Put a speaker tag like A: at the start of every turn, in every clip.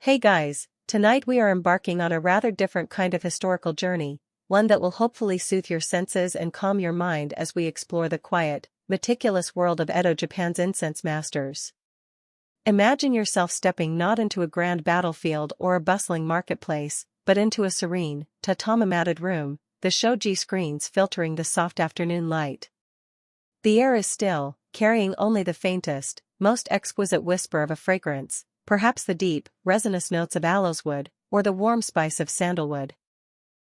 A: Hey guys, tonight we are embarking on a rather different kind of historical journey, one that will hopefully soothe your senses and calm your mind as we explore the quiet, meticulous world of Edo Japan's incense masters. Imagine yourself stepping not into a grand battlefield or a bustling marketplace, but into a serene, tatami-matted room, the shoji screens filtering the soft afternoon light. The air is still, carrying only the faintest, most exquisite whisper of a fragrance, perhaps the deep, resinous notes of aloes wood, or the warm spice of sandalwood.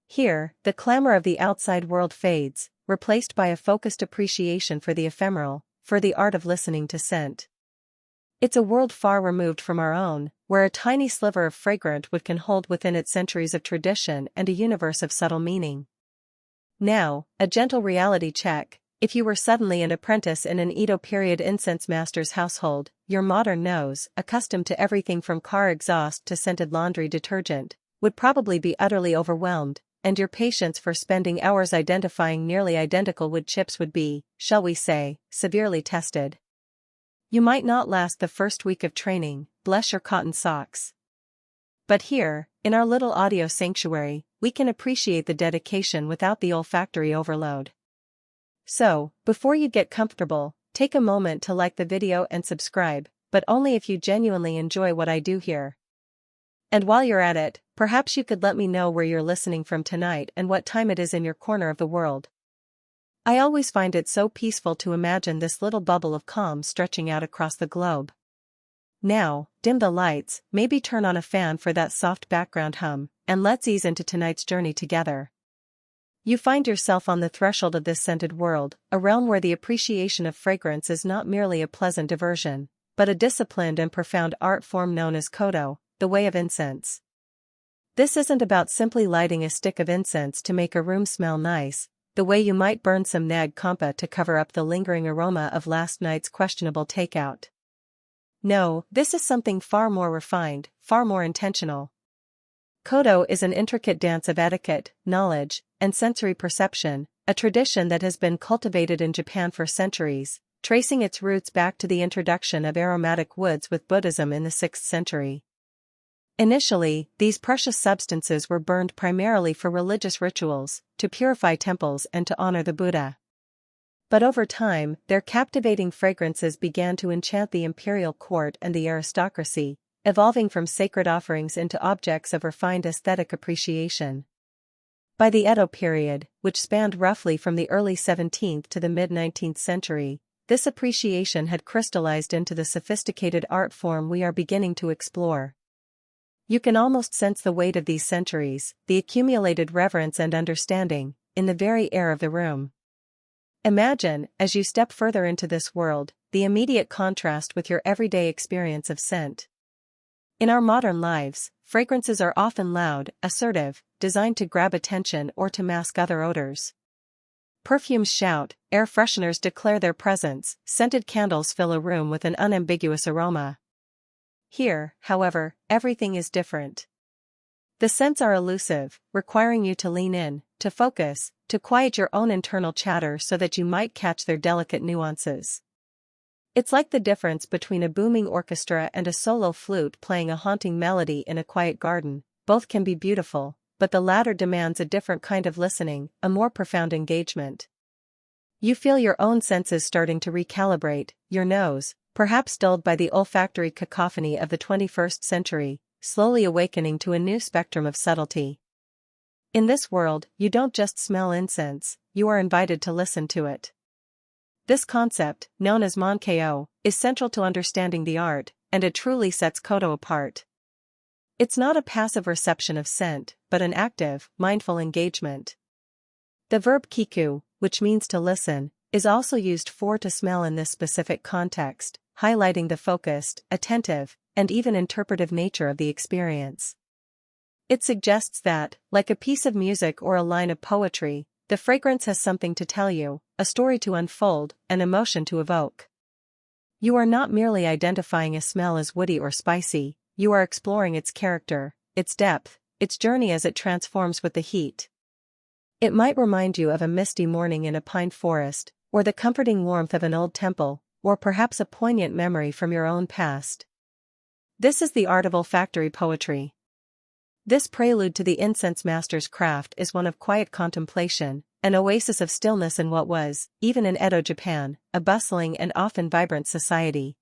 A: Here, the clamor of the outside world fades, replaced by a focused appreciation for the ephemeral, for the art of listening to scent. It's a world far removed from our own, where a tiny sliver of fragrant wood can hold within it centuries of tradition and a universe of subtle meaning. Now, a gentle reality check. If you were suddenly an apprentice in an Edo period incense master's household, your modern nose, accustomed to everything from car exhaust to scented laundry detergent, would probably be utterly overwhelmed, and your patience for spending hours identifying nearly identical wood chips would be, shall we say, severely tested. You might not last the first week of training, bless your cotton socks. But here, in our little audio sanctuary, we can appreciate the dedication without the olfactory overload. So, before you get comfortable, take a moment to like the video and subscribe, but only if you genuinely enjoy what I do here. And while you're at it, perhaps you could let me know where you're listening from tonight and what time it is in your corner of the world. I always find it so peaceful to imagine this little bubble of calm stretching out across the globe. Now, dim the lights, maybe turn on a fan for that soft background hum, and let's ease into tonight's journey together. You find yourself on the threshold of this scented world, a realm where the appreciation of fragrance is not merely a pleasant diversion, but a disciplined and profound art form known as kodo, the way of incense. This isn't about simply lighting a stick of incense to make a room smell nice, the way you might burn some nag kampa to cover up the lingering aroma of last night's questionable takeout. No, this is something far more refined, far more intentional. Kodo is an intricate dance of etiquette, knowledge, and sensory perception, a tradition that has been cultivated in Japan for centuries, tracing its roots back to the introduction of aromatic woods with Buddhism in the 6th century. Initially, these precious substances were burned primarily for religious rituals, to purify temples and to honor the Buddha. But over time, their captivating fragrances began to enchant the imperial court and the aristocracy, evolving from sacred offerings into objects of refined aesthetic appreciation. By the Edo period, which spanned roughly from the early 17th to the mid-19th century, this appreciation had crystallized into the sophisticated art form we are beginning to explore. You can almost sense the weight of these centuries, the accumulated reverence and understanding, in the very air of the room. Imagine, as you step further into this world, the immediate contrast with your everyday experience of scent. In our modern lives, fragrances are often loud, assertive, designed to grab attention or to mask other odors. Perfumes shout, air fresheners declare their presence, scented candles fill a room with an unambiguous aroma. Here, however, everything is different. The scents are elusive, requiring you to lean in, to focus, to quiet your own internal chatter so that you might catch their delicate nuances. It's like the difference between a booming orchestra and a solo flute playing a haunting melody in a quiet garden. Both can be beautiful, but the latter demands a different kind of listening, a more profound engagement. You feel your own senses starting to recalibrate, your nose, perhaps dulled by the olfactory cacophony of the 21st century, slowly awakening to a new spectrum of subtlety. In this world, you don't just smell incense, you are invited to listen to it. This concept, known as Mon-ko, is central to understanding the art, and it truly sets kodo apart. It's not a passive reception of scent, but an active, mindful engagement. The verb kiku, which means to listen, is also used for to smell in this specific context, highlighting the focused, attentive, and even interpretive nature of the experience. It suggests that, like a piece of music or a line of poetry, the fragrance has something to tell you, a story to unfold, an emotion to evoke. You are not merely identifying a smell as woody or spicy, you are exploring its character, its depth, its journey as it transforms with the heat. It might remind you of a misty morning in a pine forest, or the comforting warmth of an old temple, or perhaps a poignant memory from your own past. This is the art of olfactory poetry. This prelude to the incense master's craft is one of quiet contemplation, an oasis of stillness in what was, even in Edo Japan, a bustling and often vibrant society.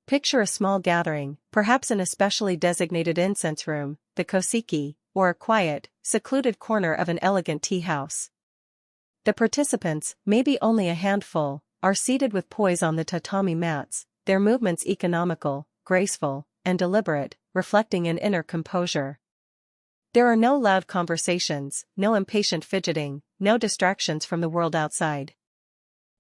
A: Picture a small gathering, perhaps in a specially designated incense room, the koseki, or a quiet, secluded corner of an elegant tea house. The participants, maybe only a handful, are seated with poise on the tatami mats, their movements economical, graceful, and deliberate, reflecting an inner composure. There are no loud conversations, no impatient fidgeting, no distractions from the world outside.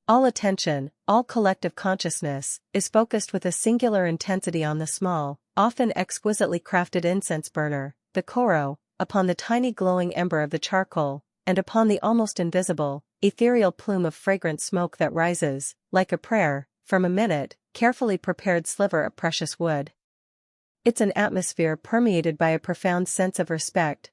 A: All attention, all collective consciousness, is focused with a singular intensity on the small, often exquisitely crafted incense burner, the koro, upon the tiny glowing ember of the charcoal, and upon the almost invisible, ethereal plume of fragrant smoke that rises, like a prayer, from a minute, carefully prepared sliver of precious wood. It's an atmosphere permeated by a profound sense of respect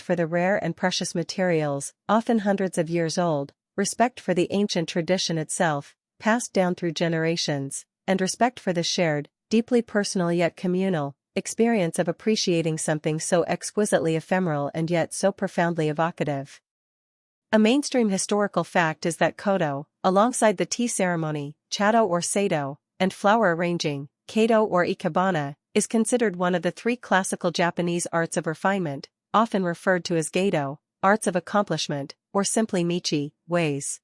A: for the rare and precious materials, often hundreds of years old, respect for the ancient tradition itself, passed down through generations, and respect for the shared, deeply personal yet communal, experience of appreciating something so exquisitely ephemeral and yet so profoundly evocative. A mainstream historical fact is that koto, alongside the tea ceremony, chado or sado, and flower arranging, kato or ikebana, is considered one of the three classical Japanese arts of refinement, often referred to as geido, arts of accomplishment, or simply michi, ways.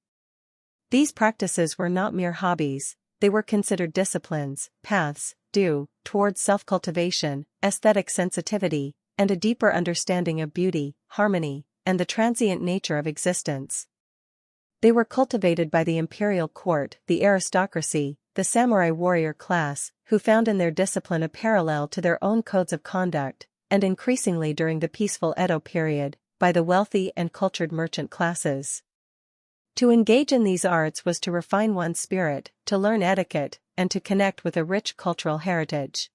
A: These practices were not mere hobbies, they were considered disciplines, paths, due towards self-cultivation, aesthetic sensitivity, and a deeper understanding of beauty, harmony, and the transient nature of existence. They were cultivated by the imperial court, the aristocracy, the samurai warrior class, who found in their discipline a parallel to their own codes of conduct, and increasingly during the peaceful Edo period, by the wealthy and cultured merchant classes. To engage in these arts was to refine one's spirit, to learn etiquette, and to connect with a rich cultural heritage.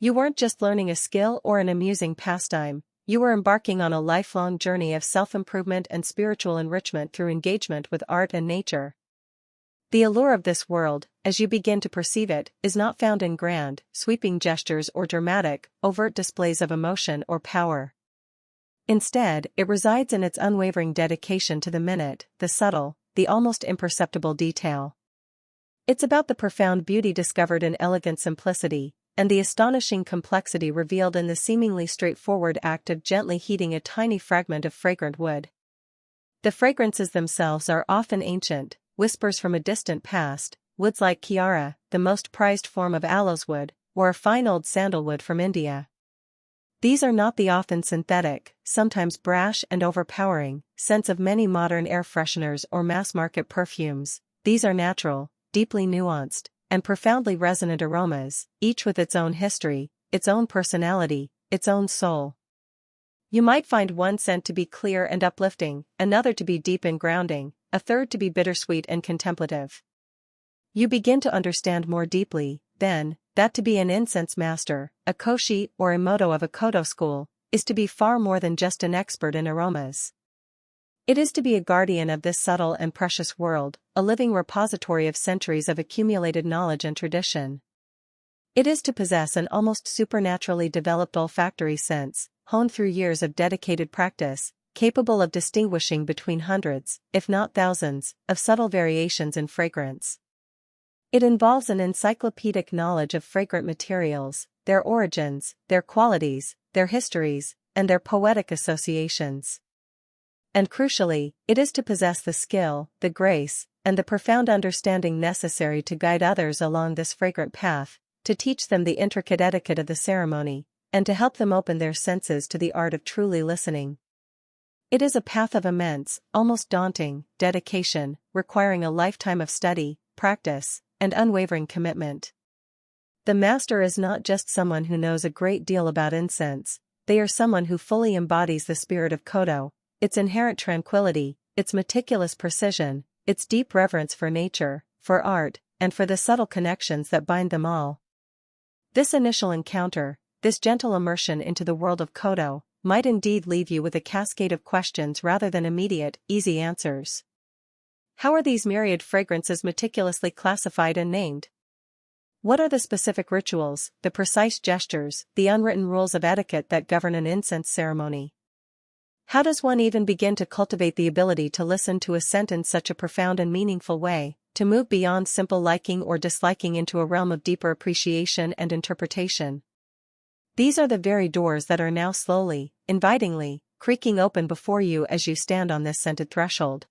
A: You weren't just learning a skill or an amusing pastime, you were embarking on a lifelong journey of self-improvement and spiritual enrichment through engagement with art and nature. The allure of this world, as you begin to perceive it, is not found in grand, sweeping gestures or dramatic, overt displays of emotion or power. Instead, it resides in its unwavering dedication to the minute, the subtle, the almost imperceptible detail. It's about the profound beauty discovered in elegant simplicity, and the astonishing complexity revealed in the seemingly straightforward act of gently heating a tiny fragment of fragrant wood. The fragrances themselves are often ancient, whispers from a distant past, woods like kiara, the most prized form of aloes wood, or a fine old sandalwood from India. These are not the often synthetic, sometimes brash and overpowering, scents of many modern air fresheners or mass-market perfumes. These are natural, deeply nuanced, and profoundly resonant aromas, each with its own history, its own personality, its own soul. You might find one scent to be clear and uplifting, another to be deep and grounding, a third to be bittersweet and contemplative. You begin to understand more deeply, then, that to be an incense master, a koshi or imoto of a koto school, is to be far more than just an expert in aromas. It is to be a guardian of this subtle and precious world, a living repository of centuries of accumulated knowledge and tradition. It is to possess an almost supernaturally developed olfactory sense, honed through years of dedicated practice, capable of distinguishing between hundreds, if not thousands, of subtle variations in fragrance. It involves an encyclopedic knowledge of fragrant materials, their origins, their qualities, their histories, and their poetic associations. And crucially, it is to possess the skill, the grace, and the profound understanding necessary to guide others along this fragrant path, to teach them the intricate etiquette of the ceremony, and to help them open their senses to the art of truly listening. It is a path of immense, almost daunting, dedication, requiring a lifetime of study, practice, and unwavering commitment. The master is not just someone who knows a great deal about incense, they are someone who fully embodies the spirit of koto, its inherent tranquility, its meticulous precision, its deep reverence for nature, for art, and for the subtle connections that bind them all. This initial encounter, this gentle immersion into the world of koto, might indeed leave you with a cascade of questions rather than immediate, easy answers. How are these myriad fragrances meticulously classified and named? What are the specific rituals, the precise gestures, the unwritten rules of etiquette that govern an incense ceremony? How does one even begin to cultivate the ability to listen to a scent in such a profound and meaningful way, to move beyond simple liking or disliking into a realm of deeper appreciation and interpretation? These are the very doors that are now slowly, invitingly, creaking open before you as you stand on this scented threshold.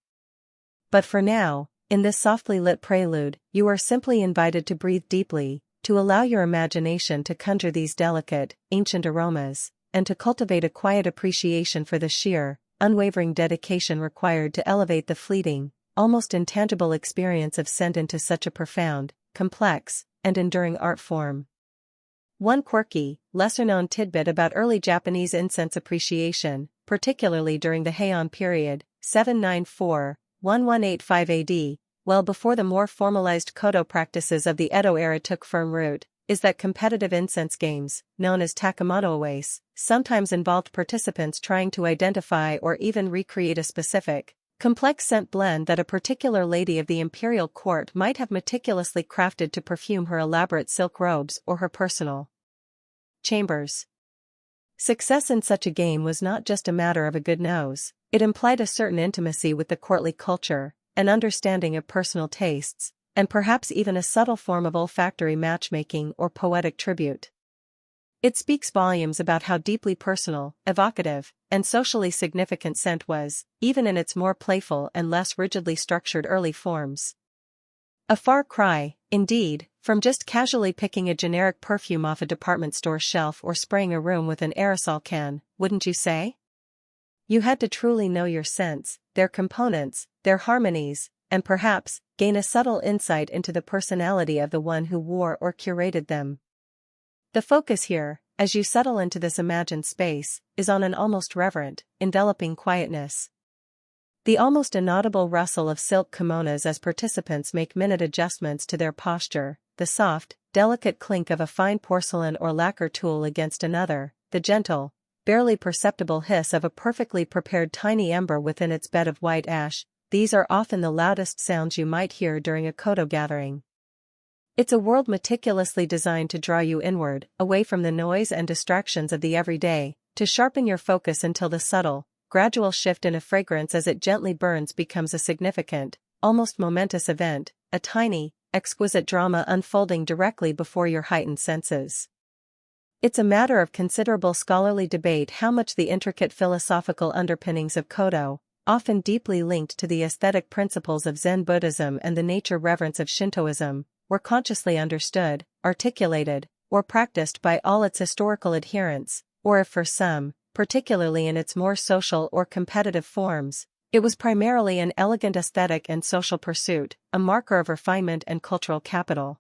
A: But for now, in this softly lit prelude, you are simply invited to breathe deeply, to allow your imagination to conjure these delicate, ancient aromas, and to cultivate a quiet appreciation for the sheer, unwavering dedication required to elevate the fleeting, almost intangible experience of scent into such a profound, complex, and enduring art form. One quirky, lesser-known tidbit about early Japanese incense appreciation, particularly during the Heian period, 794–1185 AD, well before the more formalized kodo practices of the Edo era took firm root, is that competitive incense games, known as takemono-ace, sometimes involved participants trying to identify or even recreate a specific, complex scent blend that a particular lady of the imperial court might have meticulously crafted to perfume her elaborate silk robes or her personal chambers. Success in such a game was not just a matter of a good nose, it implied a certain intimacy with the courtly culture, an understanding of personal tastes, and perhaps even a subtle form of olfactory matchmaking or poetic tribute. It speaks volumes about how deeply personal, evocative, and socially significant scent was, even in its more playful and less rigidly structured early forms. A far cry, indeed, from just casually picking a generic perfume off a department store shelf or spraying a room with an aerosol can, wouldn't you say? You had to truly know your scents, their components, their harmonies, and perhaps, gain a subtle insight into the personality of the one who wore or curated them. The focus here, as you settle into this imagined space, is on an almost reverent, enveloping quietness. The almost inaudible rustle of silk kimonos as participants make minute adjustments to their posture, the soft, delicate clink of a fine porcelain or lacquer tool against another, the gentle, barely perceptible hiss of a perfectly prepared tiny ember within its bed of white ash, these are often the loudest sounds you might hear during a kodo gathering. It's a world meticulously designed to draw you inward, away from the noise and distractions of the everyday, to sharpen your focus until the subtle, gradual shift in a fragrance as it gently burns becomes a significant, almost momentous event, a tiny, exquisite drama unfolding directly before your heightened senses. It's a matter of considerable scholarly debate how much the intricate philosophical underpinnings of kodo, often deeply linked to the aesthetic principles of Zen Buddhism and the nature reverence of Shintoism, were consciously understood, articulated, or practiced by all its historical adherents, or if for some, particularly in its more social or competitive forms, it was primarily an elegant aesthetic and social pursuit, a marker of refinement and cultural capital.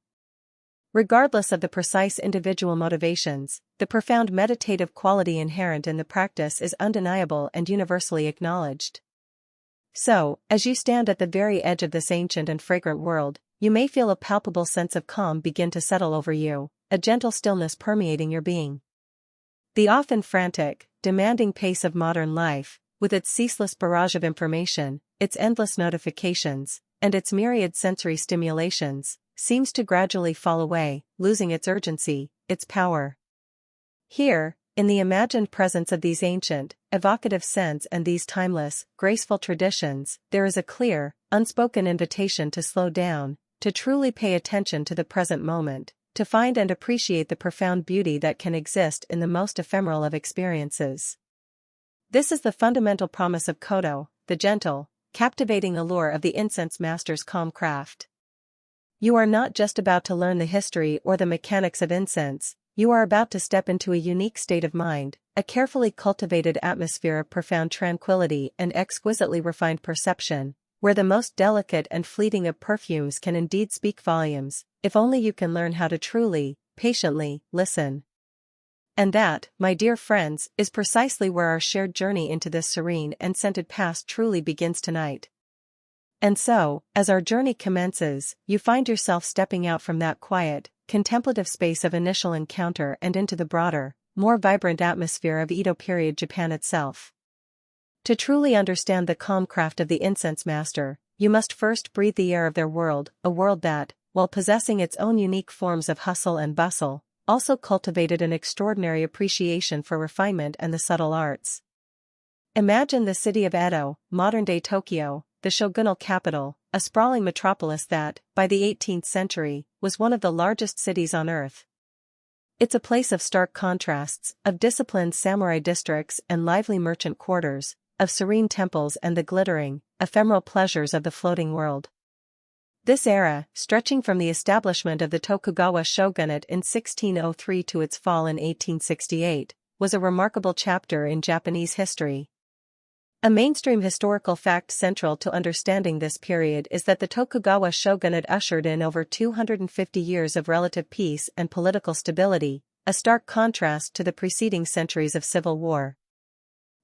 A: Regardless of the precise individual motivations, the profound meditative quality inherent in the practice is undeniable and universally acknowledged. So, as you stand at the very edge of this ancient and fragrant world, you may feel a palpable sense of calm begin to settle over you, a gentle stillness permeating your being. The often frantic, demanding pace of modern life, with its ceaseless barrage of information, its endless notifications, and its myriad sensory stimulations, seems to gradually fall away, losing its urgency, its power. Here, in the imagined presence of these ancient, evocative scents and these timeless, graceful traditions, there is a clear, unspoken invitation to slow down, to truly pay attention to the present moment, to find and appreciate the profound beauty that can exist in the most ephemeral of experiences. This is the fundamental promise of kodo, the gentle, captivating allure of the incense master's calm craft. You are not just about to learn the history or the mechanics of incense, you are about to step into a unique state of mind, a carefully cultivated atmosphere of profound tranquility and exquisitely refined perception, where the most delicate and fleeting of perfumes can indeed speak volumes, if only you can learn how to truly, patiently, listen. And that, my dear friends, is precisely where our shared journey into this serene and scented past truly begins tonight. And so, as our journey commences, you find yourself stepping out from that quiet, contemplative space of initial encounter and into the broader, more vibrant atmosphere of Edo period Japan itself. To truly understand the calm craft of the incense master, you must first breathe the air of their world, a world that, while possessing its own unique forms of hustle and bustle, also cultivated an extraordinary appreciation for refinement and the subtle arts. Imagine the city of Edo, modern-day Tokyo, the shogunal capital, a sprawling metropolis that, by the 18th century, was one of the largest cities on earth. It's a place of stark contrasts, of disciplined samurai districts and lively merchant quarters, of serene temples and the glittering, ephemeral pleasures of the floating world. This era, stretching from the establishment of the Tokugawa shogunate in 1603 to its fall in 1868, was a remarkable chapter in Japanese history. A mainstream historical fact central to understanding this period is that the Tokugawa shogunate ushered in over 250 years of relative peace and political stability, a stark contrast to the preceding centuries of civil war.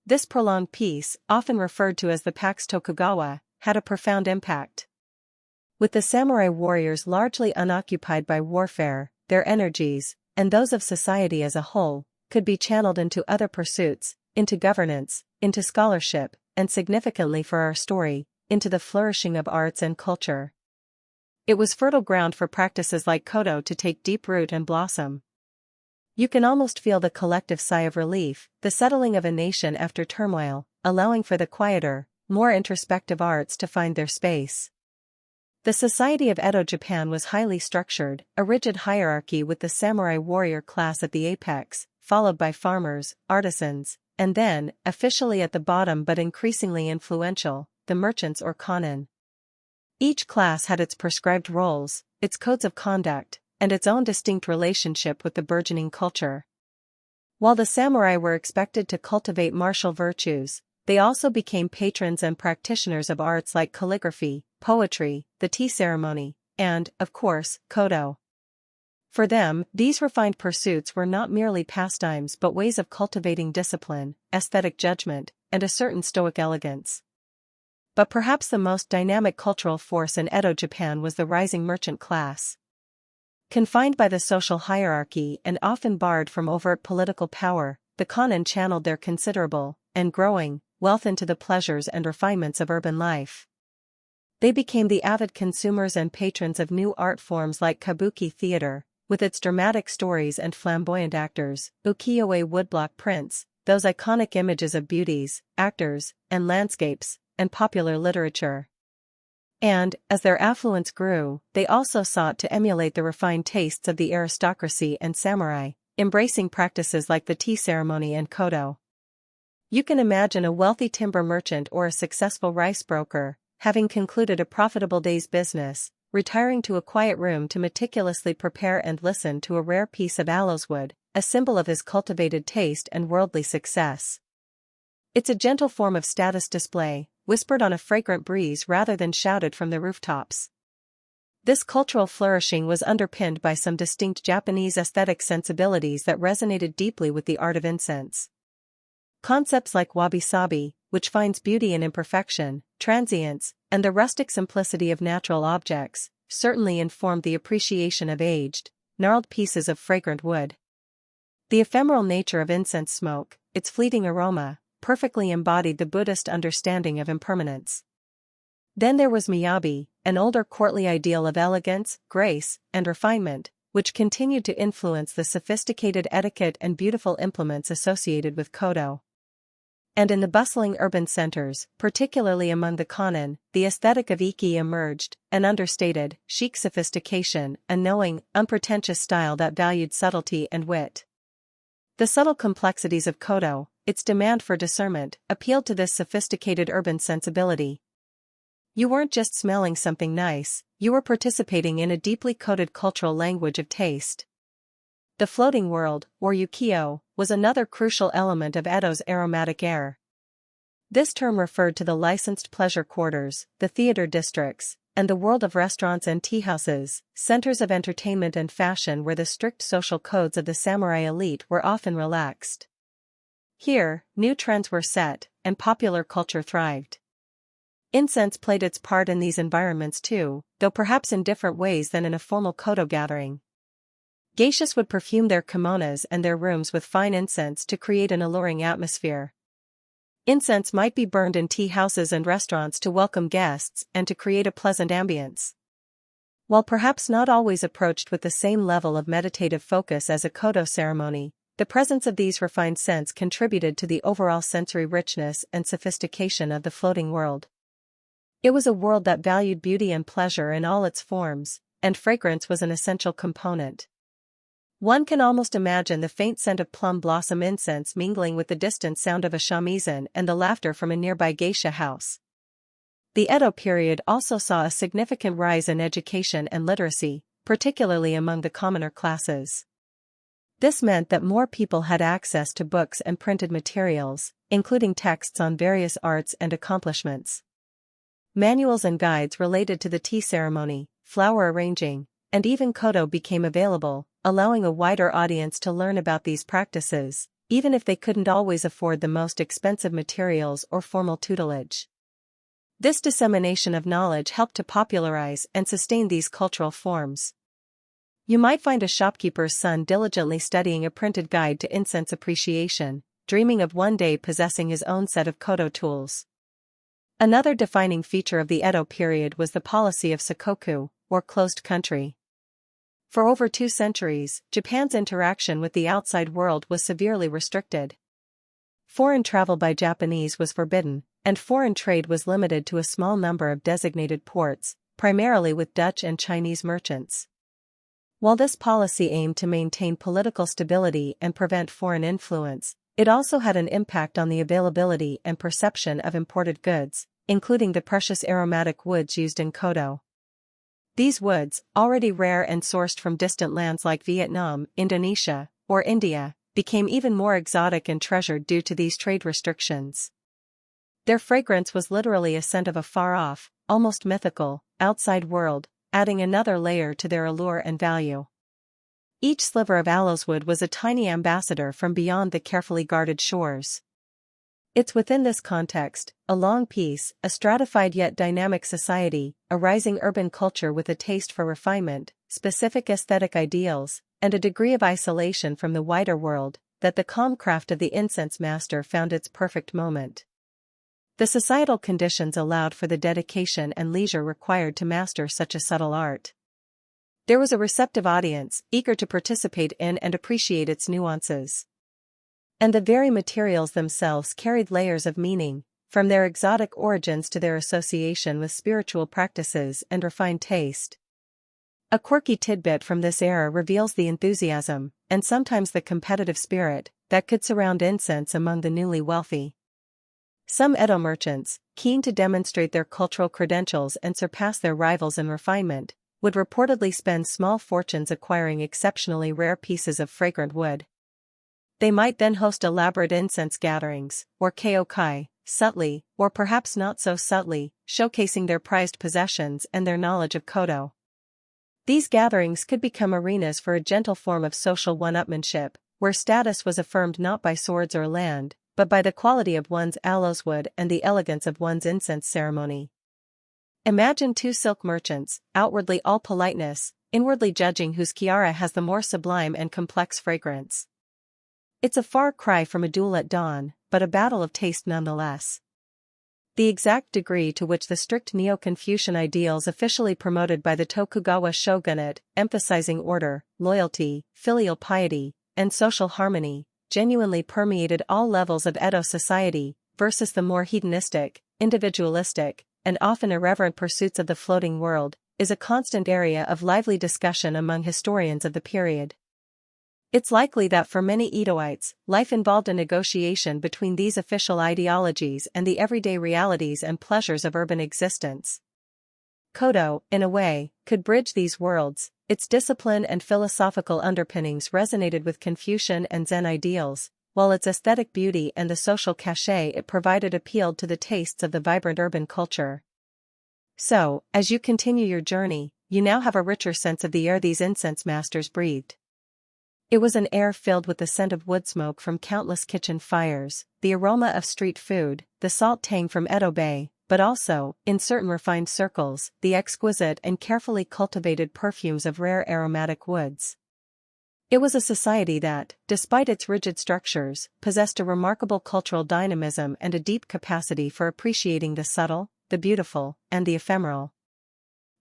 A: This prolonged peace, often referred to as the Pax Tokugawa, had a profound impact. With the samurai warriors largely unoccupied by warfare, their energies, and those of society as a whole, could be channeled into other pursuits, into governance, into scholarship, and significantly for our story, into the flourishing of arts and culture. It was fertile ground for practices like Kodo to take deep root and blossom. You can almost feel the collective sigh of relief, the settling of a nation after turmoil, allowing for the quieter, more introspective arts to find their space. The society of Edo Japan was highly structured, a rigid hierarchy with the samurai warrior class at the apex, followed by farmers, artisans, and then, officially at the bottom but increasingly influential, the merchants or kanin. Each class had its prescribed roles, its codes of conduct, and its own distinct relationship with the burgeoning culture. While the samurai were expected to cultivate martial virtues, they also became patrons and practitioners of arts like calligraphy, poetry, the tea ceremony, and, of course, Kodo. For them, these refined pursuits were not merely pastimes but ways of cultivating discipline, aesthetic judgment, and a certain stoic elegance. But perhaps the most dynamic cultural force in Edo Japan was the rising merchant class. Confined by the social hierarchy and often barred from overt political power, the kanin channeled their considerable, and growing, wealth into the pleasures and refinements of urban life. They became the avid consumers and patrons of new art forms like kabuki theater, with its dramatic stories and flamboyant actors, ukiyo-e woodblock prints, those iconic images of beauties, actors, and landscapes, and popular literature. And, as their affluence grew, they also sought to emulate the refined tastes of the aristocracy and samurai, embracing practices like the tea ceremony and kodo. You can imagine a wealthy timber merchant or a successful rice broker, having concluded a profitable day's business, retiring to a quiet room to meticulously prepare and listen to a rare piece of aloeswood, a symbol of his cultivated taste and worldly success. It's a gentle form of status display, whispered on a fragrant breeze rather than shouted from the rooftops. This cultural flourishing was underpinned by some distinct Japanese aesthetic sensibilities that resonated deeply with the art of incense. Concepts like wabi-sabi, which finds beauty in imperfection, transience, and the rustic simplicity of natural objects, certainly informed the appreciation of aged, gnarled pieces of fragrant wood. The ephemeral nature of incense smoke, its fleeting aroma, perfectly embodied the Buddhist understanding of impermanence. Then there was miyabi, an older courtly ideal of elegance, grace, and refinement, which continued to influence the sophisticated etiquette and beautiful implements associated with kodo. And in the bustling urban centers, particularly among the kanin, the aesthetic of Iki emerged, an understated, chic sophistication, a knowing, unpretentious style that valued subtlety and wit. The subtle complexities of kodo, its demand for discernment, appealed to this sophisticated urban sensibility. You weren't just smelling something nice, you were participating in a deeply coded cultural language of taste. The floating world, or ukiyo, was another crucial element of Edo's aromatic air. This term referred to the licensed pleasure quarters, the theater districts, and the world of restaurants and teahouses, centers of entertainment and fashion where the strict social codes of the samurai elite were often relaxed. Here, new trends were set, and popular culture thrived. Incense played its part in these environments too, though perhaps in different ways than in a formal kodo gathering. Geishas would perfume their kimonos and their rooms with fine incense to create an alluring atmosphere. Incense might be burned in tea houses and restaurants to welcome guests and to create a pleasant ambience. While perhaps not always approached with the same level of meditative focus as a koto ceremony, the presence of these refined scents contributed to the overall sensory richness and sophistication of the floating world. It was a world that valued beauty and pleasure in all its forms, and fragrance was an essential component. One can almost imagine the faint scent of plum blossom incense mingling with the distant sound of a shamisen and the laughter from a nearby geisha house. The Edo period also saw a significant rise in education and literacy, particularly among the commoner classes. This meant that more people had access to books and printed materials, including texts on various arts and accomplishments. Manuals and guides related to the tea ceremony, flower arranging, and even koto became available, allowing a wider audience to learn about these practices, even if they couldn't always afford the most expensive materials or formal tutelage. This dissemination of knowledge helped to popularize and sustain these cultural forms. You might find a shopkeeper's son diligently studying a printed guide to incense appreciation, dreaming of one day possessing his own set of koto tools. Another defining feature of the Edo period was the policy of sakoku, or closed country. For over 2 centuries, Japan's interaction with the outside world was severely restricted. Foreign travel by Japanese was forbidden, and foreign trade was limited to a small number of designated ports, primarily with Dutch and Chinese merchants. While this policy aimed to maintain political stability and prevent foreign influence, it also had an impact on the availability and perception of imported goods, including the precious aromatic woods used in koto. These woods, already rare and sourced from distant lands like Vietnam, Indonesia, or India, became even more exotic and treasured due to these trade restrictions. Their fragrance was literally a scent of a far-off, almost mythical, outside world, adding another layer to their allure and value. Each sliver of aloeswood was a tiny ambassador from beyond the carefully guarded shores. It's within this context, a long piece, a stratified yet dynamic society, a rising urban culture with a taste for refinement, specific aesthetic ideals, and a degree of isolation from the wider world, that the calm craft of the incense master found its perfect moment. The societal conditions allowed for the dedication and leisure required to master such a subtle art. There was a receptive audience, eager to participate in and appreciate its nuances. And the very materials themselves carried layers of meaning, from their exotic origins to their association with spiritual practices and refined taste. A quirky tidbit from this era reveals the enthusiasm, and sometimes the competitive spirit, that could surround incense among the newly wealthy. Some Edo merchants, keen to demonstrate their cultural credentials and surpass their rivals in refinement, would reportedly spend small fortunes acquiring exceptionally rare pieces of fragrant wood. They might then host elaborate incense gatherings, or keokai, subtly, or perhaps not so subtly, showcasing their prized possessions and their knowledge of koto. These gatherings could become arenas for a gentle form of social one-upmanship, where status was affirmed not by swords or land, but by the quality of one's aloeswood and the elegance of one's incense ceremony. Imagine 2 silk merchants, outwardly all politeness, inwardly judging whose tiara has the more sublime and complex fragrance. It's a far cry from a duel at dawn, but a battle of taste nonetheless. The exact degree to which the strict Neo-Confucian ideals officially promoted by the Tokugawa shogunate, emphasizing order, loyalty, filial piety, and social harmony, genuinely permeated all levels of Edo society, versus the more hedonistic, individualistic, and often irreverent pursuits of the floating world, is a constant area of lively discussion among historians of the period. It's likely that for many Edoites, life involved a negotiation between these official ideologies and the everyday realities and pleasures of urban existence. Koto, in a way, could bridge these worlds. Its discipline and philosophical underpinnings resonated with Confucian and Zen ideals, while its aesthetic beauty and the social cachet it provided appealed to the tastes of the vibrant urban culture. So, as you continue your journey, you now have a richer sense of the air these incense masters breathed. It was an air filled with the scent of wood smoke from countless kitchen fires, the aroma of street food, the salt tang from Edo Bay, but also, in certain refined circles, the exquisite and carefully cultivated perfumes of rare aromatic woods. It was a society that, despite its rigid structures, possessed a remarkable cultural dynamism and a deep capacity for appreciating the subtle, the beautiful, and the ephemeral.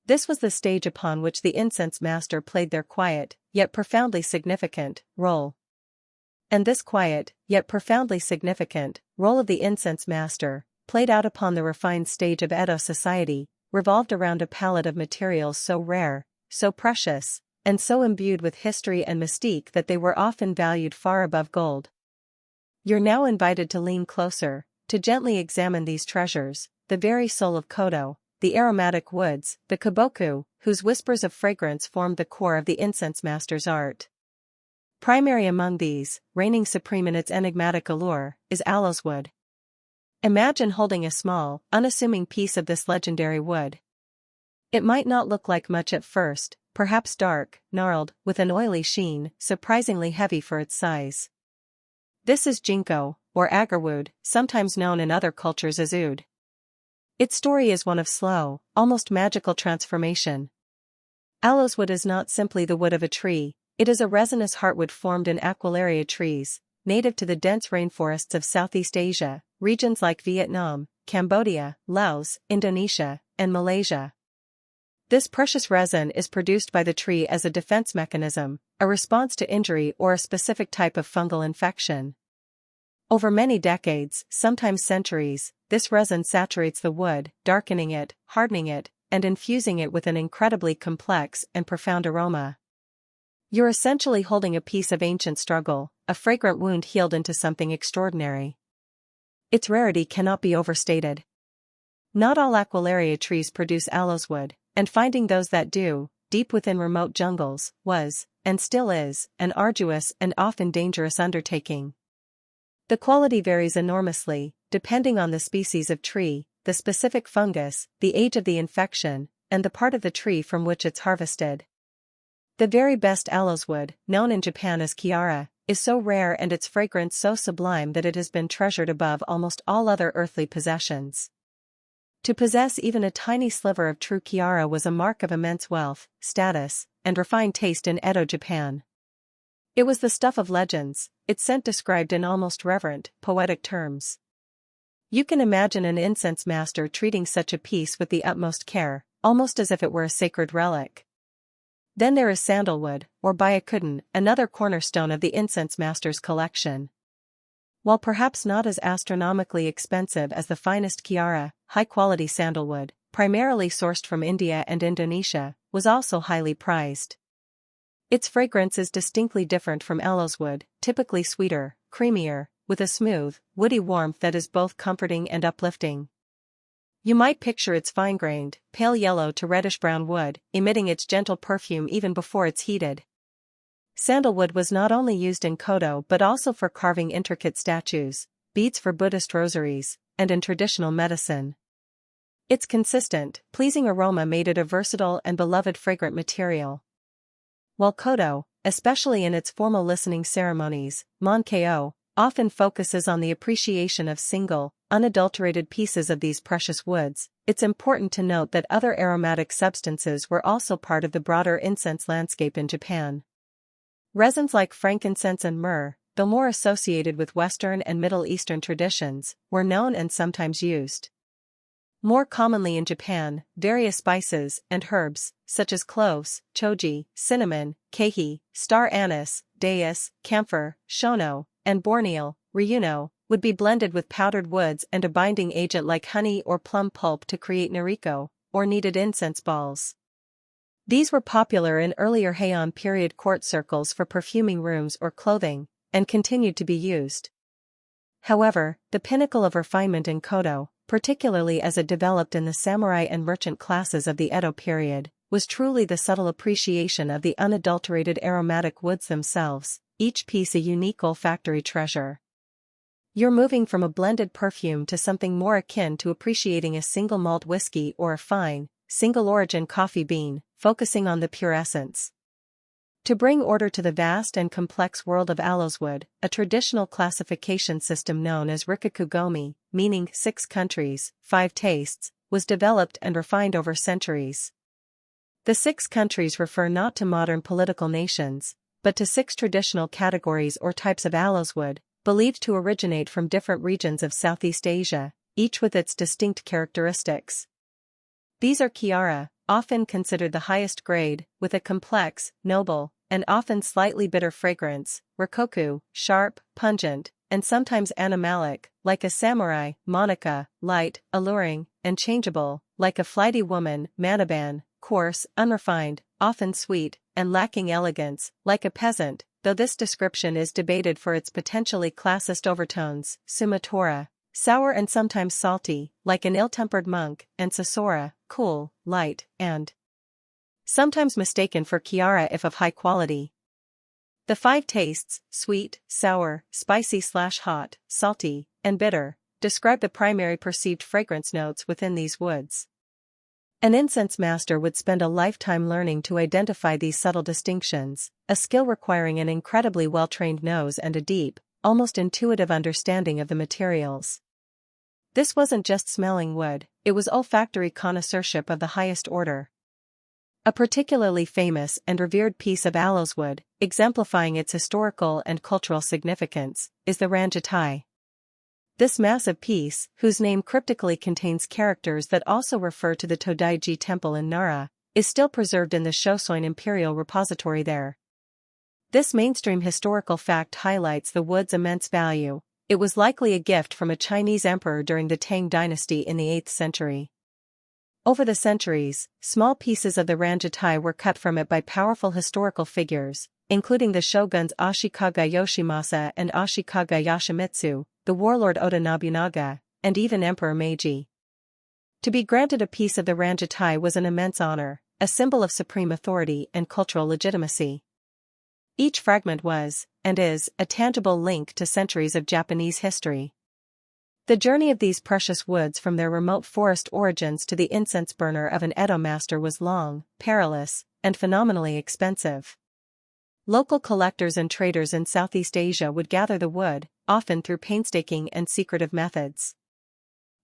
A: This was the stage upon which the incense master played their quiet, yet profoundly significant, role. And this quiet, yet profoundly significant, role of the incense master, played out upon the refined stage of Edo society, revolved around a palette of materials so rare, so precious, and so imbued with history and mystique that they were often valued far above gold. You're now invited to lean closer, to gently examine these treasures, the very soul of Kodo, the aromatic woods, the kaboku, whose whispers of fragrance formed the core of the incense master's art. Primary among these, reigning supreme in its enigmatic allure, is aloes wood. Imagine holding a small, unassuming piece of this legendary wood. It might not look like much at first, perhaps dark, gnarled, with an oily sheen, surprisingly heavy for its size. This is ginkgo, or agarwood, sometimes known in other cultures as oud. Its story is one of slow, almost magical transformation. Aloes wood is not simply the wood of a tree, it is a resinous heartwood formed in Aquilaria trees, native to the dense rainforests of Southeast Asia, regions like Vietnam, Cambodia, Laos, Indonesia, and Malaysia. This precious resin is produced by the tree as a defense mechanism, a response to injury or a specific type of fungal infection. Over many decades, sometimes centuries, this resin saturates the wood, darkening it, hardening it, and infusing it with an incredibly complex and profound aroma. You're essentially holding a piece of ancient struggle, a fragrant wound healed into something extraordinary. Its rarity cannot be overstated. Not all Aquilaria trees produce aloes wood, and finding those that do, deep within remote jungles, was, and still is, an arduous and often dangerous undertaking. The quality varies enormously, depending on the species of tree, the specific fungus, the age of the infection, and the part of the tree from which it's harvested. The very best aloes wood, known in Japan as Kiara, is so rare and its fragrance so sublime that it has been treasured above almost all other earthly possessions. To possess even a tiny sliver of true Kiara was a mark of immense wealth, status, and refined taste in Edo, Japan. It was the stuff of legends, its scent described in almost reverent, poetic terms. You can imagine an incense master treating such a piece with the utmost care, almost as if it were a sacred relic. Then there is sandalwood, or bayakuden, another cornerstone of the incense master's collection. While perhaps not as astronomically expensive as the finest Kiara, high-quality sandalwood, primarily sourced from India and Indonesia, was also highly prized. Its fragrance is distinctly different from aloes wood, typically sweeter, creamier, with a smooth, woody warmth that is both comforting and uplifting. You might picture its fine-grained, pale yellow to reddish-brown wood, emitting its gentle perfume even before it's heated. Sandalwood was not only used in Kodo but also for carving intricate statues, beads for Buddhist rosaries, and in traditional medicine. Its consistent, pleasing aroma made it a versatile and beloved fragrant material. While Kodo, especially in its formal listening ceremonies, Mon-ko, often focuses on the appreciation of single, unadulterated pieces of these precious woods, it's important to note that other aromatic substances were also part of the broader incense landscape in Japan. Resins like frankincense and myrrh, though more associated with Western and Middle Eastern traditions, were known and sometimes used. More commonly in Japan, various spices and herbs, such as cloves, choji, cinnamon, kei, star anise, dais, camphor, shono, and borneal, ryuno, would be blended with powdered woods and a binding agent like honey or plum pulp to create nariko, or kneaded incense balls. These were popular in earlier Heian period court circles for perfuming rooms or clothing, and continued to be used. However, the pinnacle of refinement in Kodo, particularly as it developed in the samurai and merchant classes of the Edo period, was truly the subtle appreciation of the unadulterated aromatic woods themselves, each piece a unique olfactory treasure. You're moving from a blended perfume to something more akin to appreciating a single malt whiskey or a fine, single-origin coffee bean, focusing on the pure essence. To bring order to the vast and complex world of aloes wood, a traditional classification system known as Rikakugomi, meaning 6 countries, 5 tastes, was developed and refined over centuries. The 6 countries refer not to modern political nations, but to 6 traditional categories or types of aloes wood, believed to originate from different regions of Southeast Asia, each with its distinct characteristics. These are Kiara, often considered the highest grade, with a complex, noble, and often slightly bitter fragrance. Rikoku, sharp, pungent, and sometimes animalic, like a samurai. Monica, light, alluring, and changeable, like a flighty woman. Manaban, coarse, unrefined, often sweet, and lacking elegance, like a peasant, though this description is debated for its potentially classist overtones. Sumatora, sour and sometimes salty, like an ill-tempered monk. And Sasora, cool, light, and sometimes mistaken for Chiara if of high quality. The 5 tastes, sweet, sour, spicy/hot, salty, and bitter, describe the primary perceived fragrance notes within these woods. An incense master would spend a lifetime learning to identify these subtle distinctions, a skill requiring an incredibly well-trained nose and a deep, almost intuitive understanding of the materials. This wasn't just smelling wood, it was olfactory connoisseurship of the highest order. A particularly famous and revered piece of aloes wood, exemplifying its historical and cultural significance, is the ranjatai. This massive piece, whose name cryptically contains characters that also refer to the Todaiji temple in Nara, is still preserved in the Shosoin Imperial Repository there. This mainstream historical fact highlights the wood's immense value. It was likely a gift from a Chinese emperor during the Tang dynasty in the 8th century. Over the centuries, small pieces of the ranjatai were cut from it by powerful historical figures, including the shoguns Ashikaga Yoshimasa and Ashikaga Yoshimitsu, the warlord Oda Nobunaga, and even Emperor Meiji. To be granted a piece of the ranjatai was an immense honor, a symbol of supreme authority and cultural legitimacy. Each fragment was, and is, a tangible link to centuries of Japanese history. The journey of these precious woods from their remote forest origins to the incense burner of an Edo master was long, perilous, and phenomenally expensive. Local collectors and traders in Southeast Asia would gather the wood, often through painstaking and secretive methods.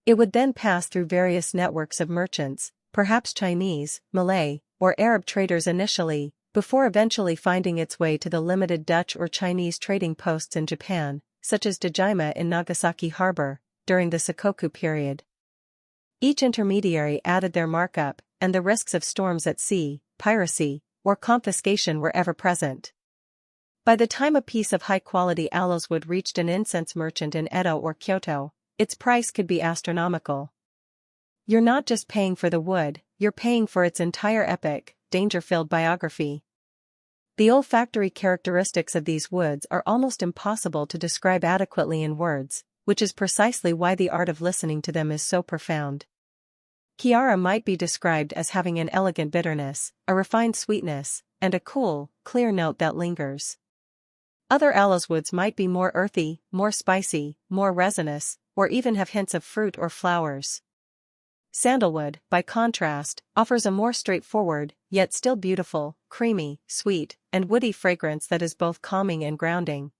A: It would then pass through various networks of merchants, perhaps Chinese, Malay, or Arab traders initially, before eventually finding its way to the limited Dutch or Chinese trading posts in Japan, such as Dejima in Nagasaki Harbor, during the Sakoku period. Each intermediary added their markup, and the risks of storms at sea, piracy, or confiscation were ever present. By the time a piece of high-quality aloes wood reached an incense merchant in Edo or Kyoto, its price could be astronomical. You're not just paying for the wood, you're paying for its entire epic, danger-filled biography. The olfactory characteristics of these woods are almost impossible to describe adequately in words, which is precisely why the art of listening to them is so profound. Chiara might be described as having an elegant bitterness, a refined sweetness, and a cool, clear note that lingers. Other aloes woods might be more earthy, more spicy, more resinous, or even have hints of fruit or flowers. Sandalwood, by contrast, offers a more straightforward, yet still beautiful, creamy, sweet, and woody fragrance that is both calming and grounding.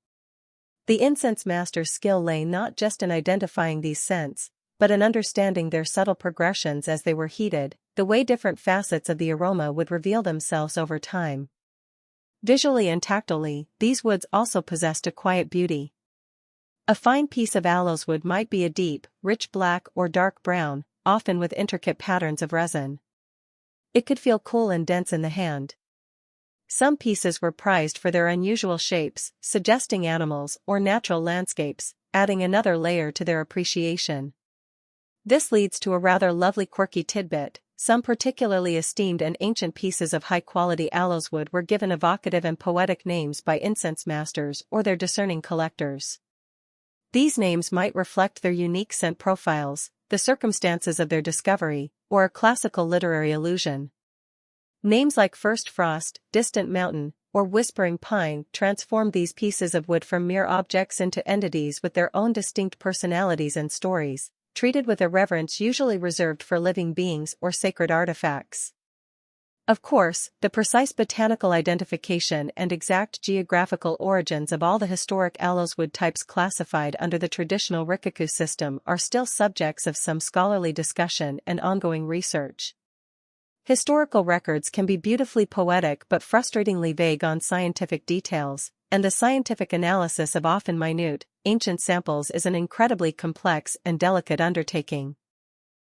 A: The incense master's skill lay not just in identifying these scents, but in understanding their subtle progressions as they were heated, the way different facets of the aroma would reveal themselves over time. Visually and tactily, these woods also possessed a quiet beauty. A fine piece of aloes wood might be a deep, rich black or dark brown, often with intricate patterns of resin. It could feel cool and dense in the hand. Some pieces were prized for their unusual shapes, suggesting animals or natural landscapes, adding another layer to their appreciation. This leads to a rather lovely quirky tidbit. Some particularly esteemed and ancient pieces of high-quality aloes wood were given evocative and poetic names by incense masters or their discerning collectors. These names might reflect their unique scent profiles, the circumstances of their discovery, or a classical literary allusion. Names like First Frost, Distant Mountain, or Whispering Pine transformed these pieces of wood from mere objects into entities with their own distinct personalities and stories, treated with a reverence usually reserved for living beings or sacred artifacts. Of course, the precise botanical identification and exact geographical origins of all the historic aloes wood types classified under the traditional Rikoku system are still subjects of some scholarly discussion and ongoing research. Historical records can be beautifully poetic but frustratingly vague on scientific details, and the scientific analysis of often minute, ancient samples is an incredibly complex and delicate undertaking.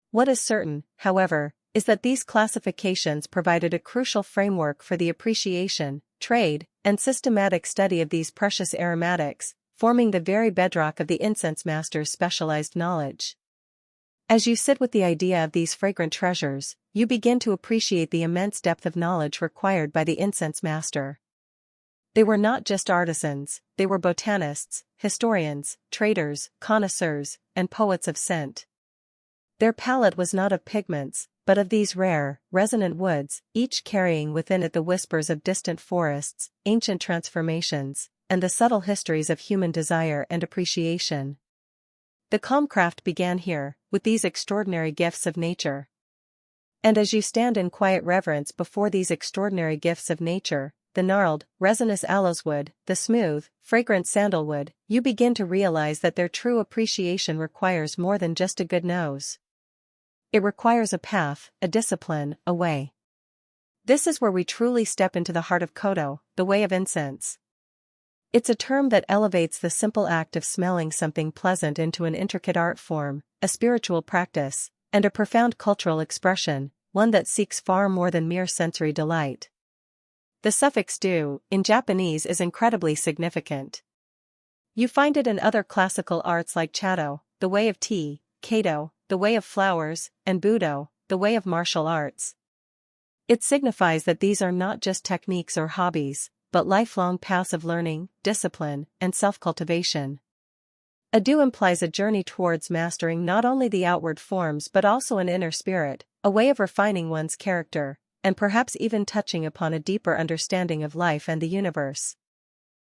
A: What is certain, however, is that these classifications provided a crucial framework for the appreciation, trade, and systematic study of these precious aromatics, forming the very bedrock of the incense master's specialized knowledge. As you sit with the idea of these fragrant treasures, you begin to appreciate the immense depth of knowledge required by the incense master. They were not just artisans, they were botanists, historians, traders, connoisseurs, and poets of scent. Their palette was not of pigments, but of these rare, resonant woods, each carrying within it the whispers of distant forests, ancient transformations, and the subtle histories of human desire and appreciation. The calm craft began here, with these extraordinary gifts of nature. And as you stand in quiet reverence before these extraordinary gifts of nature, the gnarled, resinous aloeswood, the smooth, fragrant sandalwood, you begin to realize that their true appreciation requires more than just a good nose. It requires a path, a discipline, a way. This is where we truly step into the heart of Kodo, the way of incense. It's a term that elevates the simple act of smelling something pleasant into an intricate art form, a spiritual practice, and a profound cultural expression, one that seeks far more than mere sensory delight. The suffix do, in Japanese, is incredibly significant. You find it in other classical arts like Chado, the way of tea, Kado, the way of flowers, and Budo, the way of martial arts. It signifies that these are not just techniques or hobbies, but lifelong paths of learning, discipline, and self-cultivation. A do implies a journey towards mastering not only the outward forms but also an inner spirit, a way of refining one's character, and perhaps even touching upon a deeper understanding of life and the universe.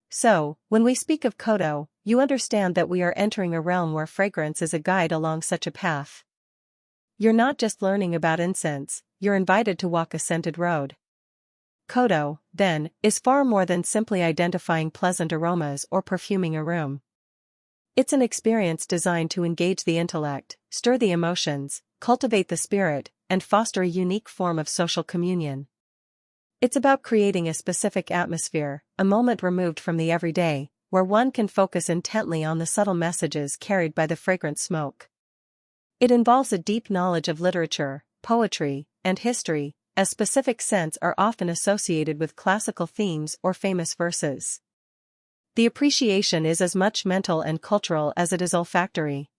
A: So, when we speak of Kodo, you understand that we are entering a realm where fragrance is a guide along such a path. You're not just learning about incense, you're invited to walk a scented road. Kodo, then, is far more than simply identifying pleasant aromas or perfuming a room. It's an experience designed to engage the intellect, stir the emotions, cultivate the spirit, and foster a unique form of social communion. It's about creating a specific atmosphere, a moment removed from the everyday, where one can focus intently on the subtle messages carried by the fragrant smoke. It involves a deep knowledge of literature, poetry, and history, as specific scents are often associated with classical themes or famous verses. The appreciation is as much mental and cultural as it is olfactory.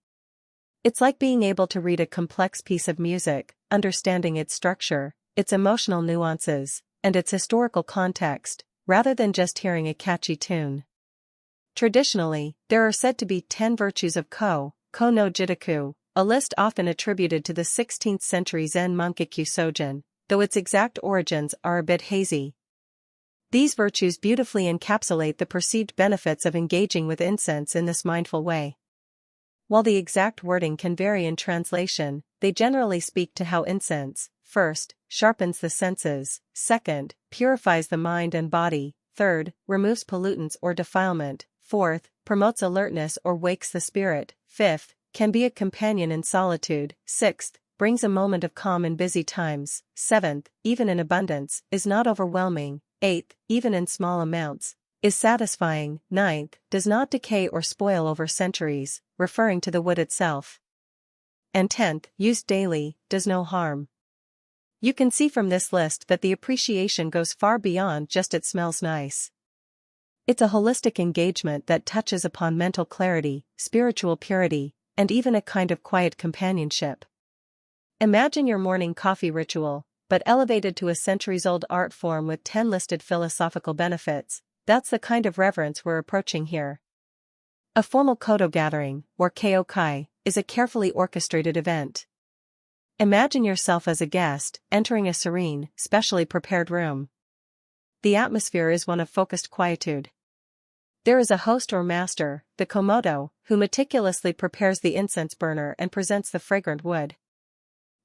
A: It's like being able to read a complex piece of music, understanding its structure, its emotional nuances, and its historical context, rather than just hearing a catchy tune. Traditionally, there are said to be 10 virtues of Ko no Jitaku, a list often attributed to the 16th century Zen monk Sojin, though its exact origins are a bit hazy. These virtues beautifully encapsulate the perceived benefits of engaging with incense in this mindful way. While the exact wording can vary in translation, they generally speak to how incense, first, sharpens the senses, second, purifies the mind and body, third, removes pollutants or defilement, fourth, promotes alertness or wakes the spirit, fifth, can be a companion in solitude, sixth, brings a moment of calm in busy times, seventh, even in abundance, is not overwhelming, eighth, even in small amounts, is satisfying, ninth, does not decay or spoil over centuries, referring to the wood itself, and tenth, used daily, does no harm. You can see from this list that the appreciation goes far beyond just it smells nice. It's a holistic engagement that touches upon mental clarity, spiritual purity, and even a kind of quiet companionship. Imagine your morning coffee ritual, but elevated to a centuries-old art form with 10 listed philosophical benefits. That's the kind of reverence we're approaching here. A formal Kodo gathering, or Kyokai, is a carefully orchestrated event. Imagine yourself as a guest, entering a serene, specially prepared room. The atmosphere is one of focused quietude. There is a host or master, the komodo, who meticulously prepares the incense burner and presents the fragrant wood.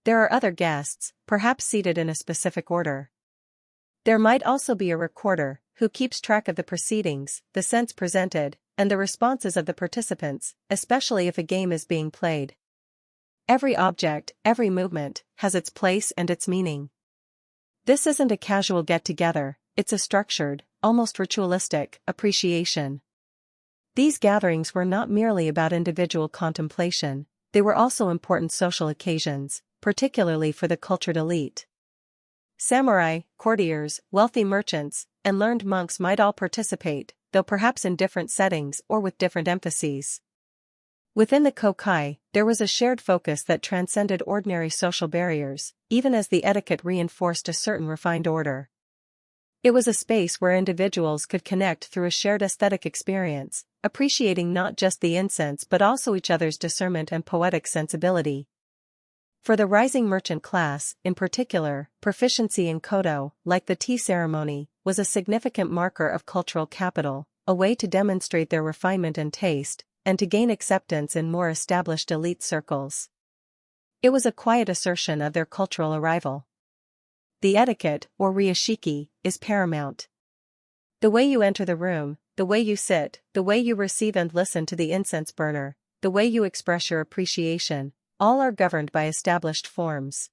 A: There are other guests, perhaps seated in a specific order. There might also be a recorder, who keeps track of the proceedings, the scents presented, and the responses of the participants, especially if a game is being played. Every object, every movement, has its place and its meaning. This isn't a casual get-together, it's a structured, almost ritualistic, appreciation. These gatherings were not merely about individual contemplation, they were also important social occasions, particularly for the cultured elite. Samurai, courtiers, wealthy merchants, and learned monks might all participate, though perhaps in different settings or with different emphases. Within the Kokai, there was a shared focus that transcended ordinary social barriers, even as the etiquette reinforced a certain refined order. It was a space where individuals could connect through a shared aesthetic experience, appreciating not just the incense but also each other's discernment and poetic sensibility. For the rising merchant class, in particular, proficiency in koto, like the tea ceremony, was a significant marker of cultural capital, a way to demonstrate their refinement and taste, and to gain acceptance in more established elite circles. It was a quiet assertion of their cultural arrival. The etiquette, or ryushiki, is paramount. The way you enter the room, the way you sit, the way you receive and listen to the incense burner, the way you express your appreciation, all are governed by established forms.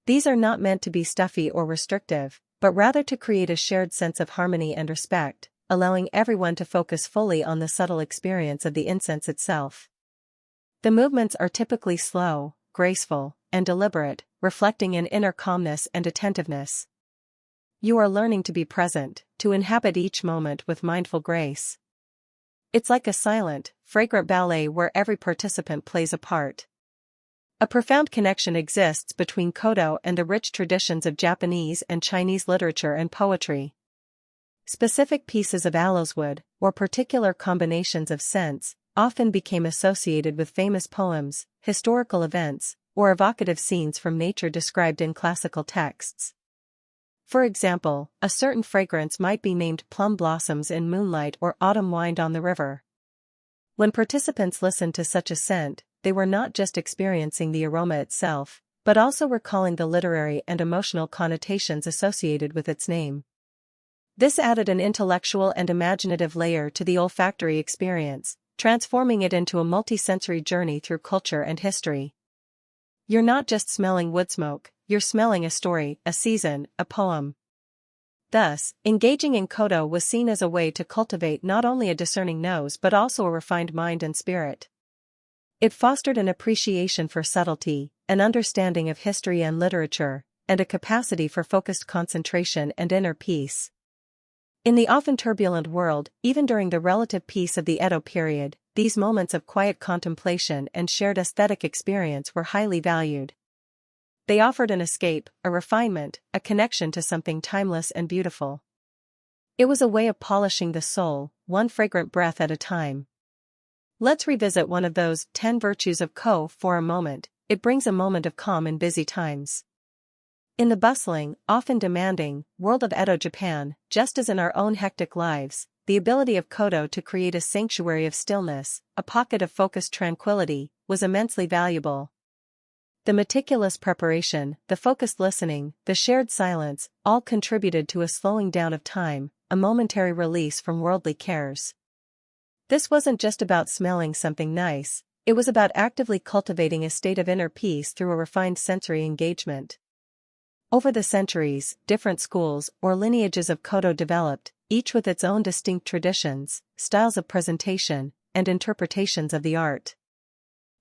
A: These are not meant to be stuffy or restrictive, but rather to create a shared sense of harmony and respect, allowing everyone to focus fully on the subtle experience of the incense itself. The movements are typically slow, graceful, and deliberate, reflecting an inner calmness and attentiveness. You are learning to be present, to inhabit each moment with mindful grace. It's like a silent, fragrant ballet where every participant plays a part. A profound connection exists between koto and the rich traditions of Japanese and Chinese literature and poetry. Specific pieces of aloeswood, or particular combinations of scents, often became associated with famous poems, historical events, or evocative scenes from nature described in classical texts. For example, a certain fragrance might be named plum blossoms in moonlight or autumn wind on the river. When participants listened to such a scent, they were not just experiencing the aroma itself, but also recalling the literary and emotional connotations associated with its name. This added an intellectual and imaginative layer to the olfactory experience, transforming it into a multisensory journey through culture and history. You're not just smelling wood smoke, you're smelling a story, a season, a poem. Thus, engaging in koto was seen as a way to cultivate not only a discerning nose but also a refined mind and spirit. It fostered an appreciation for subtlety, an understanding of history and literature, and a capacity for focused concentration and inner peace. In the often turbulent world, even during the relative peace of the Edo period, these moments of quiet contemplation and shared aesthetic experience were highly valued. They offered an escape, a refinement, a connection to something timeless and beautiful. It was a way of polishing the soul, one fragrant breath at a time. Let's revisit one of those 10 virtues of Ko for a moment. It brings a moment of calm in busy times. In the bustling, often demanding, world of Edo Japan, just as in our own hectic lives, the ability of koto to create a sanctuary of stillness, a pocket of focused tranquility, was immensely valuable. The meticulous preparation, the focused listening, the shared silence, all contributed to a slowing down of time, a momentary release from worldly cares. This wasn't just about smelling something nice, it was about actively cultivating a state of inner peace through a refined sensory engagement. Over the centuries, different schools or lineages of koto developed, each with its own distinct traditions, styles of presentation, and interpretations of the art.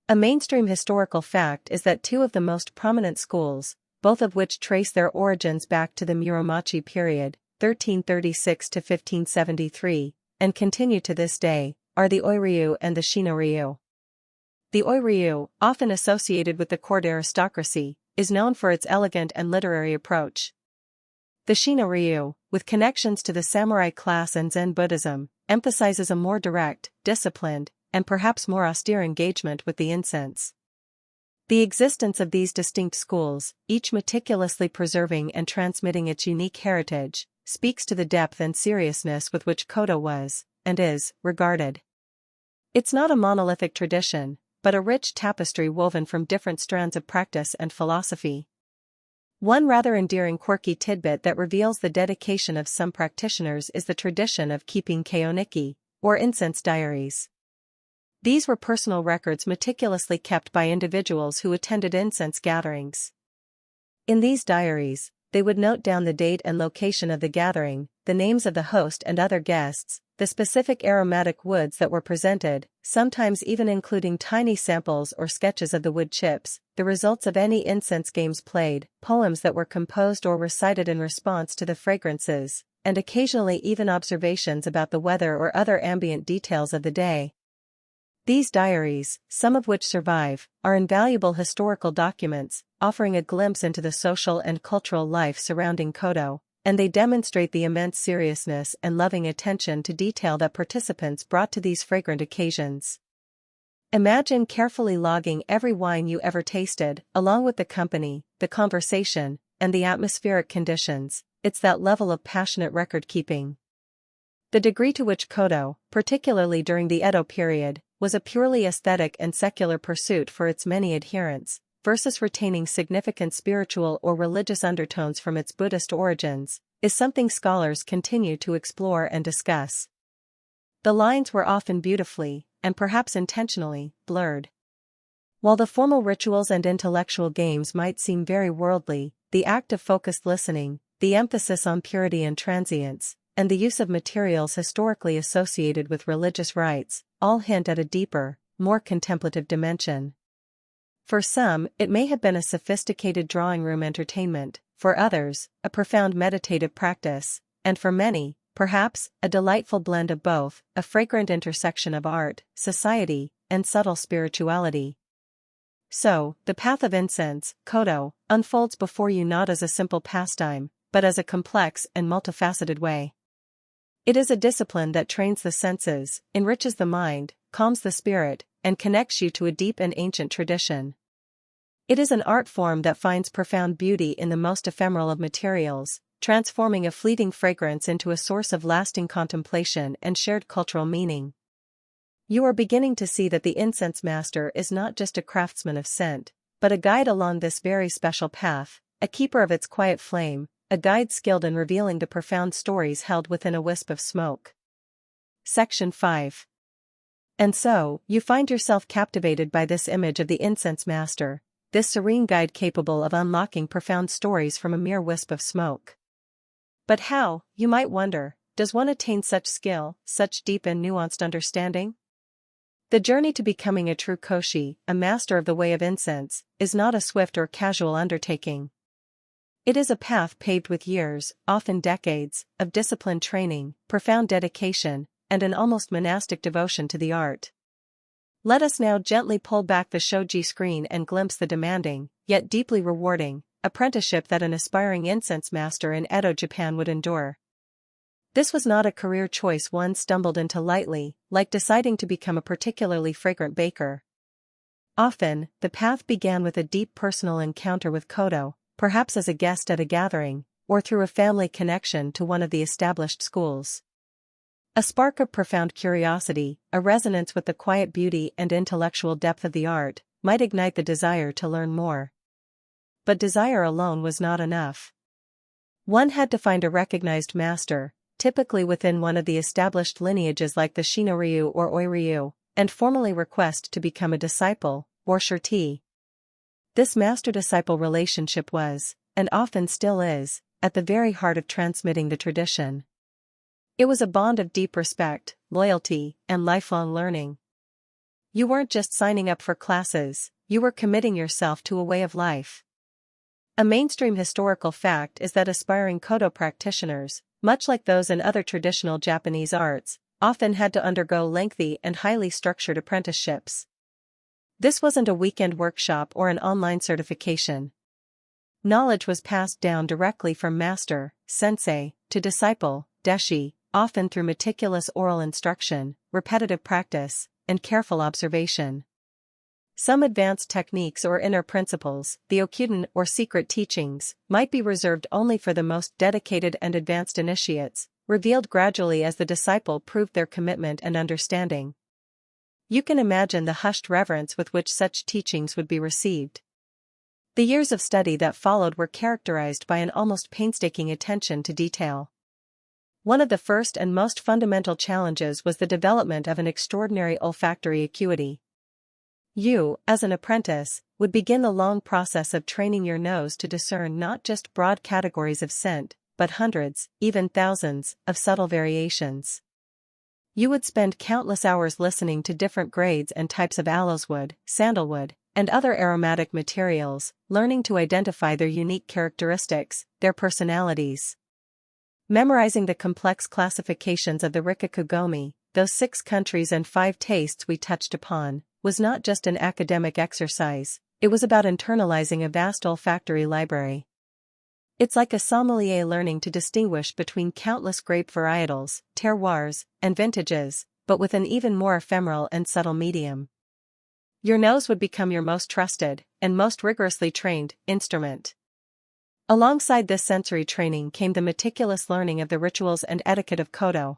A: A mainstream historical fact is that two of the most prominent schools, both of which trace their origins back to the Muromachi period, 1336 to 1573, and continue to this day, are the Oiryu and the Shino-ryu. The Oiryu, often associated with the court aristocracy, is known for its elegant and literary approach. The Shino-ryu, with connections to the samurai class and Zen Buddhism, emphasizes a more direct, disciplined, and perhaps more austere engagement with the incense. The existence of these distinct schools, each meticulously preserving and transmitting its unique heritage, speaks to the depth and seriousness with which koto was, and is, regarded. It's not a monolithic tradition, but a rich tapestry woven from different strands of practice and philosophy. One rather endearing quirky tidbit that reveals the dedication of some practitioners is the tradition of keeping keoniki, or incense diaries. These were personal records meticulously kept by individuals who attended incense gatherings. In these diaries, they would note down the date and location of the gathering, the names of the host and other guests, the specific aromatic woods that were presented, sometimes even including tiny samples or sketches of the wood chips, the results of any incense games played, poems that were composed or recited in response to the fragrances, and occasionally even observations about the weather or other ambient details of the day. These diaries, some of which survive, are invaluable historical documents, offering a glimpse into the social and cultural life surrounding Kodo, and they demonstrate the immense seriousness and loving attention to detail that participants brought to these fragrant occasions. Imagine carefully logging every wine you ever tasted, along with the company, the conversation, and the atmospheric conditions. It's that level of passionate record-keeping. The degree to which Kodo, particularly during the Edo period, was a purely aesthetic and secular pursuit for its many adherents, versus retaining significant spiritual or religious undertones from its Buddhist origins, is something scholars continue to explore and discuss. The lines were often beautifully, and perhaps intentionally, blurred. While the formal rituals and intellectual games might seem very worldly, the act of focused listening, the emphasis on purity and transience, and the use of materials historically associated with religious rites, all hint at a deeper, more contemplative dimension. For some, it may have been a sophisticated drawing room entertainment, for others, a profound meditative practice, and for many, perhaps, a delightful blend of both, a fragrant intersection of art, society, and subtle spirituality. So, the path of incense, Kodo, unfolds before you not as a simple pastime, but as a complex and multifaceted way. It is a discipline that trains the senses, enriches the mind, calms the spirit, and connects you to a deep and ancient tradition. It is an art form that finds profound beauty in the most ephemeral of materials, transforming a fleeting fragrance into a source of lasting contemplation and shared cultural meaning. You are beginning to see that the incense master is not just a craftsman of scent, but a guide along this very special path, a keeper of its quiet flame, a guide skilled in revealing the profound stories held within a wisp of smoke. Section 5. And so, you find yourself captivated by this image of the incense master, this serene guide capable of unlocking profound stories from a mere wisp of smoke. But how, you might wonder, does one attain such skill, such deep and nuanced understanding? The journey to becoming a true koshi, a master of the way of incense, is not a swift or casual undertaking. It is a path paved with years, often decades, of disciplined training, profound dedication, and an almost monastic devotion to the art. Let us now gently pull back the shoji screen and glimpse the demanding, yet deeply rewarding, apprenticeship that an aspiring incense master in Edo Japan would endure. This was not a career choice one stumbled into lightly, like deciding to become a particularly fragrant baker. Often, the path began with a deep personal encounter with Kodo, perhaps as a guest at a gathering, or through a family connection to one of the established schools. A spark of profound curiosity, a resonance with the quiet beauty and intellectual depth of the art, might ignite the desire to learn more. But desire alone was not enough. One had to find a recognized master, typically within one of the established lineages like the Shinno-ryu or Oi-ryu, and formally request to become a disciple, or shurti. This master-disciple relationship was, and often still is, at the very heart of transmitting the tradition. It was a bond of deep respect, loyalty, and lifelong learning. You weren't just signing up for classes, you were committing yourself to a way of life. A mainstream historical fact is that aspiring Kodo practitioners, much like those in other traditional Japanese arts, often had to undergo lengthy and highly structured apprenticeships. This wasn't a weekend workshop or an online certification. Knowledge was passed down directly from master, sensei, to disciple, deshi, often through meticulous oral instruction, repetitive practice, and careful observation. Some advanced techniques or inner principles, the okuden or secret teachings, might be reserved only for the most dedicated and advanced initiates, revealed gradually as the disciple proved their commitment and understanding. You can imagine the hushed reverence with which such teachings would be received. The years of study that followed were characterized by an almost painstaking attention to detail. One of the first and most fundamental challenges was the development of an extraordinary olfactory acuity. You, as an apprentice, would begin the long process of training your nose to discern not just broad categories of scent, but hundreds, even thousands, of subtle variations. You would spend countless hours listening to different grades and types of aloeswood, sandalwood, and other aromatic materials, learning to identify their unique characteristics, their personalities. Memorizing the complex classifications of the Rikikugomi, those 6 countries and 5 tastes we touched upon, was not just an academic exercise, it was about internalizing a vast olfactory library. It's like a sommelier learning to distinguish between countless grape varietals, terroirs, and vintages, but with an even more ephemeral and subtle medium. Your nose would become your most trusted, and most rigorously trained, instrument. Alongside this sensory training came the meticulous learning of the rituals and etiquette of Kodo.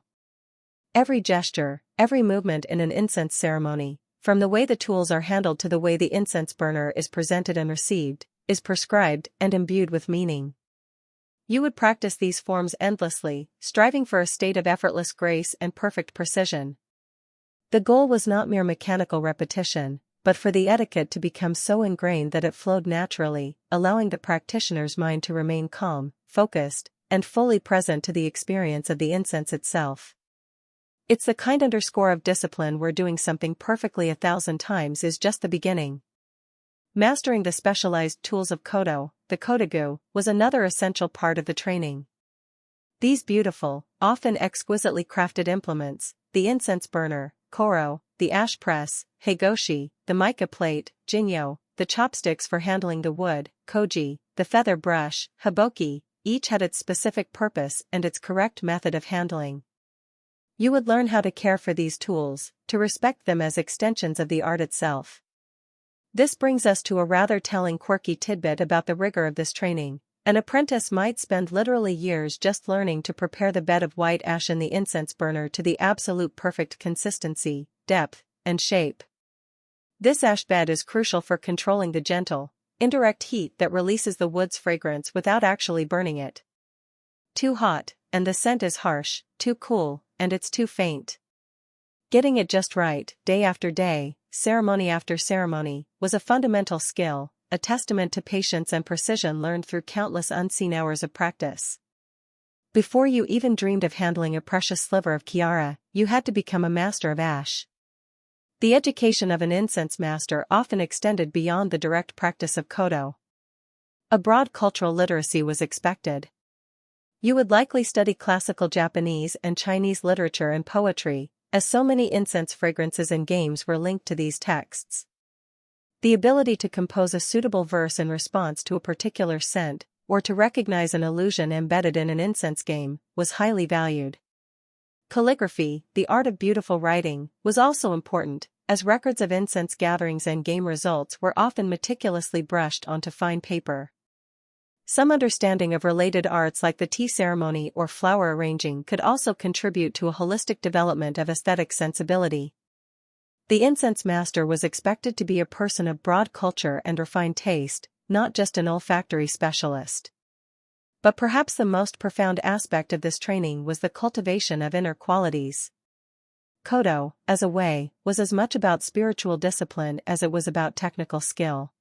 A: Every gesture, every movement in an incense ceremony, from the way the tools are handled to the way the incense burner is presented and received, is prescribed and imbued with meaning. You would practice these forms endlessly, striving for a state of effortless grace and perfect precision. The goal was not mere mechanical repetition, but for the etiquette to become so ingrained that it flowed naturally, allowing the practitioner's mind to remain calm, focused, and fully present to the experience of the incense itself. It's the kind underscore of discipline where doing something perfectly 1,000 times is just the beginning. Mastering the specialized tools of Kodo, the kodogu, was another essential part of the training. These beautiful, often exquisitely crafted implements, the incense burner, koro, the ash press, heigoshi, the mica plate, jinyo, the chopsticks for handling the wood, koji, the feather brush, hiboki, each had its specific purpose and its correct method of handling. You would learn how to care for these tools, to respect them as extensions of the art itself. This brings us to a rather telling quirky tidbit about the rigor of this training. An apprentice might spend literally years just learning to prepare the bed of white ash in the incense burner to the absolute perfect consistency, depth, and shape. This ash bed is crucial for controlling the gentle, indirect heat that releases the wood's fragrance without actually burning it. Too hot, and the scent is harsh; too cool, and it's too faint. Getting it just right, day after day, ceremony after ceremony, was a fundamental skill, a testament to patience and precision learned through countless unseen hours of practice. Before you even dreamed of handling a precious sliver of Kiara, you had to become a master of ash. The education of an incense master often extended beyond the direct practice of Kodo. A broad cultural literacy was expected. You would likely study classical Japanese and Chinese literature and poetry, as so many incense fragrances and games were linked to these texts. The ability to compose a suitable verse in response to a particular scent, or to recognize an allusion embedded in an incense game, was highly valued. Calligraphy, the art of beautiful writing, was also important, as records of incense gatherings and game results were often meticulously brushed onto fine paper. Some understanding of related arts like the tea ceremony or flower arranging could also contribute to a holistic development of aesthetic sensibility. The incense master was expected to be a person of broad culture and refined taste, not just an olfactory specialist. But perhaps the most profound aspect of this training was the cultivation of inner qualities. Kodo, as a way, was as much about spiritual discipline as it was about technical skill.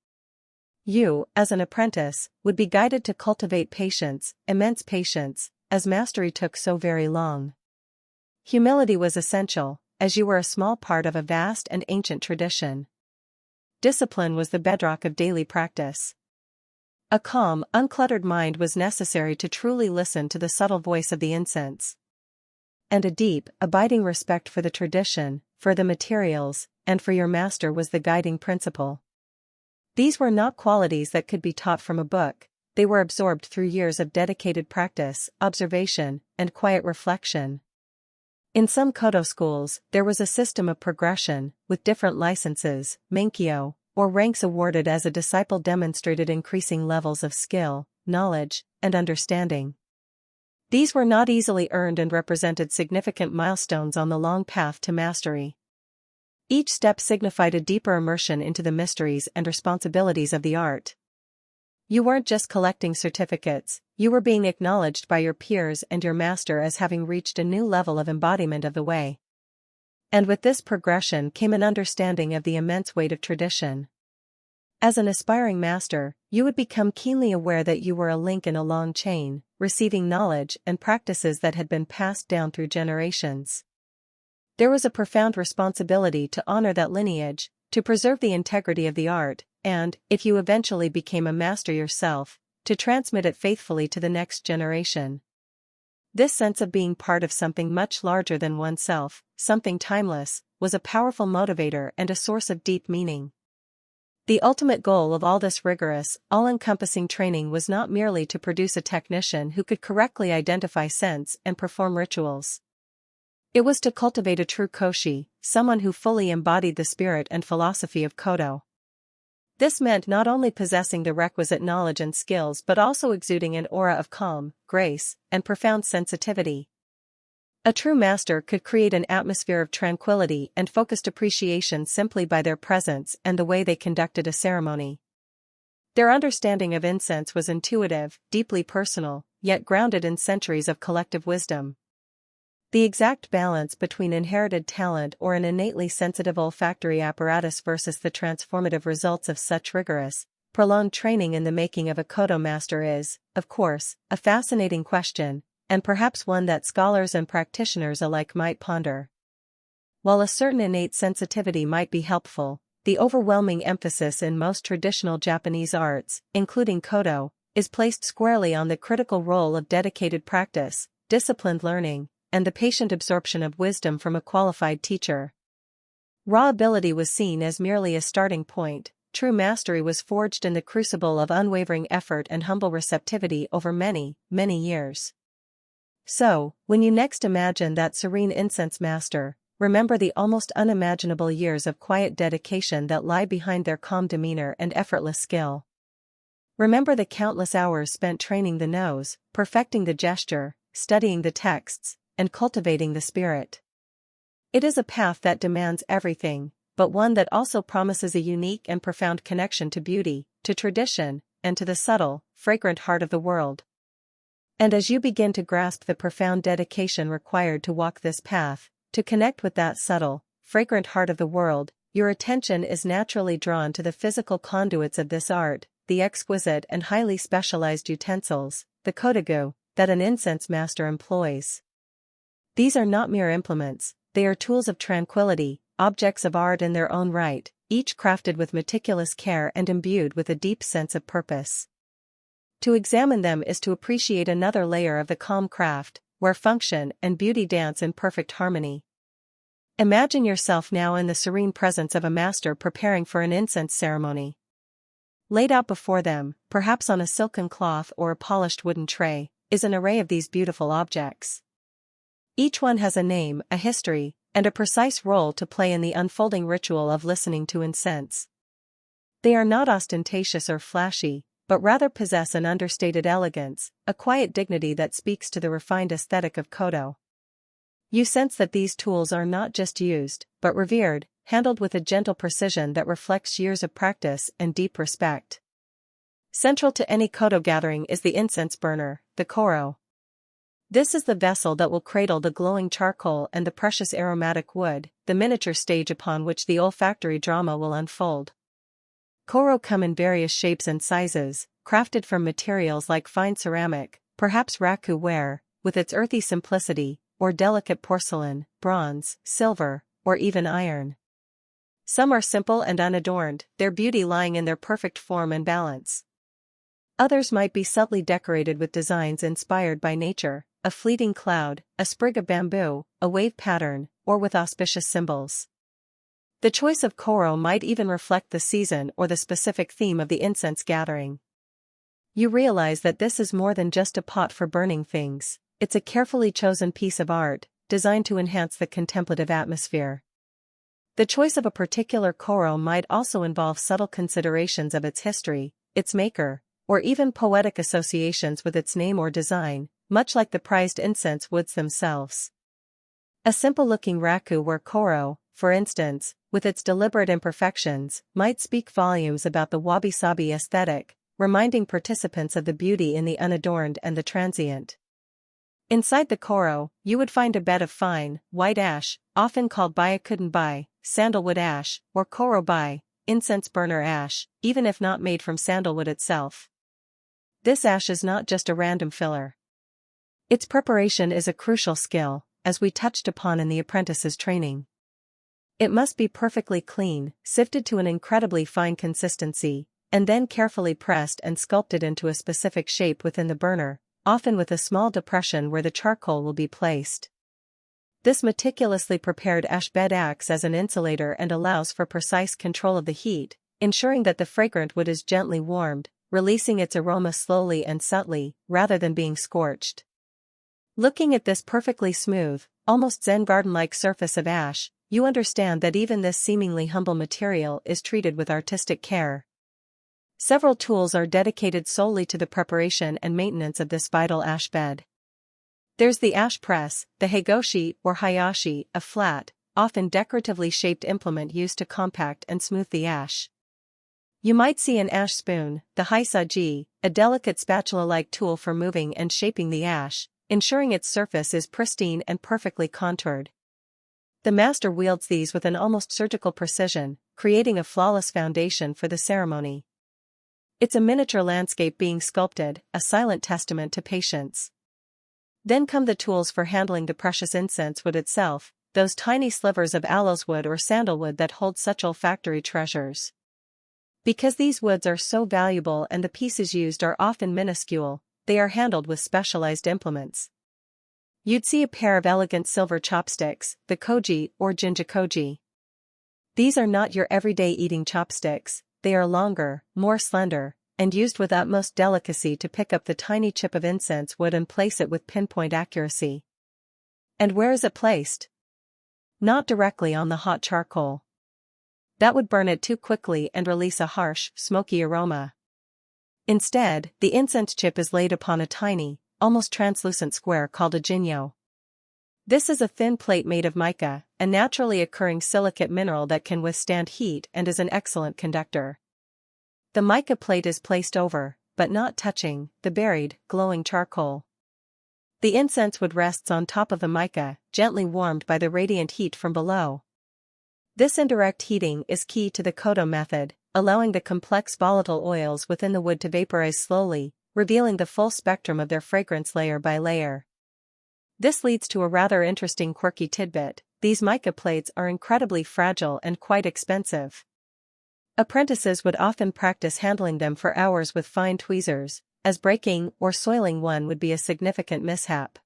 A: You, as an apprentice, would be guided to cultivate patience, immense patience, as mastery took so very long. Humility was essential, as you were a small part of a vast and ancient tradition. Discipline was the bedrock of daily practice. A calm, uncluttered mind was necessary to truly listen to the subtle voice of the incense. And a deep, abiding respect for the tradition, for the materials, and for your master was the guiding principle. These were not qualities that could be taught from a book, they were absorbed through years of dedicated practice, observation, and quiet reflection. In some Kodo schools, there was a system of progression, with different licenses, menkyo, or ranks awarded as a disciple demonstrated increasing levels of skill, knowledge, and understanding. These were not easily earned and represented significant milestones on the long path to mastery. Each step signified a deeper immersion into the mysteries and responsibilities of the art. You weren't just collecting certificates, you were being acknowledged by your peers and your master as having reached a new level of embodiment of the way. And with this progression came an understanding of the immense weight of tradition. As an aspiring master, you would become keenly aware that you were a link in a long chain, receiving knowledge and practices that had been passed down through generations. There was a profound responsibility to honor that lineage, to preserve the integrity of the art, and, if you eventually became a master yourself, to transmit it faithfully to the next generation. This sense of being part of something much larger than oneself, something timeless, was a powerful motivator and a source of deep meaning. The ultimate goal of all this rigorous, all-encompassing training was not merely to produce a technician who could correctly identify scents and perform rituals. It was to cultivate a true koshi, someone who fully embodied the spirit and philosophy of Kodo. This meant not only possessing the requisite knowledge and skills but also exuding an aura of calm, grace, and profound sensitivity. A true master could create an atmosphere of tranquility and focused appreciation simply by their presence and the way they conducted a ceremony. Their understanding of incense was intuitive, deeply personal, yet grounded in centuries of collective wisdom. The exact balance between inherited talent or an innately sensitive olfactory apparatus versus the transformative results of such rigorous, prolonged training in the making of a Kodo master is, of course, a fascinating question, and perhaps one that scholars and practitioners alike might ponder. While a certain innate sensitivity might be helpful, the overwhelming emphasis in most traditional Japanese arts, including Kodo, is placed squarely on the critical role of dedicated practice, disciplined learning, and the patient absorption of wisdom from a qualified teacher. Raw ability was seen as merely a starting point. True mastery was forged in the crucible of unwavering effort and humble receptivity over many, many years. So, when you next imagine that serene incense master, remember the almost unimaginable years of quiet dedication that lie behind their calm demeanor and effortless skill. Remember the countless hours spent training the nose, perfecting the gesture, studying the texts, and cultivating the spirit. It is a path that demands everything, but one that also promises a unique and profound connection to beauty, to tradition, and to the subtle, fragrant heart of the world. And as you begin to grasp the profound dedication required to walk this path, to connect with that subtle, fragrant heart of the world, your attention is naturally drawn to the physical conduits of this art, the exquisite and highly specialized utensils, the kodogu, that an incense master employs. These are not mere implements, they are tools of tranquility, objects of art in their own right, each crafted with meticulous care and imbued with a deep sense of purpose. To examine them is to appreciate another layer of the calm craft, where function and beauty dance in perfect harmony. Imagine yourself now in the serene presence of a master preparing for an incense ceremony. Laid out before them, perhaps on a silken cloth or a polished wooden tray, is an array of these beautiful objects. Each one has a name, a history, and a precise role to play in the unfolding ritual of listening to incense. They are not ostentatious or flashy, but rather possess an understated elegance, a quiet dignity that speaks to the refined aesthetic of Kodo. You sense that these tools are not just used, but revered, handled with a gentle precision that reflects years of practice and deep respect. Central to any Kodo gathering is the incense burner, the koro. This is the vessel that will cradle the glowing charcoal and the precious aromatic wood, the miniature stage upon which the olfactory drama will unfold. Koro come in various shapes and sizes, crafted from materials like fine ceramic, perhaps raku ware, with its earthy simplicity, or delicate porcelain, bronze, silver, or even iron. Some are simple and unadorned, their beauty lying in their perfect form and balance. Others might be subtly decorated with designs inspired by nature, a fleeting cloud, a sprig of bamboo, a wave pattern, or with auspicious symbols. The choice of koro might even reflect the season or the specific theme of the incense gathering. You realize that this is more than just a pot for burning things, it's a carefully chosen piece of art, designed to enhance the contemplative atmosphere. The choice of a particular koro might also involve subtle considerations of its history, its maker, or even poetic associations with its name or design, much like the prized incense woods themselves. A simple-looking raku ware koro, for instance, with its deliberate imperfections, might speak volumes about the wabi-sabi aesthetic, reminding participants of the beauty in the unadorned and the transient. Inside the koro, you would find a bed of fine, white ash, often called byakudenbai, sandalwood ash, or koro bai, incense burner ash, even if not made from sandalwood itself. This ash is not just a random filler. Its preparation is a crucial skill, as we touched upon in the apprentice's training. It must be perfectly clean, sifted to an incredibly fine consistency, and then carefully pressed and sculpted into a specific shape within the burner, often with a small depression where the charcoal will be placed. This meticulously prepared ash bed acts as an insulator and allows for precise control of the heat, ensuring that the fragrant wood is gently warmed, releasing its aroma slowly and subtly, rather than being scorched. Looking at this perfectly smooth, almost Zen garden-like surface of ash, you understand that even this seemingly humble material is treated with artistic care. Several tools are dedicated solely to the preparation and maintenance of this vital ash bed. There's the ash press, the higoshi or hayashi, a flat, often decoratively shaped implement used to compact and smooth the ash. You might see an ash spoon, the haisaji, a delicate spatula-like tool for moving and shaping the ash, ensuring its surface is pristine and perfectly contoured. The master wields these with an almost surgical precision, creating a flawless foundation for the ceremony. It's a miniature landscape being sculpted, a silent testament to patience. Then come the tools for handling the precious incense wood itself, those tiny slivers of aloes wood or sandalwood that hold such olfactory treasures. Because these woods are so valuable and the pieces used are often minuscule, they are handled with specialized implements. You'd see a pair of elegant silver chopsticks, the koji or jinjikoji. These are not your everyday eating chopsticks, they are longer, more slender, and used with utmost delicacy to pick up the tiny chip of incense wood and place it with pinpoint accuracy. And where is it placed? Not directly on the hot charcoal. That would burn it too quickly and release a harsh, smoky aroma. Instead, the incense chip is laid upon a tiny, almost translucent square called a jinyo. This is a thin plate made of mica, a naturally occurring silicate mineral that can withstand heat and is an excellent conductor. The mica plate is placed over, but not touching, the buried, glowing charcoal. The incense wood rests on top of the mica, gently warmed by the radiant heat from below. This indirect heating is key to the Kodo method, allowing the complex volatile oils within the wood to vaporize slowly, revealing the full spectrum of their fragrance layer by layer. This leads to a rather interesting quirky tidbit: these mica plates are incredibly fragile and quite expensive. Apprentices would often practice handling them for hours with fine tweezers, as breaking or soiling one would be a significant mishap.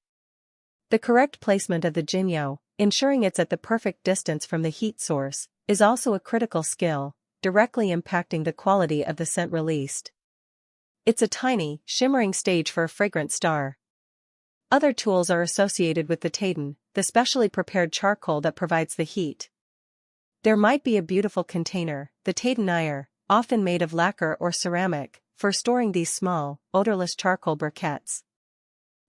A: The correct placement of the jinyo, ensuring it's at the perfect distance from the heat source, is also a critical skill, directly impacting the quality of the scent released. It's a tiny, shimmering stage for a fragrant star. Other tools are associated with the taiden, the specially prepared charcoal that provides the heat. There might be a beautiful container, the taiden, often made of lacquer or ceramic, for storing these small, odorless charcoal briquettes.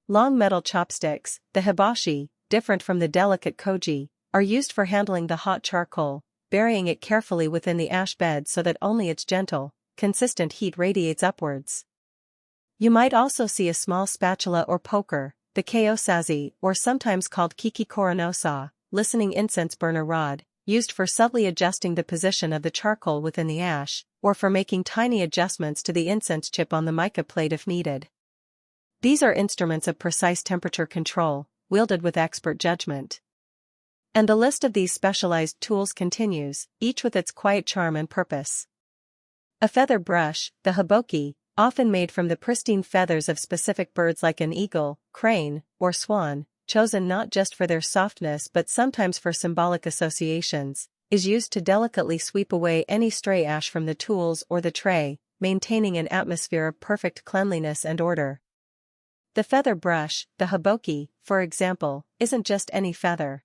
A: Long metal chopsticks, the hibashi, different from the delicate koji, are used for handling the hot charcoal, burying it carefully within the ash bed so that only its gentle, consistent heat radiates upwards. You might also see a small spatula or poker, the kyosazi, or sometimes called kikikoronosa, listening incense burner rod, used for subtly adjusting the position of the charcoal within the ash, or for making tiny adjustments to the incense chip on the mica plate if needed. These are instruments of precise temperature control, wielded with expert judgment. And the list of these specialized tools continues, each with its quiet charm and purpose. A feather brush, the hiboki, often made from the pristine feathers of specific birds like an eagle, crane, or swan, chosen not just for their softness but sometimes for symbolic associations, is used to delicately sweep away any stray ash from the tools or the tray, maintaining an atmosphere of perfect cleanliness and order. The feather brush, the hiboki, for example, isn't just any feather.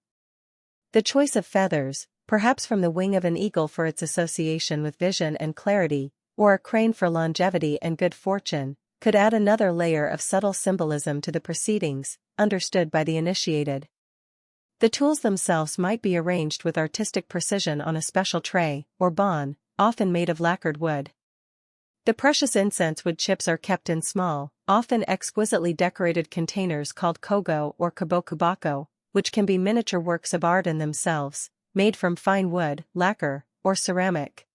A: The choice of feathers, perhaps from the wing of an eagle for its association with vision and clarity, or a crane for longevity and good fortune, could add another layer of subtle symbolism to the proceedings, understood by the initiated. The tools themselves might be arranged with artistic precision on a special tray, or bon, often made of lacquered wood. The precious incense wood chips are kept in small, often exquisitely decorated containers called kogo or kabokubako, which can be miniature works of art in themselves, made from fine wood, lacquer, or ceramic.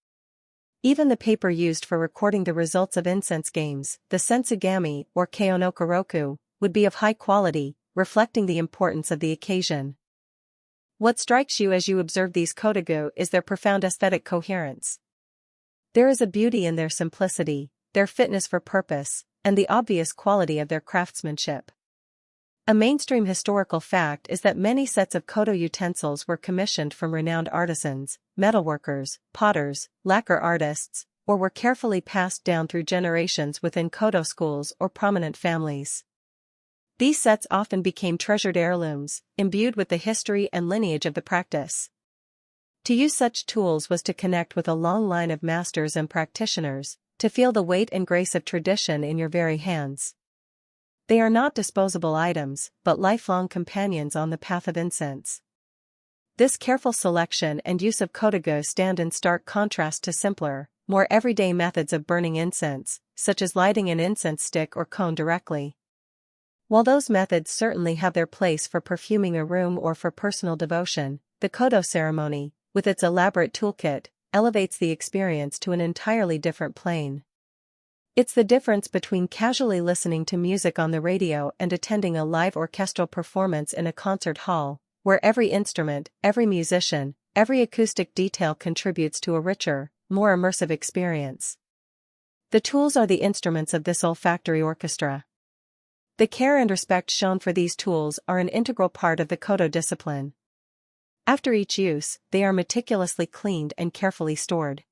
A: Even the paper used for recording the results of incense games, the sensugami or keonokoroku, would be of high quality, reflecting the importance of the occasion. What strikes you as you observe these kodogu is their profound aesthetic coherence. There is a beauty in their simplicity, their fitness for purpose, and the obvious quality of their craftsmanship. A mainstream historical fact is that many sets of kodo utensils were commissioned from renowned artisans, metalworkers, potters, lacquer artists, or were carefully passed down through generations within kodo schools or prominent families. These sets often became treasured heirlooms, imbued with the history and lineage of the practice. To use such tools was to connect with a long line of masters and practitioners, to feel the weight and grace of tradition in your very hands. They are not disposable items, but lifelong companions on the path of incense. This careful selection and use of kodogu stand in stark contrast to simpler, more everyday methods of burning incense, such as lighting an incense stick or cone directly. While those methods certainly have their place for perfuming a room or for personal devotion, the kodo ceremony, with its elaborate toolkit, elevates the experience to an entirely different plane. It's the difference between casually listening to music on the radio and attending a live orchestral performance in a concert hall, where every instrument, every musician, every acoustic detail contributes to a richer, more immersive experience. The tools are the instruments of this olfactory orchestra. The care and respect shown for these tools are an integral part of the kodo discipline. After each use, they are meticulously cleaned and carefully stored.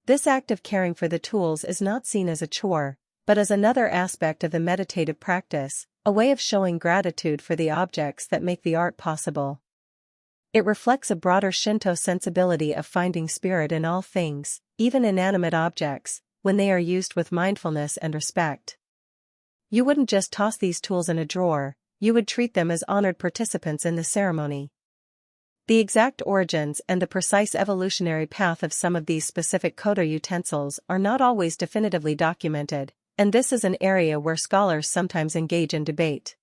A: This act of caring for the tools is not seen as a chore, but as another aspect of the meditative practice, a way of showing gratitude for the objects that make the art possible. It reflects a broader Shinto sensibility of finding spirit in all things, even inanimate objects, when they are used with mindfulness and respect. You wouldn't just toss these tools in a drawer, you would treat them as honored participants in the ceremony. The exact origins and the precise evolutionary path of some of these specific kodo utensils are not always definitively documented, and this is an area where scholars sometimes engage in debate.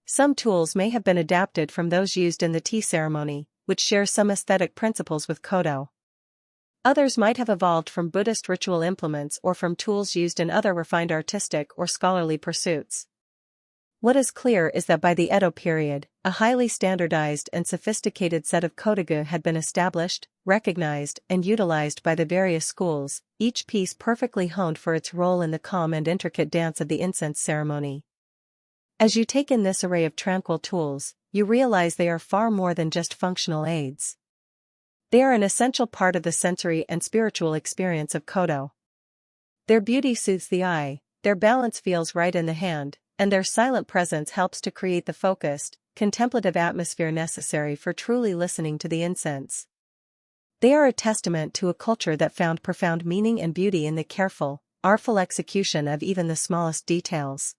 A: Some tools may have been adapted from those used in the tea ceremony, which share some aesthetic principles with kodo. Others might have evolved from Buddhist ritual implements or from tools used in other refined artistic or scholarly pursuits. What is clear is that by the Edo period, a highly standardized and sophisticated set of kodogu had been established, recognized, and utilized by the various schools, each piece perfectly honed for its role in the calm and intricate dance of the incense ceremony. As you take in this array of tranquil tools, you realize they are far more than just functional aids. They are an essential part of the sensory and spiritual experience of kodo. Their beauty soothes the eye, their balance feels right in the hand, and their silent presence helps to create the focused, contemplative atmosphere necessary for truly listening to the incense. They are a testament to a culture that found profound meaning and beauty in the careful, artful execution of even the smallest details.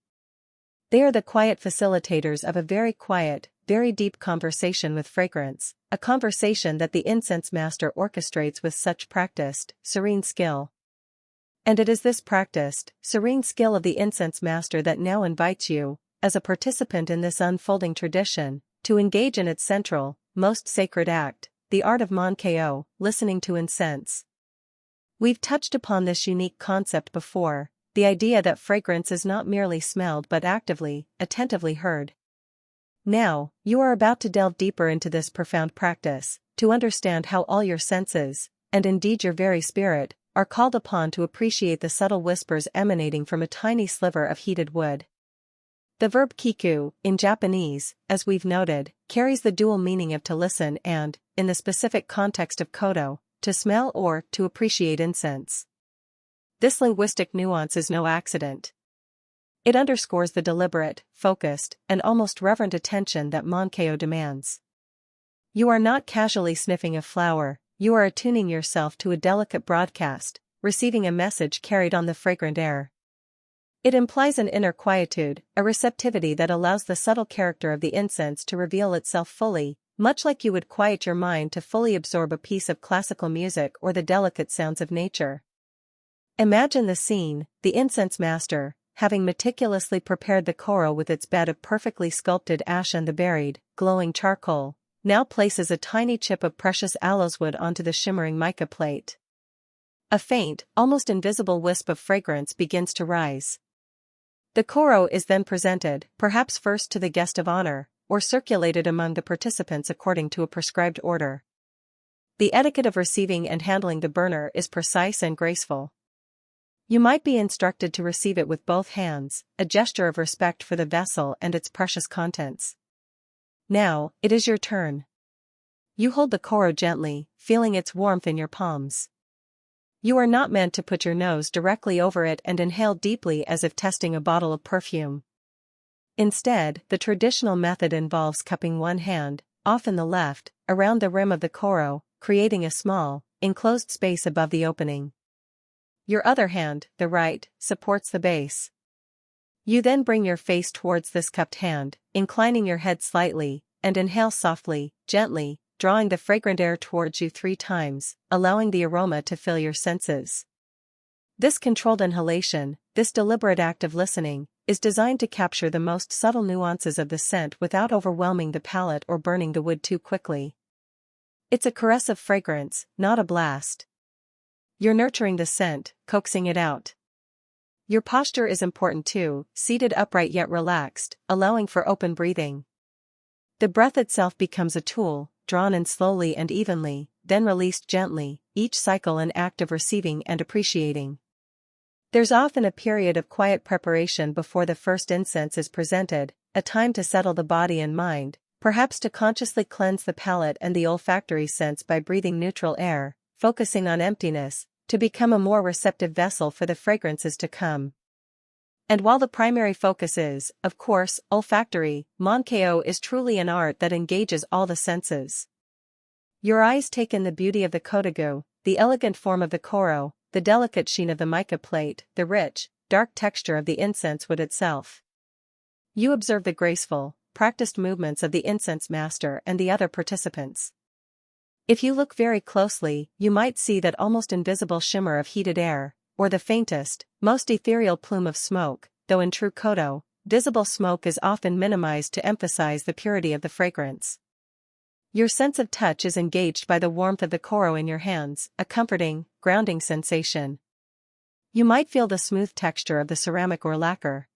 A: They are the quiet facilitators of a very quiet, very deep conversation with fragrance, a conversation that the incense master orchestrates with such practiced, serene skill. And it is this practiced, serene skill of the incense master that now invites you, as a participant in this unfolding tradition, to engage in its central, most sacred act, the art of Mon-ko, listening to incense. We've touched upon this unique concept before, the idea that fragrance is not merely smelled but actively, attentively heard. Now, you are about to delve deeper into this profound practice, to understand how all your senses, and indeed your very spirit, are called upon to appreciate the subtle whispers emanating from a tiny sliver of heated wood. The verb kiku, in Japanese, as we've noted, carries the dual meaning of to listen and, in the specific context of kodo, to smell or to appreciate incense. This linguistic nuance is no accident. It underscores the deliberate, focused, and almost reverent attention that Mon-ko demands. You are not casually sniffing a flower, you are attuning yourself to a delicate broadcast, receiving a message carried on the fragrant air. It implies an inner quietude, a receptivity that allows the subtle character of the incense to reveal itself fully, much like you would quiet your mind to fully absorb a piece of classical music or the delicate sounds of nature. Imagine the scene, the incense master, having meticulously prepared the koro with its bed of perfectly sculpted ash and the buried, glowing charcoal, now places a tiny chip of precious aloes wood onto the shimmering mica plate. A faint, almost invisible wisp of fragrance begins to rise. The koro is then presented, perhaps first to the guest of honor, or circulated among the participants according to a prescribed order. The etiquette of receiving and handling the burner is precise and graceful. You might be instructed to receive it with both hands, a gesture of respect for the vessel and its precious contents. Now, it is your turn. You hold the koro gently, feeling its warmth in your palms. You are not meant to put your nose directly over it and inhale deeply as if testing a bottle of perfume. Instead, the traditional method involves cupping one hand, often the left, around the rim of the koro, creating a small, enclosed space above the opening. Your other hand, the right, supports the base. You then bring your face towards this cupped hand, inclining your head slightly, and inhale softly, gently, drawing the fragrant air towards you 3 times, allowing the aroma to fill your senses. This controlled inhalation, this deliberate act of listening, is designed to capture the most subtle nuances of the scent without overwhelming the palate or burning the wood too quickly. It's a caress of fragrance, not a blast. You're nurturing the scent, coaxing it out. Your posture is important too, seated upright yet relaxed, allowing for open breathing. The breath itself becomes a tool, drawn in slowly and evenly, then released gently, each cycle an act of receiving and appreciating. There's often a period of quiet preparation before the first incense is presented, a time to settle the body and mind, perhaps to consciously cleanse the palate and the olfactory sense by breathing neutral air, focusing on emptiness, to become a more receptive vessel for the fragrances to come. And while the primary focus is, of course, olfactory, Mon-ko is truly an art that engages all the senses. Your eyes take in the beauty of the kodagu, the elegant form of the koro, the delicate sheen of the mica plate, the rich, dark texture of the incense wood itself. You observe the graceful, practiced movements of the incense master and the other participants. If you look very closely, you might see that almost invisible shimmer of heated air, or the faintest, most ethereal plume of smoke, though in true kodo, visible smoke is often minimized to emphasize the purity of the fragrance. Your sense of touch is engaged by the warmth of the koro in your hands, a comforting, grounding sensation. You might feel the smooth texture of the ceramic or lacquer.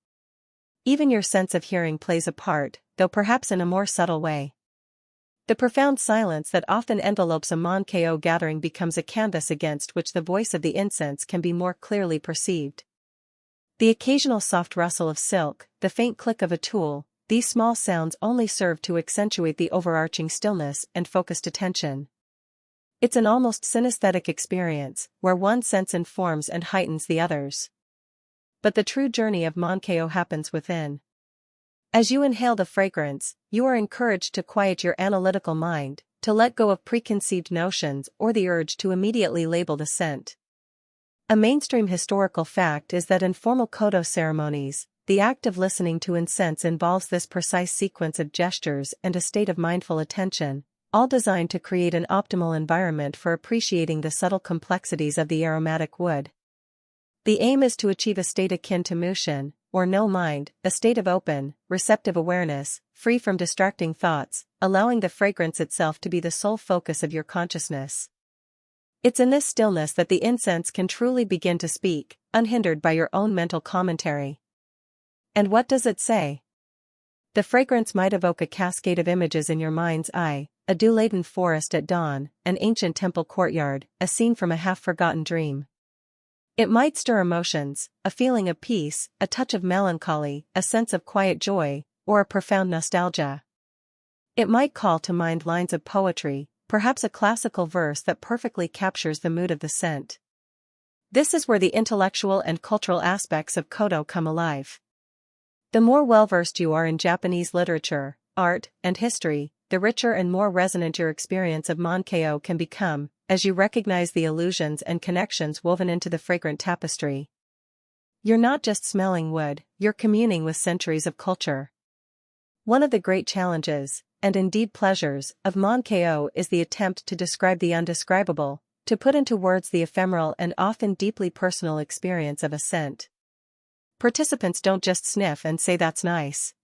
A: Even your sense of hearing plays a part, though perhaps in a more subtle way. The profound silence that often envelopes a Mon-ko gathering becomes a canvas against which the voice of the incense can be more clearly perceived. The occasional soft rustle of silk, the faint click of a tool, these small sounds only serve to accentuate the overarching stillness and focused attention. It's an almost synesthetic experience, where one sense informs and heightens the others. But the true journey of Mon-ko happens within. As you inhale the fragrance, you are encouraged to quiet your analytical mind, to let go of preconceived notions or the urge to immediately label the scent. A mainstream historical fact is that in formal kodo ceremonies, the act of listening to incense involves this precise sequence of gestures and a state of mindful attention, all designed to create an optimal environment for appreciating the subtle complexities of the aromatic wood. The aim is to achieve a state akin to mushin, or no mind, a state of open, receptive awareness, free from distracting thoughts, allowing the fragrance itself to be the sole focus of your consciousness. It's in this stillness that the incense can truly begin to speak, unhindered by your own mental commentary. And what does it say? The fragrance might evoke a cascade of images in your mind's eye, a dew-laden forest at dawn, an ancient temple courtyard, a scene from a half-forgotten dream. It might stir emotions, a feeling of peace, a touch of melancholy, a sense of quiet joy, or a profound nostalgia. It might call to mind lines of poetry, perhaps a classical verse that perfectly captures the mood of the scent. This is where the intellectual and cultural aspects of kodo come alive. The more well-versed you are in Japanese literature, art, and history, the richer and more resonant your experience of Mon-ko can become, as you recognize the allusions and connections woven into the fragrant tapestry. You're not just smelling wood, you're communing with centuries of culture. One of the great challenges, and indeed pleasures, of Mon-ko is the attempt to describe the undescribable, to put into words the ephemeral and often deeply personal experience of a scent. Participants don't just sniff and say that's nice.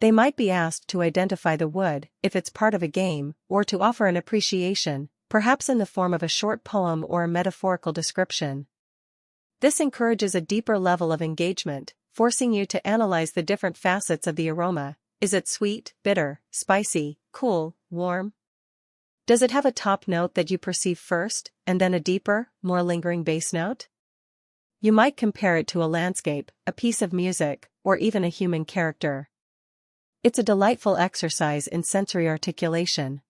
A: They might be asked to identify the wood, if it's part of a game, or to offer an appreciation, perhaps in the form of a short poem or a metaphorical description. This encourages a deeper level of engagement, forcing you to analyze the different facets of the aroma. Is it sweet, bitter, spicy, cool, warm? Does it have a top note that you perceive first, and then a deeper, more lingering base note? You might compare it to a landscape, a piece of music, or even a human character. It's a delightful exercise in sensory articulation.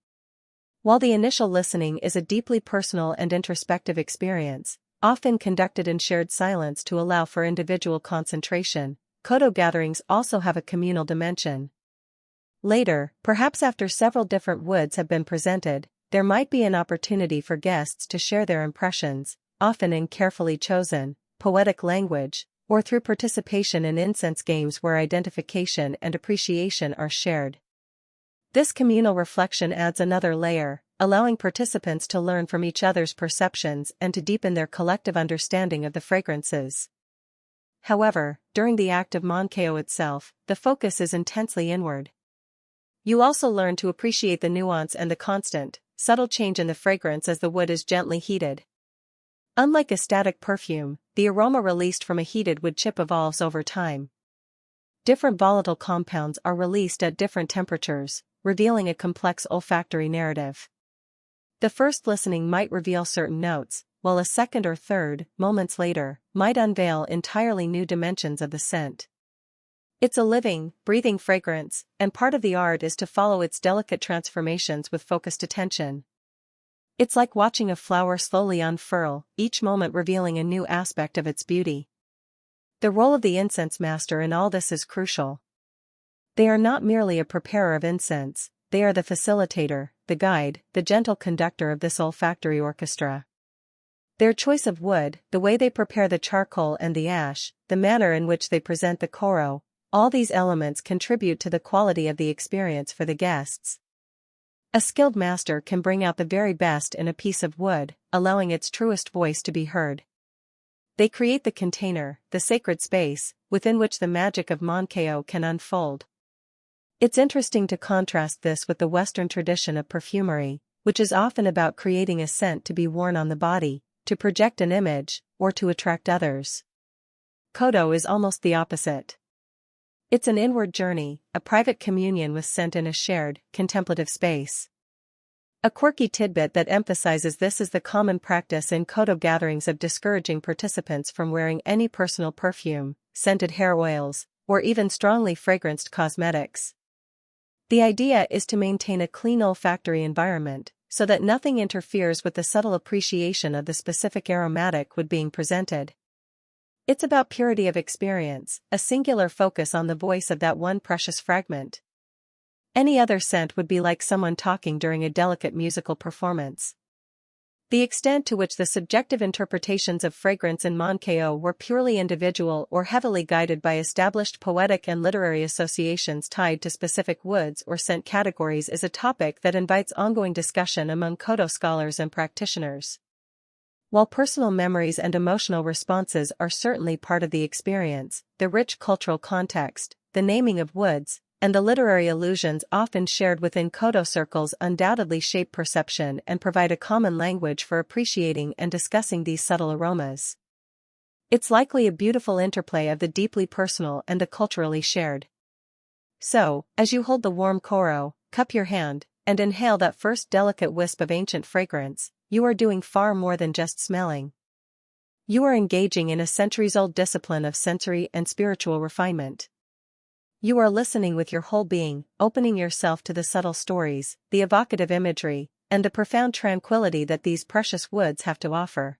A: While the initial listening is a deeply personal and introspective experience, often conducted in shared silence to allow for individual concentration, kodo gatherings also have a communal dimension. Later, perhaps after several different woods have been presented, there might be an opportunity for guests to share their impressions, often in carefully chosen, poetic language, or through participation in incense games where identification and appreciation are shared. This communal reflection adds another layer, allowing participants to learn from each other's perceptions and to deepen their collective understanding of the fragrances. However, during the act of Mon-ko itself, the focus is intensely inward. You also learn to appreciate the nuance and the constant, subtle change in the fragrance as the wood is gently heated. Unlike a static perfume, the aroma released from a heated wood chip evolves over time. Different volatile compounds are released at different temperatures, revealing a complex olfactory narrative. The first listening might reveal certain notes, while a second or third, moments later, might unveil entirely new dimensions of the scent. It's a living, breathing fragrance, and part of the art is to follow its delicate transformations with focused attention. It's like watching a flower slowly unfurl, each moment revealing a new aspect of its beauty. The role of the incense master in all this is crucial. They are not merely a preparer of incense, they are the facilitator, the guide, the gentle conductor of this olfactory orchestra. Their choice of wood, the way they prepare the charcoal and the ash, the manner in which they present the koro, all these elements contribute to the quality of the experience for the guests. A skilled master can bring out the very best in a piece of wood, allowing its truest voice to be heard. They create the container, the sacred space, within which the magic of Mon-ko can unfold. It's interesting to contrast this with the Western tradition of perfumery, which is often about creating a scent to be worn on the body, to project an image, or to attract others. Kodo is almost the opposite. It's an inward journey, a private communion with scent in a shared, contemplative space. A quirky tidbit that emphasizes this is the common practice in kodo gatherings of discouraging participants from wearing any personal perfume, scented hair oils, or even strongly fragranced cosmetics. The idea is to maintain a clean olfactory environment, so that nothing interferes with the subtle appreciation of the specific aromatic wood being presented. It's about purity of experience, a singular focus on the voice of that one precious fragment. Any other scent would be like someone talking during a delicate musical performance. The extent to which the subjective interpretations of fragrance in Mon-ko were purely individual or heavily guided by established poetic and literary associations tied to specific woods or scent categories is a topic that invites ongoing discussion among kodo scholars and practitioners. While personal memories and emotional responses are certainly part of the experience, the rich cultural context, the naming of woods, and the literary allusions often shared within kodo circles undoubtedly shape perception and provide a common language for appreciating and discussing these subtle aromas. It's likely a beautiful interplay of the deeply personal and the culturally shared. So, as you hold the warm koro, cup your hand, and inhale that first delicate wisp of ancient fragrance, you are doing far more than just smelling. You are engaging in a centuries-old discipline of sensory and spiritual refinement. You are listening with your whole being, opening yourself to the subtle stories, the evocative imagery, and the profound tranquility that these precious woods have to offer.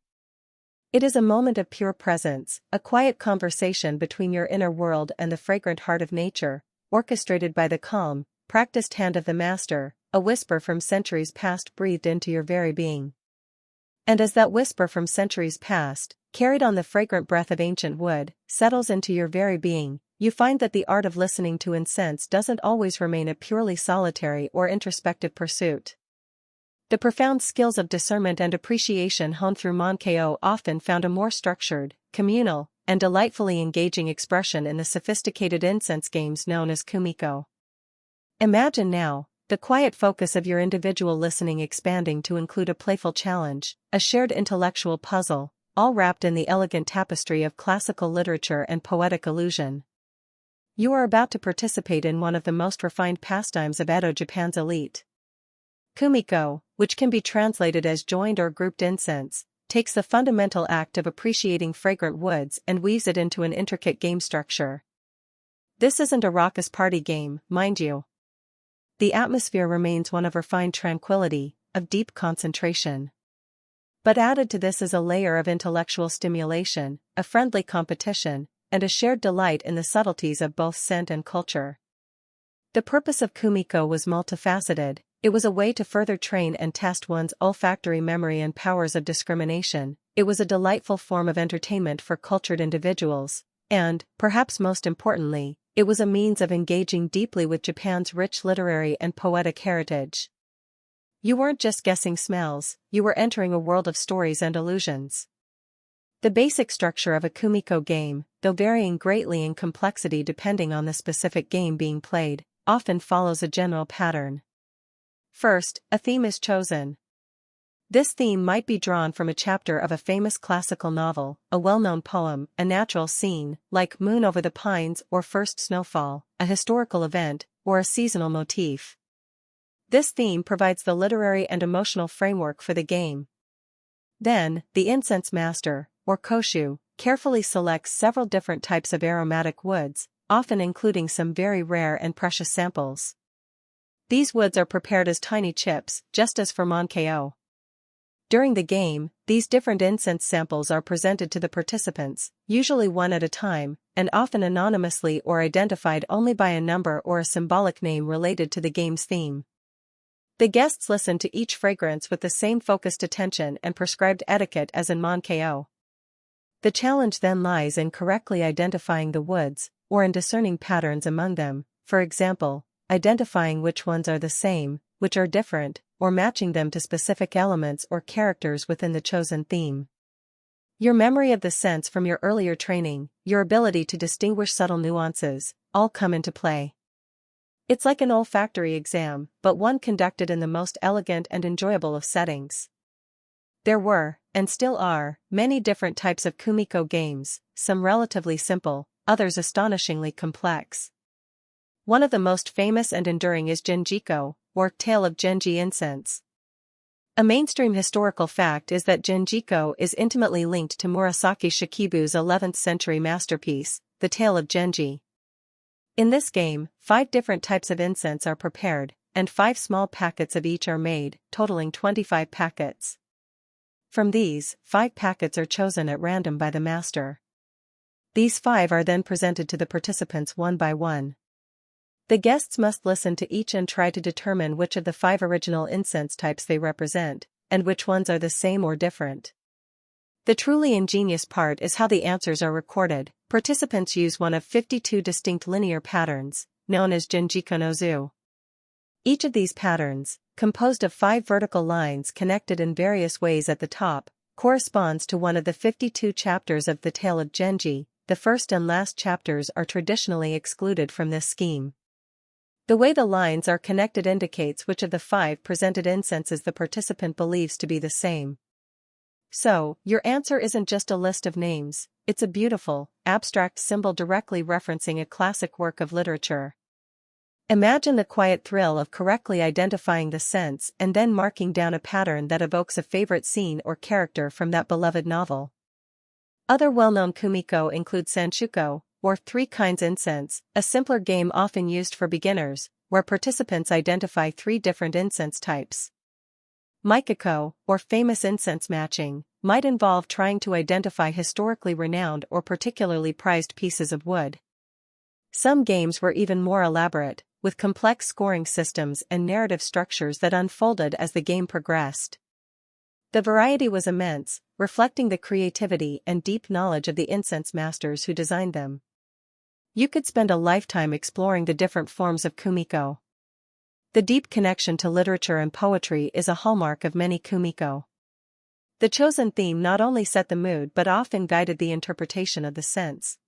A: It is a moment of pure presence, a quiet conversation between your inner world and the fragrant heart of nature, orchestrated by the calm, practiced hand of the master, a whisper from centuries past breathed into your very being. And as that whisper from centuries past, carried on the fragrant breath of ancient wood, settles into your very being, you find that the art of listening to incense doesn't always remain a purely solitary or introspective pursuit. The profound skills of discernment and appreciation honed through Mon-ko often found a more structured, communal, and delightfully engaging expression in the sophisticated incense games known as kumiko. Imagine now, the quiet focus of your individual listening expanding to include a playful challenge, a shared intellectual puzzle, all wrapped in the elegant tapestry of classical literature and poetic illusion. You are about to participate in one of the most refined pastimes of Edo Japan's elite. Kumiko, which can be translated as joined or grouped incense, takes the fundamental act of appreciating fragrant woods and weaves it into an intricate game structure. This isn't a raucous party game, mind you. The atmosphere remains one of refined tranquility, of deep concentration. But added to this is a layer of intellectual stimulation, a friendly competition, and a shared delight in the subtleties of both scent and culture. The purpose of Kumiko was multifaceted. It was a way to further train and test one's olfactory memory and powers of discrimination. It was a delightful form of entertainment for cultured individuals, and, perhaps most importantly, it was a means of engaging deeply with Japan's rich literary and poetic heritage. You weren't just guessing smells, you were entering a world of stories and illusions. The basic structure of a Kumiko game, though varying greatly in complexity depending on the specific game being played, often follows a general pattern. First, a theme is chosen. This theme might be drawn from a chapter of a famous classical novel, a well-known poem, a natural scene, like Moon over the Pines or First Snowfall, a historical event, or a seasonal motif. This theme provides the literary and emotional framework for the game. Then, the incense master, or koshu, carefully selects several different types of aromatic woods, often including some very rare and precious samples. These woods are prepared as tiny chips, just as for Mon-ko. During the game, these different incense samples are presented to the participants, usually one at a time, and often anonymously or identified only by a number or a symbolic name related to the game's theme. The guests listen to each fragrance with the same focused attention and prescribed etiquette as in Mon-ko. The challenge then lies in correctly identifying the woods, or in discerning patterns among them, for example, identifying which ones are the same, which are different, or matching them to specific elements or characters within the chosen theme. Your memory of the scents from your earlier training, your ability to distinguish subtle nuances, all come into play. It's like an olfactory exam, but one conducted in the most elegant and enjoyable of settings. There were, and still are, many different types of Kumiko games, some relatively simple, others astonishingly complex. One of the most famous and enduring is Genjiko, or Tale of Genji Incense. A mainstream historical fact is that Genjiko is intimately linked to Murasaki Shikibu's 11th century masterpiece, The Tale of Genji. In this game, 5 different types of incense are prepared, and 5 small packets of each are made, totaling 25 packets. From these, 5 packets are chosen at random by the master. These 5 are then presented to the participants one by one. The guests must listen to each and try to determine which of the 5 original incense types they represent, and which ones are the same or different. The truly ingenious part is how the answers are recorded. Participants use one of 52 distinct linear patterns, known as Genjiko no Zu. Each of these patterns, composed of 5 vertical lines connected in various ways at the top, corresponds to one of the 52 chapters of The Tale of Genji. The first and last chapters are traditionally excluded from this scheme. The way the lines are connected indicates which of the 5 presented incenses the participant believes to be the same. So, your answer isn't just a list of names, it's a beautiful, abstract symbol directly referencing a classic work of literature. Imagine the quiet thrill of correctly identifying the scents and then marking down a pattern that evokes a favorite scene or character from that beloved novel. Other well-known Kumiko include Sanshuko, or 3 kinds incense, a simpler game often used for beginners, where participants identify 3 different incense types. Mikako, or famous incense matching, might involve trying to identify historically renowned or particularly prized pieces of wood. Some games were even more elaborate, with complex scoring systems and narrative structures that unfolded as the game progressed. The variety was immense, reflecting the creativity and deep knowledge of the incense masters who designed them. You could spend a lifetime exploring the different forms of Kumiko. The deep connection to literature and poetry is a hallmark of many Kumiko. The chosen theme not only set the mood but often guided the interpretation of the scents.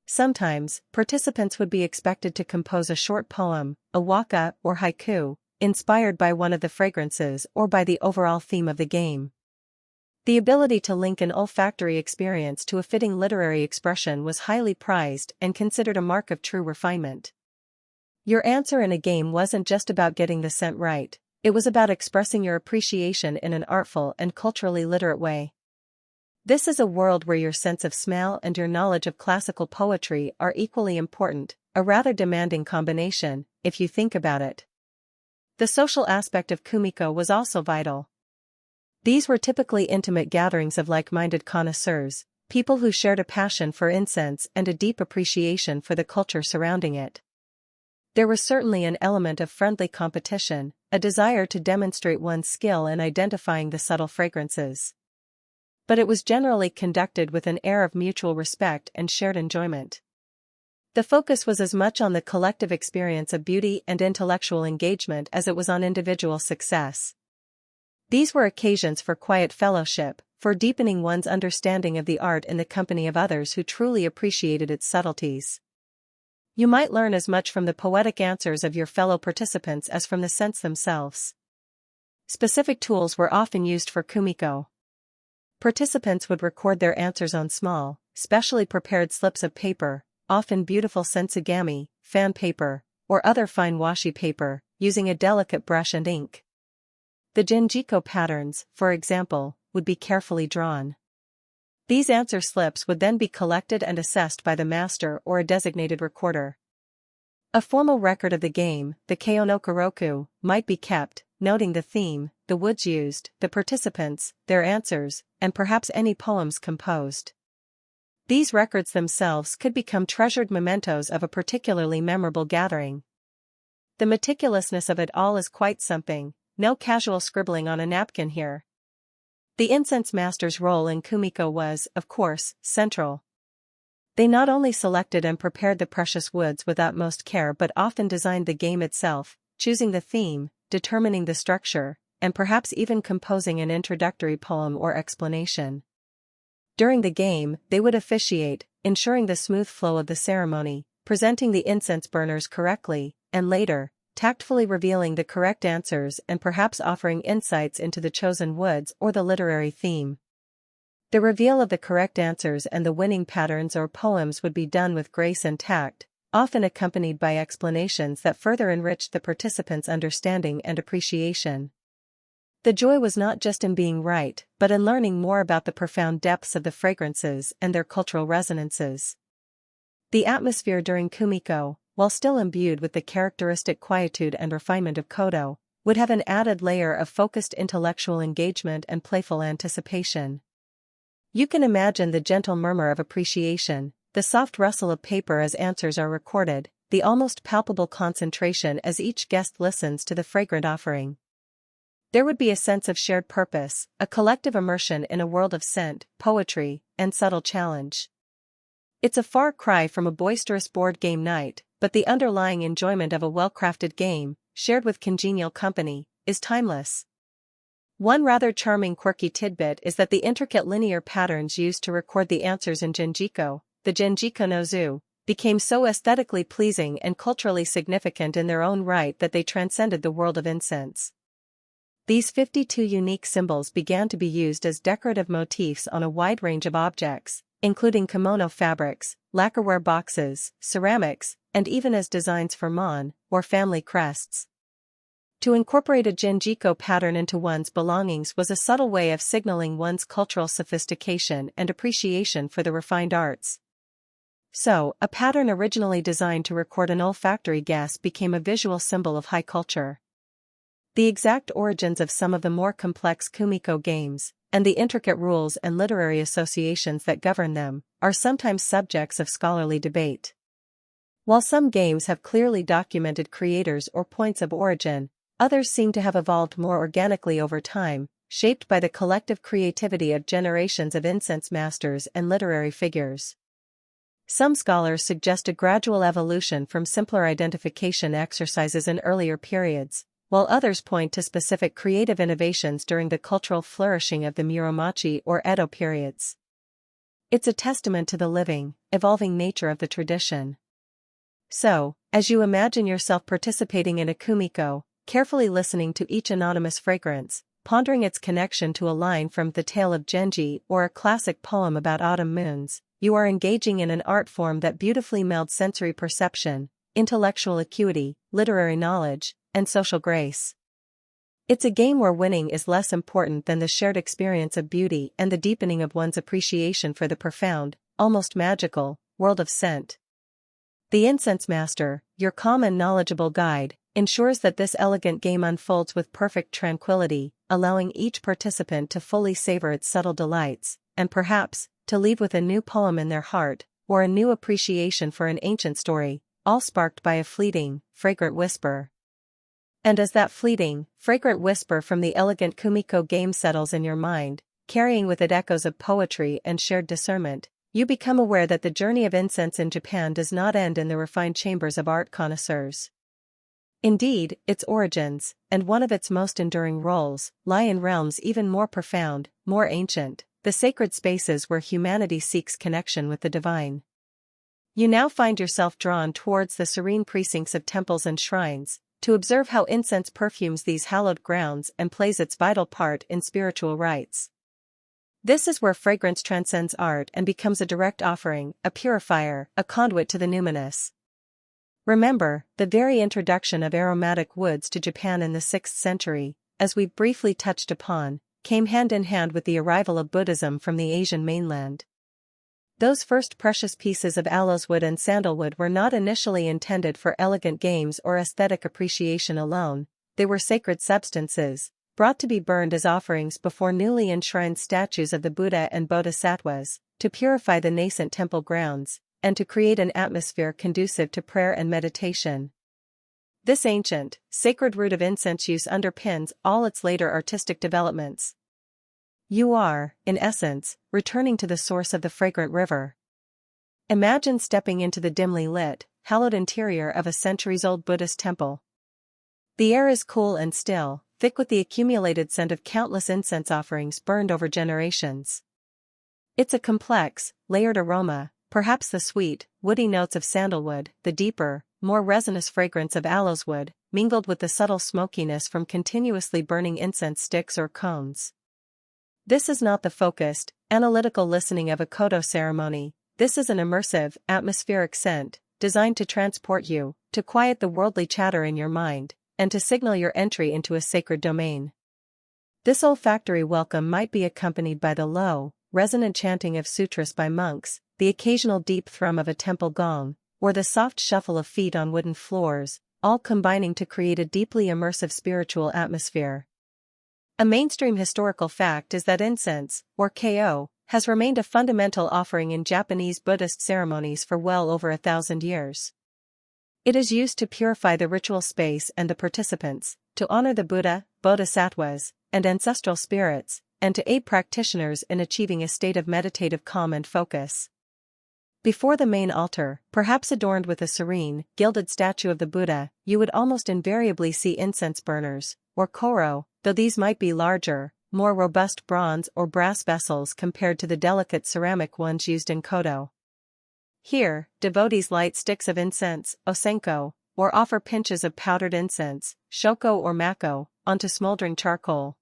A: Sometimes, participants would be expected to compose a short poem, a waka or haiku, inspired by one of the fragrances or by the overall theme of the game. The ability to link an olfactory experience to a fitting literary expression was highly prized and considered a mark of true refinement. Your answer in a game wasn't just about getting the scent right, it was about expressing your appreciation in an artful and culturally literate way. This is a world where your sense of smell and your knowledge of classical poetry are equally important, a rather demanding combination, if you think about it. The social aspect of kumiko was also vital. These were typically intimate gatherings of like-minded connoisseurs, people who shared a passion for incense and a deep appreciation for the culture surrounding it. There was certainly an element of friendly competition, a desire to demonstrate one's skill in identifying the subtle fragrances. But it was generally conducted with an air of mutual respect and shared enjoyment. The focus was as much on the collective experience of beauty and intellectual engagement as it was on individual success. These were occasions for quiet fellowship, for deepening one's understanding of the art in the company of others who truly appreciated its subtleties. You might learn as much from the poetic answers of your fellow participants as from the scents themselves. Specific tools were often used for kumiko. Participants would record their answers on small, specially prepared slips of paper, often beautiful sensugami, fan paper, or other fine washi paper, using a delicate brush and ink. The genjiko patterns, for example, would be carefully drawn. These answer slips would then be collected and assessed by the master or a designated recorder. A formal record of the game, the keonokoroku, might be kept, noting the theme, the woods used, the participants, their answers, and perhaps any poems composed. These records themselves could become treasured mementos of a particularly memorable gathering. The meticulousness of it all is quite something. No casual scribbling on a napkin here. The incense master's role in kumiko was, of course, central. They not only selected and prepared the precious woods with utmost care but often designed the game itself, choosing the theme, determining the structure, and perhaps even composing an introductory poem or explanation. During the game, they would officiate, ensuring the smooth flow of the ceremony, presenting the incense burners correctly, and later, tactfully revealing the correct answers and perhaps offering insights into the chosen woods or the literary theme. The reveal of the correct answers and the winning patterns or poems would be done with grace and tact, often accompanied by explanations that further enriched the participants' understanding and appreciation. The joy was not just in being right, but in learning more about the profound depths of the fragrances and their cultural resonances. The atmosphere during kumiko, while still imbued with the characteristic quietude and refinement of koto, would have an added layer of focused intellectual engagement and playful anticipation. You can imagine the gentle murmur of appreciation, the soft rustle of paper as answers are recorded, the almost palpable concentration as each guest listens to the fragrant offering. There would be a sense of shared purpose, a collective immersion in a world of scent, poetry, and subtle challenge. It's a far cry from a boisterous board game night, but the underlying enjoyment of a well-crafted game, shared with congenial company, is timeless. One rather charming quirky tidbit is that the intricate linear patterns used to record the answers in genjiko, the genjiko no zu, became so aesthetically pleasing and culturally significant in their own right that they transcended the world of incense. These 52 unique symbols began to be used as decorative motifs on a wide range of objects, including kimono fabrics, lacquerware boxes, ceramics, and even as designs for mon, or family crests. To incorporate a genjiko pattern into one's belongings was a subtle way of signaling one's cultural sophistication and appreciation for the refined arts. So, a pattern originally designed to record an olfactory guess became a visual symbol of high culture. The exact origins of some of the more complex kumiko games, and the intricate rules and literary associations that govern them, are sometimes subjects of scholarly debate. While some games have clearly documented creators or points of origin, others seem to have evolved more organically over time, shaped by the collective creativity of generations of incense masters and literary figures. Some scholars suggest a gradual evolution from simpler identification exercises in earlier periods, while others point to specific creative innovations during the cultural flourishing of the Muromachi or Edo periods. It's a testament to the living, evolving nature of the tradition. So, as you imagine yourself participating in a kumiko, carefully listening to each anonymous fragrance, pondering its connection to a line from The Tale of Genji or a classic poem about autumn moons, you are engaging in an art form that beautifully melds sensory perception, intellectual acuity, literary knowledge, and social grace. It's a game where winning is less important than the shared experience of beauty and the deepening of one's appreciation for the profound, almost magical, world of scent. The Incense Master, your calm and knowledgeable guide, ensures that this elegant game unfolds with perfect tranquility, allowing each participant to fully savor its subtle delights, and perhaps, to leave with a new poem in their heart, or a new appreciation for an ancient story, all sparked by a fleeting, fragrant whisper. And as that fleeting, fragrant whisper from the elegant kumiko game settles in your mind, carrying with it echoes of poetry and shared discernment, you become aware that the journey of incense in Japan does not end in the refined chambers of art connoisseurs. Indeed, its origins, and one of its most enduring roles, lie in realms even more profound, more ancient, the sacred spaces where humanity seeks connection with the divine. You now find yourself drawn towards the serene precincts of temples and shrines, to observe how incense perfumes these hallowed grounds and plays its vital part in spiritual rites. This is where fragrance transcends art and becomes a direct offering, a purifier, a conduit to the numinous. Remember, the very introduction of aromatic woods to Japan in the 6th century, as we briefly touched upon, came hand in hand with the arrival of Buddhism from the Asian mainland. Those first precious pieces of aloeswood and sandalwood were not initially intended for elegant games or aesthetic appreciation alone, they were sacred substances, brought to be burned as offerings before newly enshrined statues of the Buddha and Bodhisattvas, to purify the nascent temple grounds, and to create an atmosphere conducive to prayer and meditation. This ancient, sacred root of incense use underpins all its later artistic developments. You are, in essence, returning to the source of the fragrant river. Imagine stepping into the dimly lit, hallowed interior of a centuries-old Buddhist temple. The air is cool and still, thick with the accumulated scent of countless incense offerings burned over generations. It's a complex, layered aroma, perhaps the sweet, woody notes of sandalwood, the deeper, more resinous fragrance of aloeswood, mingled with the subtle smokiness from continuously burning incense sticks or cones. This is not the focused, analytical listening of a koto ceremony, this is an immersive, atmospheric scent, designed to transport you, to quiet the worldly chatter in your mind, and to signal your entry into a sacred domain. This olfactory welcome might be accompanied by the low, resonant chanting of sutras by monks, the occasional deep thrum of a temple gong, or the soft shuffle of feet on wooden floors, all combining to create a deeply immersive spiritual atmosphere. A mainstream historical fact is that incense, or ko, has remained a fundamental offering in Japanese Buddhist ceremonies for well over 1,000 years. It is used to purify the ritual space and the participants, to honor the Buddha, Bodhisattvas, and ancestral spirits, and to aid practitioners in achieving a state of meditative calm and focus. Before the main altar, perhaps adorned with a serene, gilded statue of the Buddha, you would almost invariably see incense burners, or koro, though these might be larger, more robust bronze or brass vessels compared to the delicate ceramic ones used in koto. Here, devotees light sticks of incense, osenko, or offer pinches of powdered incense, shoko or mako, onto smoldering charcoal.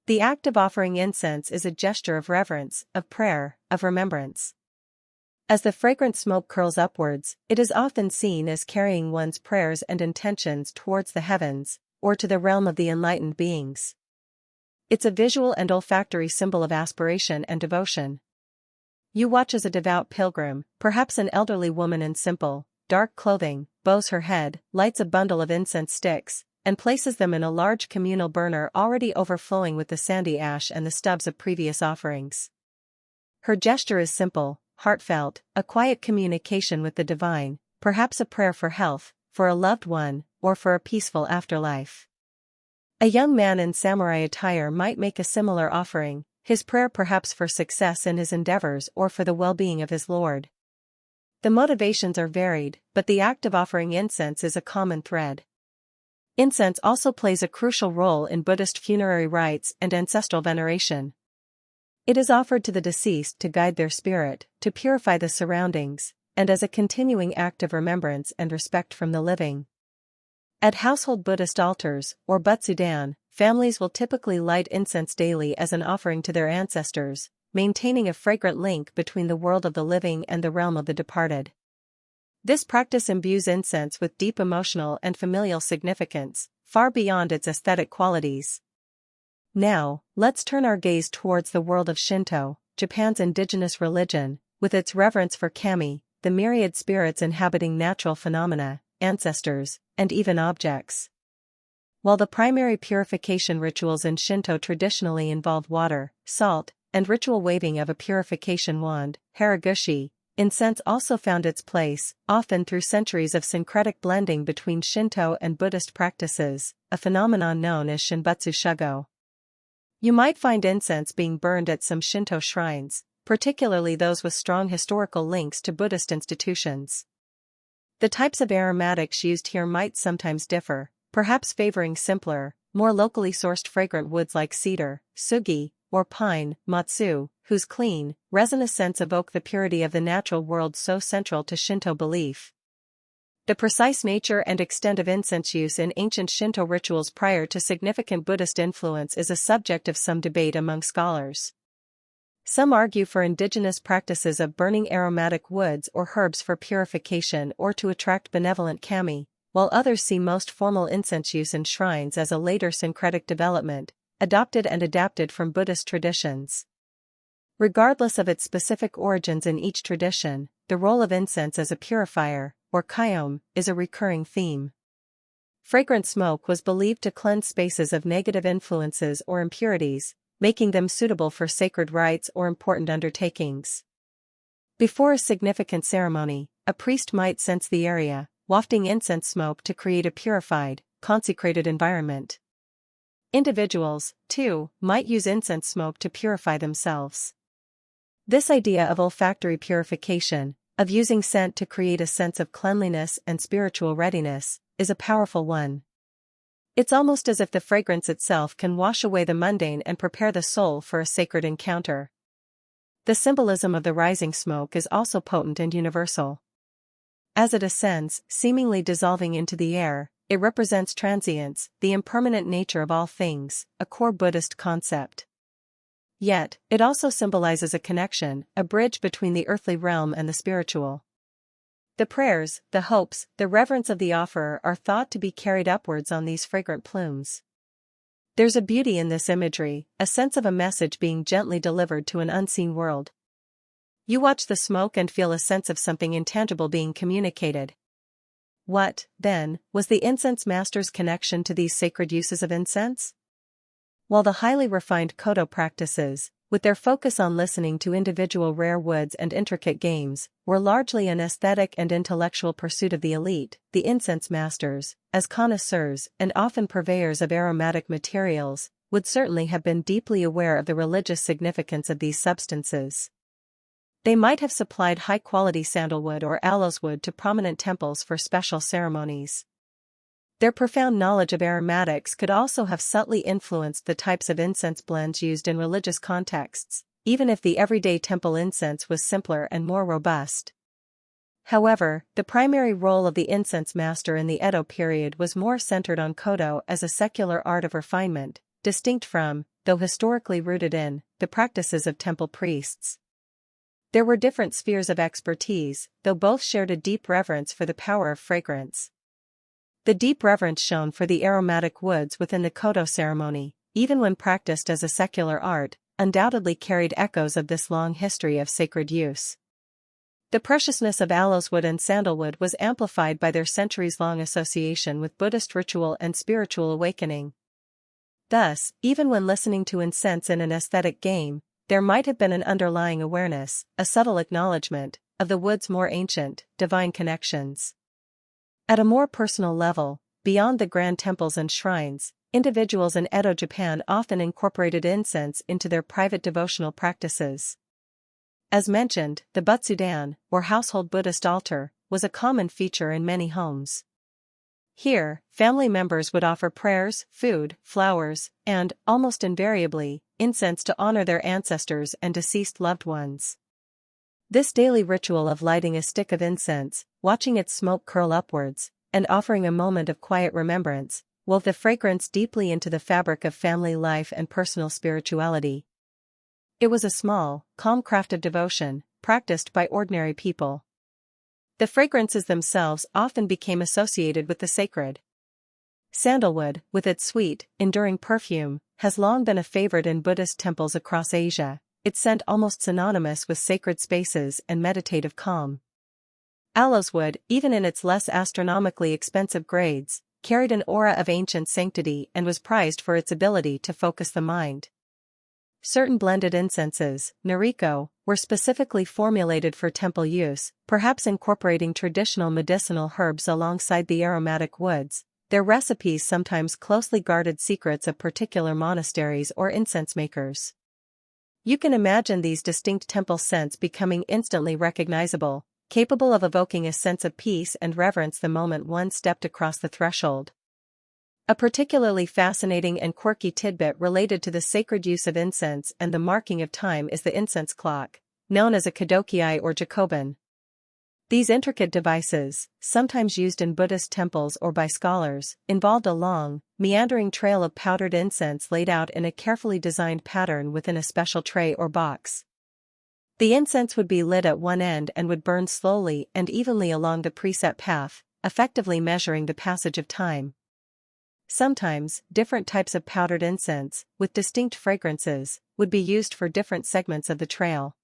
A: The act of offering incense is a gesture of reverence, of prayer, of remembrance. As the fragrant smoke curls upwards, it is often seen as carrying one's prayers and intentions towards the heavens, or to the realm of the enlightened beings. It's a visual and olfactory symbol of aspiration and devotion. You watch as a devout pilgrim, perhaps an elderly woman in simple, dark clothing, bows her head, lights a bundle of incense sticks, and places them in a large communal burner already overflowing with the sandy ash and the stubs of previous offerings. Her gesture is simple, heartfelt, a quiet communication with the divine, perhaps a prayer for health, for a loved one, or for a peaceful afterlife. A young man in samurai attire might make a similar offering, his prayer perhaps for success in his endeavors or for the well-being of his lord. The motivations are varied, but the act of offering incense is a common thread. Incense also plays a crucial role in Buddhist funerary rites and ancestral veneration. It is offered to the deceased to guide their spirit, to purify the surroundings, and as a continuing act of remembrance and respect from the living. At household Buddhist altars, or butsudan, families will typically light incense daily as an offering to their ancestors, maintaining a fragrant link between the world of the living and the realm of the departed. This practice imbues incense with deep emotional and familial significance, far beyond its aesthetic qualities. Now, let's turn our gaze towards the world of Shinto, Japan's indigenous religion, with its reverence for kami, the myriad spirits inhabiting natural phenomena, ancestors, and even objects. While the primary purification rituals in Shinto traditionally involve water, salt, and ritual waving of a purification wand, haragushi, incense also found its place, often through centuries of syncretic blending between Shinto and Buddhist practices, a phenomenon known as Shinbutsu Shugo. You might find incense being burned at some Shinto shrines, particularly those with strong historical links to Buddhist institutions. The types of aromatics used here might sometimes differ, perhaps favoring simpler, more locally sourced fragrant woods like cedar, sugi, or pine, matsu, whose clean, resinous scents evoke the purity of the natural world so central to Shinto belief. The precise nature and extent of incense use in ancient Shinto rituals prior to significant Buddhist influence is a subject of some debate among scholars. Some argue for indigenous practices of burning aromatic woods or herbs for purification or to attract benevolent kami, while others see most formal incense use in shrines as a later syncretic development, adopted and adapted from Buddhist traditions. Regardless of its specific origins in each tradition, the role of incense as a purifier, or kyome, is a recurring theme. Fragrant smoke was believed to cleanse spaces of negative influences or impurities, making them suitable for sacred rites or important undertakings. Before a significant ceremony, a priest might cense the area, wafting incense smoke to create a purified, consecrated environment. Individuals, too, might use incense smoke to purify themselves. This idea of olfactory purification, of using scent to create a sense of cleanliness and spiritual readiness, is a powerful one. It's almost as if the fragrance itself can wash away the mundane and prepare the soul for a sacred encounter. The symbolism of the rising smoke is also potent and universal. As it ascends, seemingly dissolving into the air, it represents transience, the impermanent nature of all things, a core Buddhist concept. Yet, it also symbolizes a connection, a bridge between the earthly realm and the spiritual. The prayers, the hopes, the reverence of the offerer are thought to be carried upwards on these fragrant plumes. There's a beauty in this imagery, a sense of a message being gently delivered to an unseen world. You watch the smoke and feel a sense of something intangible being communicated. What, then, was the incense master's connection to these sacred uses of incense? While the highly refined Kodo practices, with their focus on listening to individual rare woods and intricate games, were largely an aesthetic and intellectual pursuit of the elite, the incense masters, as connoisseurs and often purveyors of aromatic materials, would certainly have been deeply aware of the religious significance of these substances. They might have supplied high-quality sandalwood or aloes wood to prominent temples for special ceremonies. Their profound knowledge of aromatics could also have subtly influenced the types of incense blends used in religious contexts, even if the everyday temple incense was simpler and more robust. However, the primary role of the incense master in the Edo period was more centered on Kodo as a secular art of refinement, distinct from, though historically rooted in, the practices of temple priests. There were different spheres of expertise, though both shared a deep reverence for the power of fragrance. The deep reverence shown for the aromatic woods within the Kodo ceremony, even when practiced as a secular art, undoubtedly carried echoes of this long history of sacred use. The preciousness of aloes wood and sandalwood was amplified by their centuries-long association with Buddhist ritual and spiritual awakening. Thus, even when listening to incense in an aesthetic game, there might have been an underlying awareness, a subtle acknowledgement, of the wood's more ancient, divine connections. At a more personal level, beyond the grand temples and shrines, individuals in Edo Japan often incorporated incense into their private devotional practices. As mentioned, the butsudan, or household Buddhist altar, was a common feature in many homes. Here, family members would offer prayers, food, flowers, and, almost invariably, incense to honor their ancestors and deceased loved ones. This daily ritual of lighting a stick of incense, watching its smoke curl upwards, and offering a moment of quiet remembrance, wove the fragrance deeply into the fabric of family life and personal spirituality. It was a small, calm craft of devotion, practiced by ordinary people. The fragrances themselves often became associated with the sacred. Sandalwood, with its sweet, enduring perfume, has long been a favorite in Buddhist temples across Asia, its scent almost synonymous with sacred spaces and meditative calm. Aloes wood, even in its less astronomically expensive grades, carried an aura of ancient sanctity and was prized for its ability to focus the mind. Certain blended incenses, Noriko, were specifically formulated for temple use, perhaps incorporating traditional medicinal herbs alongside the aromatic woods. Their recipes sometimes closely guarded secrets of particular monasteries or incense makers. You can imagine these distinct temple scents becoming instantly recognizable, capable of evoking a sense of peace and reverence the moment one stepped across the threshold. A particularly fascinating and quirky tidbit related to the sacred use of incense and the marking of time is the incense clock, known as a kadokiai or Jacobin. These intricate devices, sometimes used in Buddhist temples or by scholars, involved a long, meandering trail of powdered incense laid out in a carefully designed pattern within a special tray or box. The incense would be lit at one end and would burn slowly and evenly along the preset path, effectively measuring the passage of time. Sometimes, different types of powdered incense, with distinct fragrances, would be used for different segments of the trail.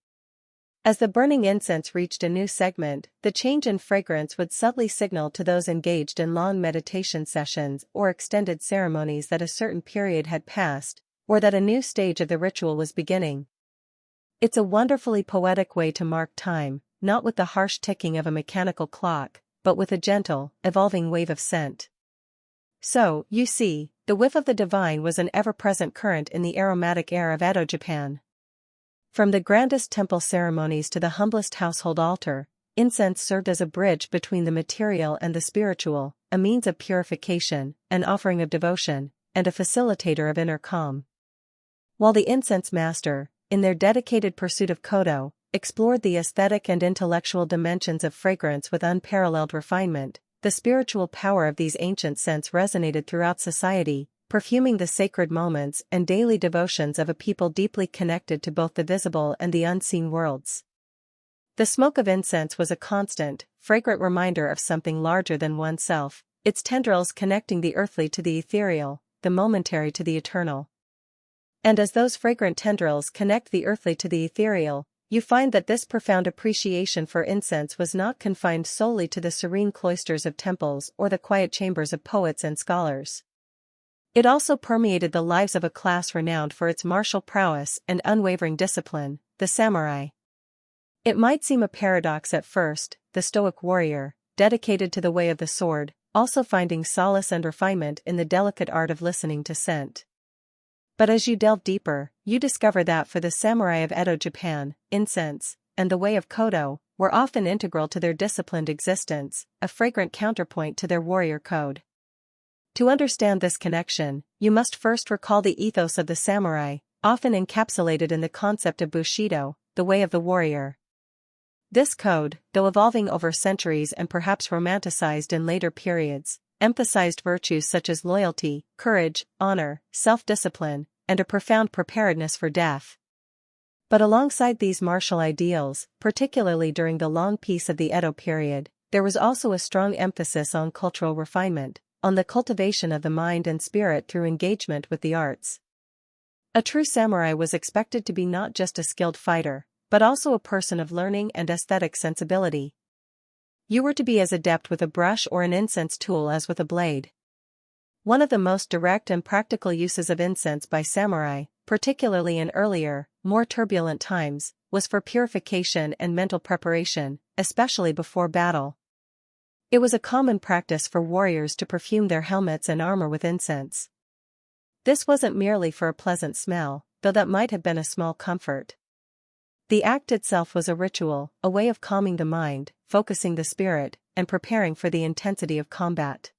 A: As the burning incense reached a new segment, the change in fragrance would subtly signal to those engaged in long meditation sessions or extended ceremonies that a certain period had passed, or that a new stage of the ritual was beginning. It's a wonderfully poetic way to mark time, not with the harsh ticking of a mechanical clock, but with a gentle, evolving wave of scent. So, you see, the whiff of the divine was an ever-present current in the aromatic air of Edo Japan. From the grandest temple ceremonies to the humblest household altar, incense served as a bridge between the material and the spiritual, a means of purification, an offering of devotion, and a facilitator of inner calm. While the incense master, in their dedicated pursuit of Kodo, explored the aesthetic and intellectual dimensions of fragrance with unparalleled refinement, the spiritual power of these ancient scents resonated throughout society, perfuming the sacred moments and daily devotions of a people deeply connected to both the visible and the unseen worlds. The smoke of incense was a constant, fragrant reminder of something larger than oneself, its tendrils connecting the earthly to the ethereal, the momentary to the eternal. And as those fragrant tendrils connect the earthly to the ethereal, you find that this profound appreciation for incense was not confined solely to the serene cloisters of temples or the quiet chambers of poets and scholars. It also permeated the lives of a class renowned for its martial prowess and unwavering discipline, the samurai. It might seem a paradox at first, the stoic warrior, dedicated to the way of the sword, also finding solace and refinement in the delicate art of listening to scent. But as you delve deeper, you discover that for the samurai of Edo Japan, incense, and the way of Kodo, were often integral to their disciplined existence, a fragrant counterpoint to their warrior code. To understand this connection, you must first recall the ethos of the samurai, often encapsulated in the concept of Bushido, the way of the warrior. This code, though evolving over centuries and perhaps romanticized in later periods, emphasized virtues such as loyalty, courage, honor, self-discipline, and a profound preparedness for death. But alongside these martial ideals, particularly during the long peace of the Edo period, there was also a strong emphasis on cultural refinement, on the cultivation of the mind and spirit through engagement with the arts. A true samurai was expected to be not just a skilled fighter, but also a person of learning and aesthetic sensibility. You were to be as adept with a brush or an incense tool as with a blade. One of the most direct and practical uses of incense by samurai, particularly in earlier, more turbulent times, was for purification and mental preparation, especially before battle. It was a common practice for warriors to perfume their helmets and armor with incense. This wasn't merely for a pleasant smell, though that might have been a small comfort. The act itself was a ritual, a way of calming the mind, focusing the spirit, and preparing for the intensity of combat.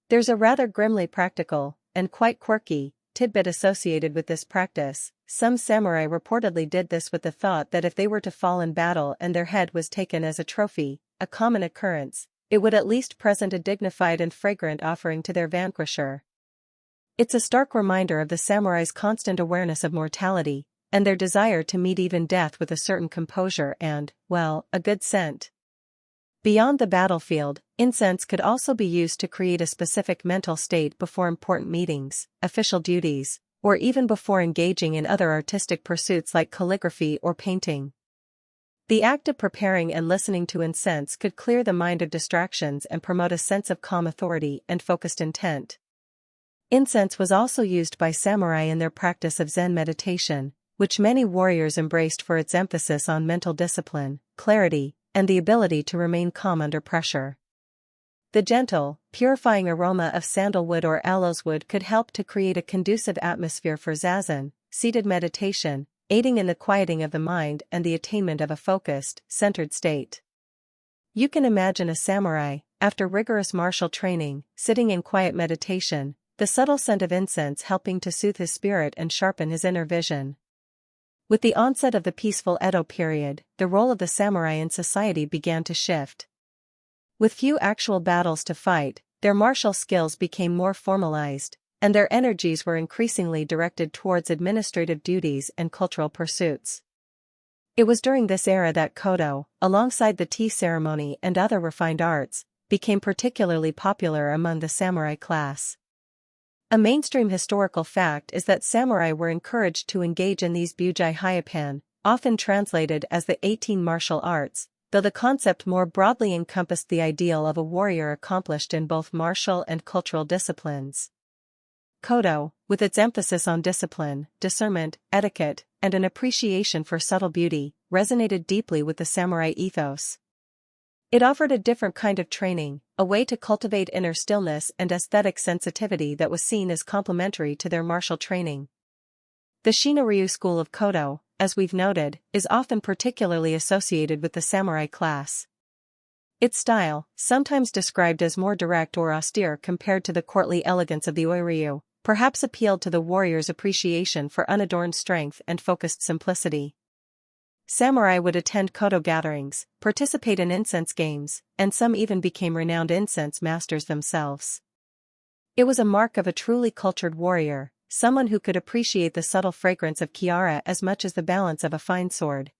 A: There's a rather grimly practical, and quite quirky, tidbit associated with this practice, some samurai reportedly did this with the thought that if they were to fall in battle and their head was taken as a trophy, a common occurrence, it would at least present a dignified and fragrant offering to their vanquisher. It's a stark reminder of the samurai's constant awareness of mortality, and their desire to meet even death with a certain composure and, well, a good scent. Beyond the battlefield, incense could also be used to create a specific mental state before important meetings, official duties, or even before engaging in other artistic pursuits like calligraphy or painting. The act of preparing and listening to incense could clear the mind of distractions and promote a sense of calm authority and focused intent. Incense was also used by samurai in their practice of Zen meditation, which many warriors embraced for its emphasis on mental discipline, clarity, and the ability to remain calm under pressure. The gentle, purifying aroma of sandalwood or aloes wood could help to create a conducive atmosphere for zazen, seated meditation, aiding in the quieting of the mind and the attainment of a focused, centered state. You can imagine a samurai, after rigorous martial training, sitting in quiet meditation, the subtle scent of incense helping to soothe his spirit and sharpen his inner vision. With the onset of the peaceful Edo period, the role of the samurai in society began to shift. With few actual battles to fight, their martial skills became more formalized, and their energies were increasingly directed towards administrative duties and cultural pursuits. It was during this era that kodo, alongside the tea ceremony and other refined arts, became particularly popular among the samurai class. A mainstream historical fact is that samurai were encouraged to engage in these bujai hyapan, often translated as the 18 martial arts, though the concept more broadly encompassed the ideal of a warrior accomplished in both martial and cultural disciplines. Kodo, with its emphasis on discipline, discernment, etiquette, and an appreciation for subtle beauty, resonated deeply with the samurai ethos. It offered a different kind of training, a way to cultivate inner stillness and aesthetic sensitivity that was seen as complementary to their martial training. The Shinno-ryu school of Kodo, as we've noted, is often particularly associated with the samurai class. Its style, sometimes described as more direct or austere compared to the courtly elegance of the Oiryu, perhaps appealed to the warrior's appreciation for unadorned strength and focused simplicity. Samurai would attend kodo gatherings, participate in incense games, and some even became renowned incense masters themselves. It was a mark of a truly cultured warrior, someone who could appreciate the subtle fragrance of kiara as much as the balance of a fine sword.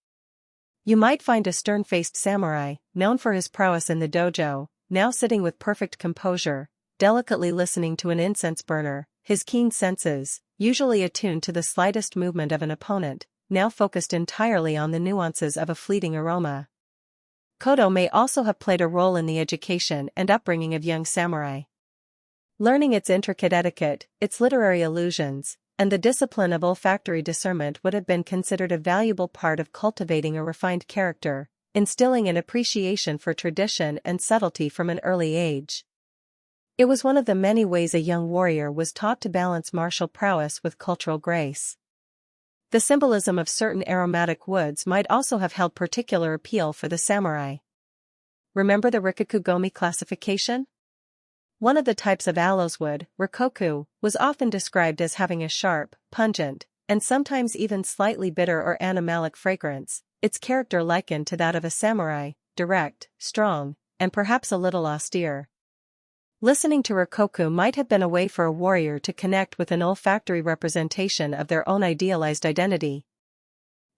A: You might find a stern-faced samurai, known for his prowess in the dojo, now sitting with perfect composure, delicately listening to an incense burner, his keen senses, usually attuned to the slightest movement of an opponent, now focused entirely on the nuances of a fleeting aroma. Kodo may also have played a role in the education and upbringing of young samurai. Learning its intricate etiquette, its literary allusions, and the discipline of olfactory discernment would have been considered a valuable part of cultivating a refined character, instilling an appreciation for tradition and subtlety from an early age. It was one of the many ways a young warrior was taught to balance martial prowess with cultural grace. The symbolism of certain aromatic woods might also have held particular appeal for the samurai. Remember the Rikikugomi classification? One of the types of aloes wood, rikoku, was often described as having a sharp, pungent, and sometimes even slightly bitter or animalic fragrance, its character likened to that of a samurai, direct, strong, and perhaps a little austere. Listening to rikoku might have been a way for a warrior to connect with an olfactory representation of their own idealized identity.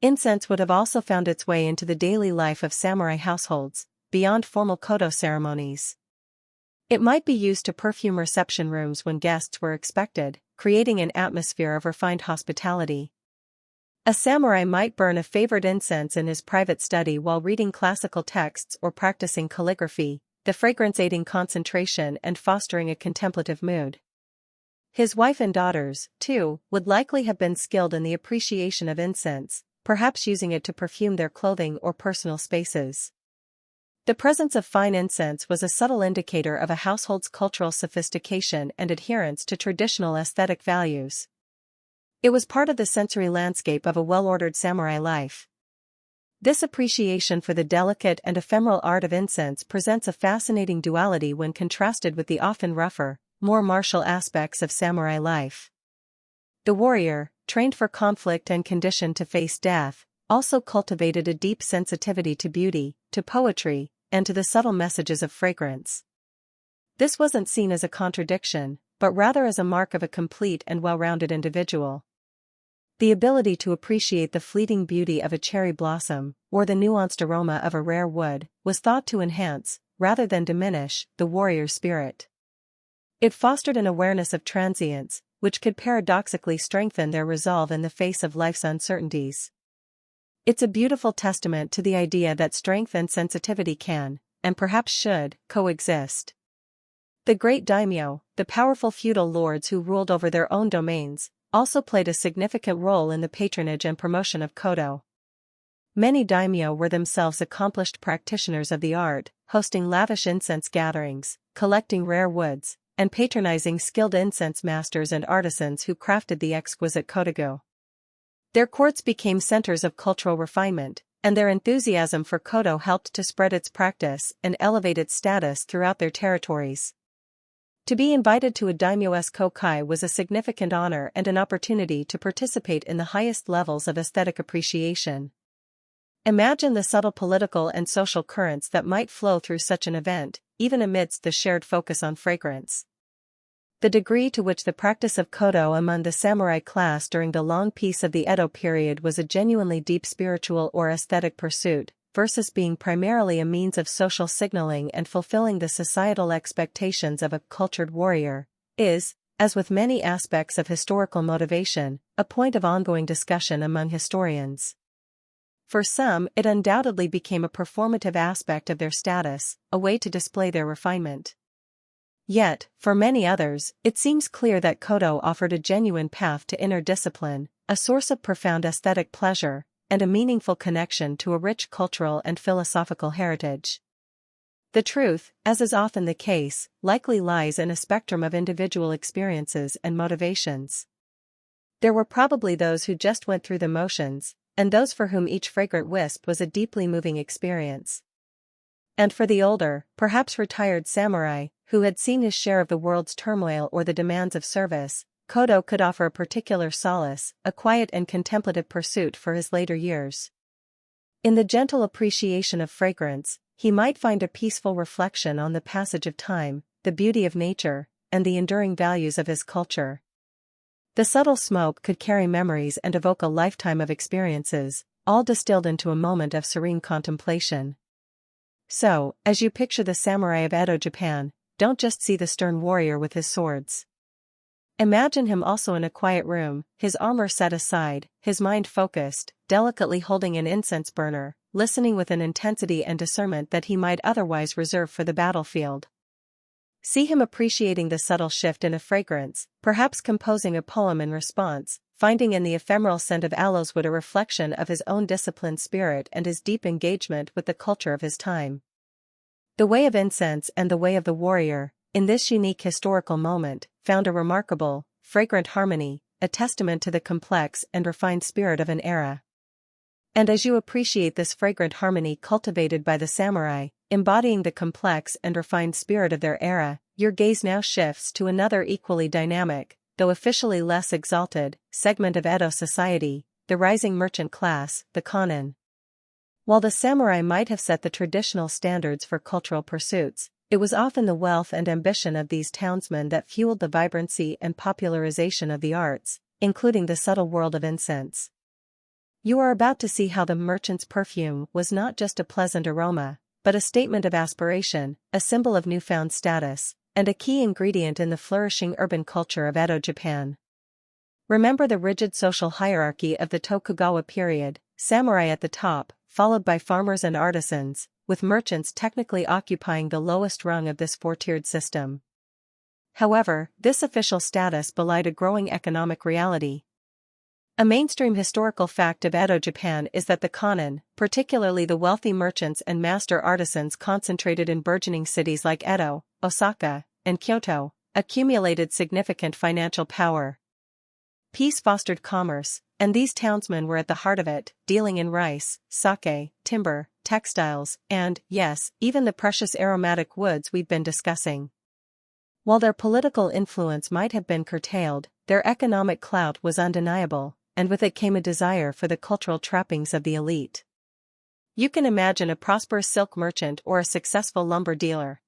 A: Incense would have also found its way into the daily life of samurai households, beyond formal kodo ceremonies. It might be used to perfume reception rooms when guests were expected, creating an atmosphere of refined hospitality. A samurai might burn a favorite incense in his private study while reading classical texts or practicing calligraphy, the fragrance aiding concentration and fostering a contemplative mood. His wife and daughters, too, would likely have been skilled in the appreciation of incense, perhaps using it to perfume their clothing or personal spaces. The presence of fine incense was a subtle indicator of a household's cultural sophistication and adherence to traditional aesthetic values. It was part of the sensory landscape of a well-ordered samurai life. This appreciation for the delicate and ephemeral art of incense presents a fascinating duality when contrasted with the often rougher, more martial aspects of samurai life. The warrior, trained for conflict and conditioned to face death, also cultivated a deep sensitivity to beauty, to poetry, and to the subtle messages of fragrance. This wasn't seen as a contradiction, but rather as a mark of a complete and well-rounded individual. The ability to appreciate the fleeting beauty of a cherry blossom, or the nuanced aroma of a rare wood, was thought to enhance, rather than diminish, the warrior's spirit. It fostered an awareness of transience, which could paradoxically strengthen their resolve in the face of life's uncertainties. It's a beautiful testament to the idea that strength and sensitivity can, and perhaps should, coexist. The great daimyo, the powerful feudal lords who ruled over their own domains, also played a significant role in the patronage and promotion of koto. Many daimyo were themselves accomplished practitioners of the art, hosting lavish incense gatherings, collecting rare woods, and patronizing skilled incense masters and artisans who crafted the exquisite kotogo. Their courts became centers of cultural refinement, and their enthusiasm for koto helped to spread its practice and elevate its status throughout their territories. To be invited to a daimyo's kokai was a significant honor and an opportunity to participate in the highest levels of aesthetic appreciation. Imagine the subtle political and social currents that might flow through such an event, even amidst the shared focus on fragrance. The degree to which the practice of koto among the samurai class during the long peace of the Edo period was a genuinely deep spiritual or aesthetic pursuit, versus being primarily a means of social signaling and fulfilling the societal expectations of a cultured warrior, is, as with many aspects of historical motivation, a point of ongoing discussion among historians. For some, it undoubtedly became a performative aspect of their status, a way to display their refinement. Yet, for many others, it seems clear that koto offered a genuine path to inner discipline, a source of profound aesthetic pleasure, and a meaningful connection to a rich cultural and philosophical heritage. The truth, as is often the case, likely lies in a spectrum of individual experiences and motivations. There were probably those who just went through the motions, and those for whom each fragrant wisp was a deeply moving experience. And for the older, perhaps retired samurai, who had seen his share of the world's turmoil or the demands of service, koto could offer a particular solace, a quiet and contemplative pursuit for his later years. In the gentle appreciation of fragrance, he might find a peaceful reflection on the passage of time, the beauty of nature, and the enduring values of his culture. The subtle smoke could carry memories and evoke a lifetime of experiences, all distilled into a moment of serene contemplation. So, as you picture the samurai of Edo Japan, don't just see the stern warrior with his swords. Imagine him also in a quiet room, his armor set aside, his mind focused, delicately holding an incense burner, listening with an intensity and discernment that he might otherwise reserve for the battlefield. See him appreciating the subtle shift in a fragrance, perhaps composing a poem in response, finding in the ephemeral scent of aloes wood a reflection of his own disciplined spirit and his deep engagement with the culture of his time. The way of incense and the way of the warrior, in this unique historical moment, found a remarkable, fragrant harmony, a testament to the complex and refined spirit of an era. And as you appreciate this fragrant harmony cultivated by the samurai, embodying the complex and refined spirit of their era, your gaze now shifts to another equally dynamic, though officially less exalted, segment of Edo society, the rising merchant class, the kanin. While the samurai might have set the traditional standards for cultural pursuits, it was often the wealth and ambition of these townsmen that fueled the vibrancy and popularization of the arts, including the subtle world of incense. You are about to see how the merchant's perfume was not just a pleasant aroma, but a statement of aspiration, a symbol of newfound status, and a key ingredient in the flourishing urban culture of Edo Japan. Remember the rigid social hierarchy of the Tokugawa period, samurai at the top, followed by farmers and artisans, with merchants technically occupying the lowest rung of this four-tiered system. However, this official status belied a growing economic reality. A mainstream historical fact of Edo Japan is that the kanin, particularly the wealthy merchants and master artisans concentrated in burgeoning cities like Edo, Osaka, and Kyoto, accumulated significant financial power. Peace fostered commerce, and these townsmen were at the heart of it, dealing in rice, sake, timber, textiles, and, yes, even the precious aromatic woods we've been discussing. While their political influence might have been curtailed, their economic clout was undeniable, and with it came a desire for the cultural trappings of the elite. You can imagine a prosperous silk merchant or a successful lumber dealer.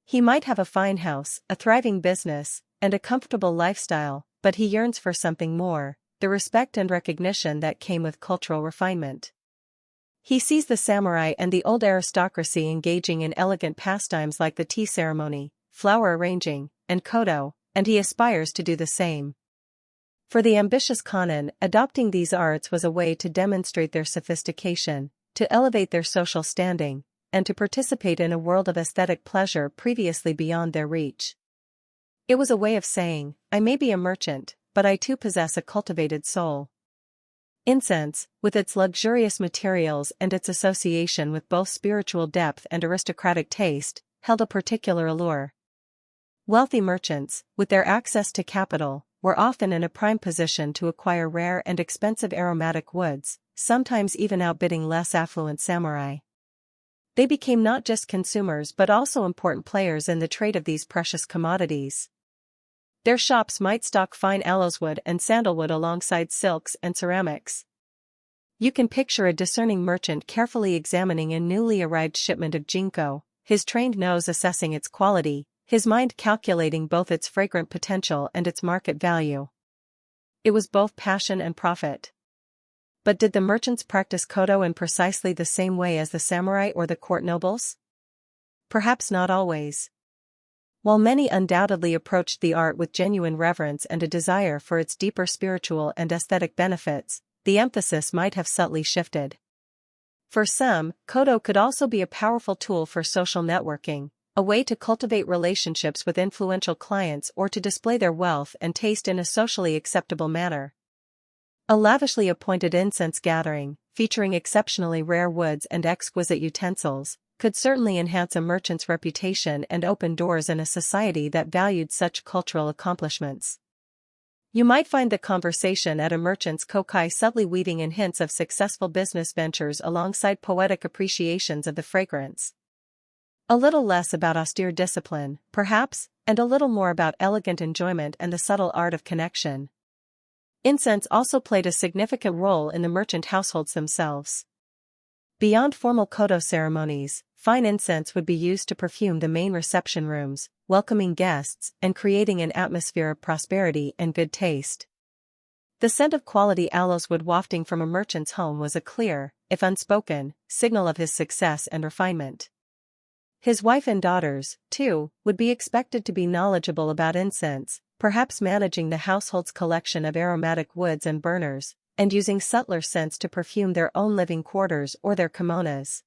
A: He might have a fine house, a thriving business, and a comfortable lifestyle, but he yearns for something more, the respect and recognition that came with cultural refinement. He sees the samurai and the old aristocracy engaging in elegant pastimes like the tea ceremony, flower arranging, and kodo, and he aspires to do the same. For the ambitious Kanin, adopting these arts was a way to demonstrate their sophistication, to elevate their social standing, and to participate in a world of aesthetic pleasure previously beyond their reach. It was a way of saying, I may be a merchant, but I too possess a cultivated soul. Incense, with its luxurious materials and its association with both spiritual depth and aristocratic taste, held a particular allure. Wealthy merchants, with their access to capital, were often in a prime position to acquire rare and expensive aromatic woods, sometimes even outbidding less affluent samurai. They became not just consumers but also important players in the trade of these precious commodities. Their shops might stock fine aloeswood and sandalwood alongside silks and ceramics. You can picture a discerning merchant carefully examining a newly arrived shipment of ginkgo, his trained nose assessing its quality, his mind calculating both its fragrant potential and its market value. It was both passion and profit. But did the merchants practice kodo in precisely the same way as the samurai or the court nobles? Perhaps not always. While many undoubtedly approached the art with genuine reverence and a desire for its deeper spiritual and aesthetic benefits, the emphasis might have subtly shifted. For some, kodo could also be a powerful tool for social networking, a way to cultivate relationships with influential clients or to display their wealth and taste in a socially acceptable manner. A lavishly appointed incense gathering, featuring exceptionally rare woods and exquisite utensils, could certainly enhance a merchant's reputation and open doors in a society that valued such cultural accomplishments. You might find the conversation at a merchant's kokai subtly weaving in hints of successful business ventures alongside poetic appreciations of the fragrance. A little less about austere discipline, perhaps, and a little more about elegant enjoyment and the subtle art of connection. Incense also played a significant role in the merchant households themselves. Beyond formal kodo ceremonies, fine incense would be used to perfume the main reception rooms, welcoming guests and creating an atmosphere of prosperity and good taste. The scent of quality aloeswood wafting from a merchant's home was a clear, if unspoken, signal of his success and refinement. His wife and daughters, too, would be expected to be knowledgeable about incense, perhaps managing the household's collection of aromatic woods and burners, and using subtler scents to perfume their own living quarters or their kimonos.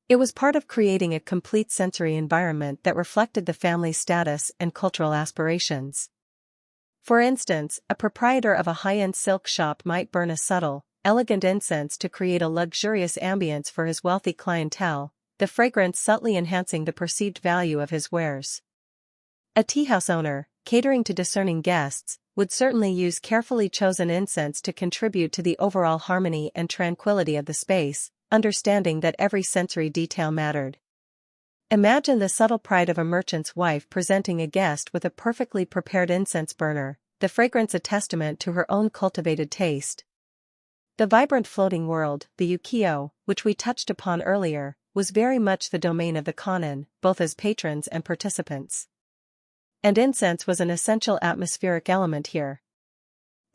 A: It was part of creating a complete sensory environment that reflected the family's status and cultural aspirations. For instance, a proprietor of a high-end silk shop might burn a subtle, elegant incense to create a luxurious ambience for his wealthy clientele, the fragrance subtly enhancing the perceived value of his wares. A teahouse owner, catering to discerning guests, would certainly use carefully chosen incense to contribute to the overall harmony and tranquility of the space, understanding that every sensory detail mattered. Imagine the subtle pride of a merchant's wife presenting a guest with a perfectly prepared incense burner, the fragrance a testament to her own cultivated taste. The vibrant floating world, the ukiyo, which we touched upon earlier, was very much the domain of the kanin, both as patrons and participants. And incense was an essential atmospheric element here.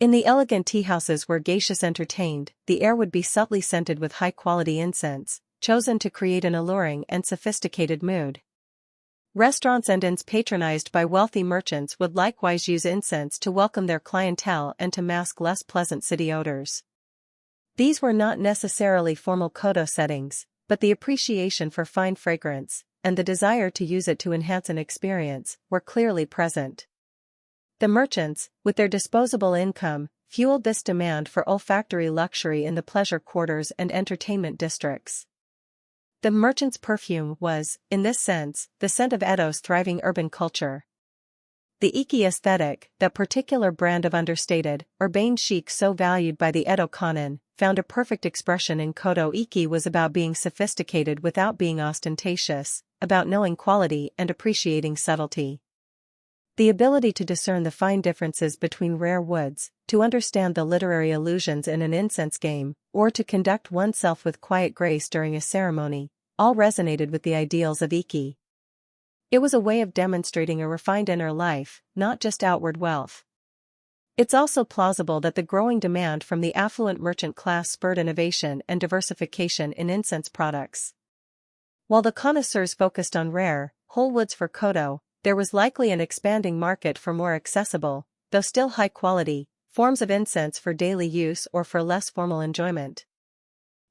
A: In the elegant teahouses where geishas entertained, the air would be subtly scented with high-quality incense, chosen to create an alluring and sophisticated mood. Restaurants and inns patronized by wealthy merchants would likewise use incense to welcome their clientele and to mask less pleasant city odors. These were not necessarily formal kodo settings, but the appreciation for fine fragrance, and the desire to use it to enhance an experience, were clearly present. The merchants, with their disposable income, fueled this demand for olfactory luxury in the pleasure quarters and entertainment districts. The merchant's perfume was, in this sense, the scent of Edo's thriving urban culture. The Iki aesthetic, that particular brand of understated, urbane chic so valued by the Edo kanin, found a perfect expression in Kodo. Iki was about being sophisticated without being ostentatious, about knowing quality and appreciating subtlety. The ability to discern the fine differences between rare woods, to understand the literary allusions in an incense game, or to conduct oneself with quiet grace during a ceremony, all resonated with the ideals of Iki. It was a way of demonstrating a refined inner life, not just outward wealth. It's also plausible that the growing demand from the affluent merchant class spurred innovation and diversification in incense products. While the connoisseurs focused on rare, whole woods for koto, there was likely an expanding market for more accessible, though still high-quality, forms of incense for daily use or for less formal enjoyment.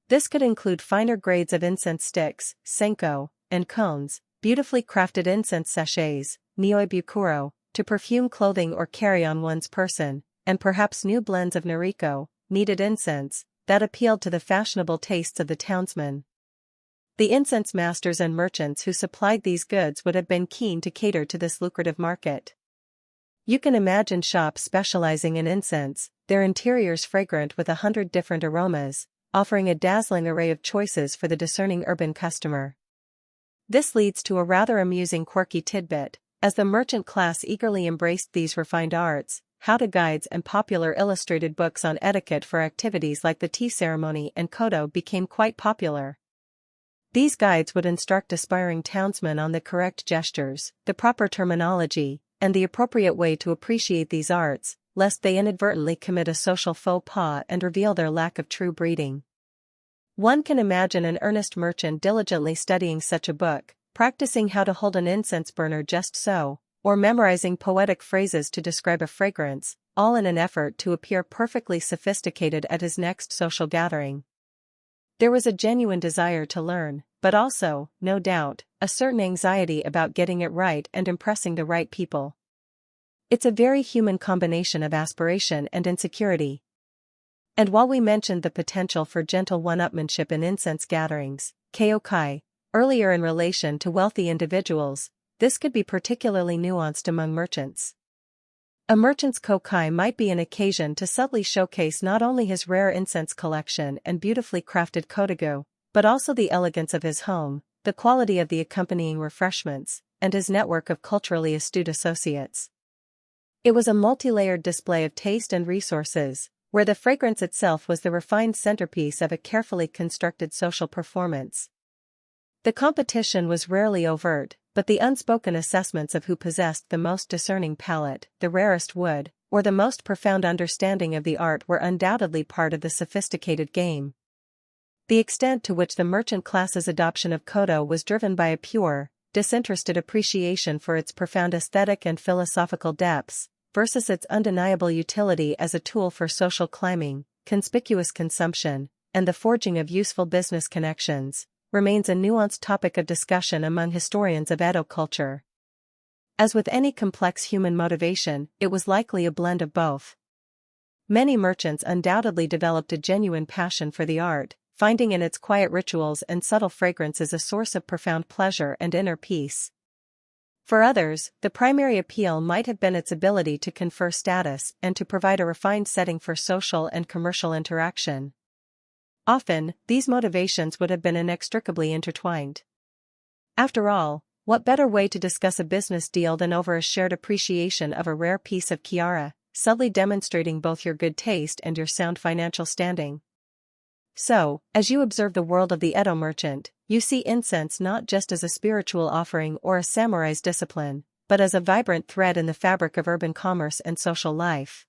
A: This could include finer grades of incense sticks, senko, and cones, beautifully crafted incense sachets, nioi bukuro, to perfume clothing or carry on one's person, and perhaps new blends of nariko, kneaded incense, that appealed to the fashionable tastes of the townsmen. The incense masters and merchants who supplied these goods would have been keen to cater to this lucrative market. You can imagine shops specializing in incense, their interiors fragrant with 100 different aromas, offering a dazzling array of choices for the discerning urban customer. This leads to a rather amusing quirky tidbit. As the merchant class eagerly embraced these refined arts, how-to guides and popular illustrated books on etiquette for activities like the tea ceremony and koto became quite popular. These guides would instruct aspiring townsmen on the correct gestures, the proper terminology, and the appropriate way to appreciate these arts, lest they inadvertently commit a social faux pas and reveal their lack of true breeding. One can imagine an earnest merchant diligently studying such a book, practicing how to hold an incense burner just so, or memorizing poetic phrases to describe a fragrance, all in an effort to appear perfectly sophisticated at his next social gathering. There was a genuine desire to learn, but also, no doubt, a certain anxiety about getting it right and impressing the right people. It's a very human combination of aspiration and insecurity. And while we mentioned the potential for gentle one-upmanship in incense gatherings, kokai, earlier in relation to wealthy individuals, this could be particularly nuanced among merchants. A merchant's kokai might be an occasion to subtly showcase not only his rare incense collection and beautifully crafted kotogu, but also the elegance of his home, the quality of the accompanying refreshments, and his network of culturally astute associates. It was a multi-layered display of taste and resources, where the fragrance itself was the refined centerpiece of a carefully constructed social performance. The competition was rarely overt, but the unspoken assessments of who possessed the most discerning palate, the rarest wood, or the most profound understanding of the art were undoubtedly part of the sophisticated game. The extent to which the merchant class's adoption of koto was driven by a pure, disinterested appreciation for its profound aesthetic and philosophical depths, versus its undeniable utility as a tool for social climbing, conspicuous consumption, and the forging of useful business connections, remains a nuanced topic of discussion among historians of Edo culture. As with any complex human motivation, it was likely a blend of both. Many merchants undoubtedly developed a genuine passion for the art, finding in its quiet rituals and subtle fragrances a source of profound pleasure and inner peace. For others, the primary appeal might have been its ability to confer status and to provide a refined setting for social and commercial interaction. Often, these motivations would have been inextricably intertwined. After all, what better way to discuss a business deal than over a shared appreciation of a rare piece of chiara, subtly demonstrating both your good taste and your sound financial standing? So, as you observe the world of the Edo merchant, you see incense not just as a spiritual offering or a samurai's discipline, but as a vibrant thread in the fabric of urban commerce and social life.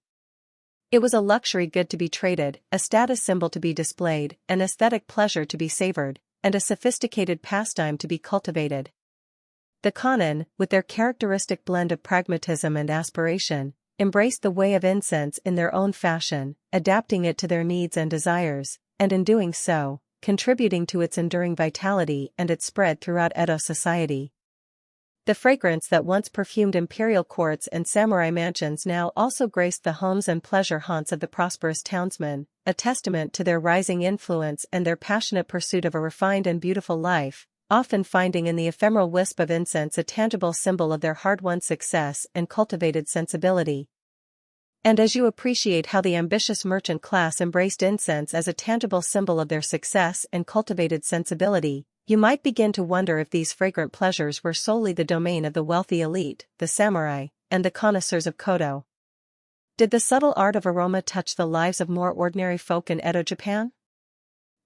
A: It was a luxury good to be traded, a status symbol to be displayed, an aesthetic pleasure to be savored, and a sophisticated pastime to be cultivated. The Kannon, with their characteristic blend of pragmatism and aspiration, embraced the way of incense in their own fashion, adapting it to their needs and desires, and in doing so, contributing to its enduring vitality and its spread throughout Edo society. The fragrance that once perfumed imperial courts and samurai mansions now also graced the homes and pleasure haunts of the prosperous townsmen, a testament to their rising influence and their passionate pursuit of a refined and beautiful life, often finding in the ephemeral wisp of incense a tangible symbol of their hard-won success and cultivated sensibility. And as you appreciate how the ambitious merchant class embraced incense as a tangible symbol of their success and cultivated sensibility, you might begin to wonder if these fragrant pleasures were solely the domain of the wealthy elite, the samurai, and the connoisseurs of Kodo. Did the subtle art of aroma touch the lives of more ordinary folk in Edo Japan?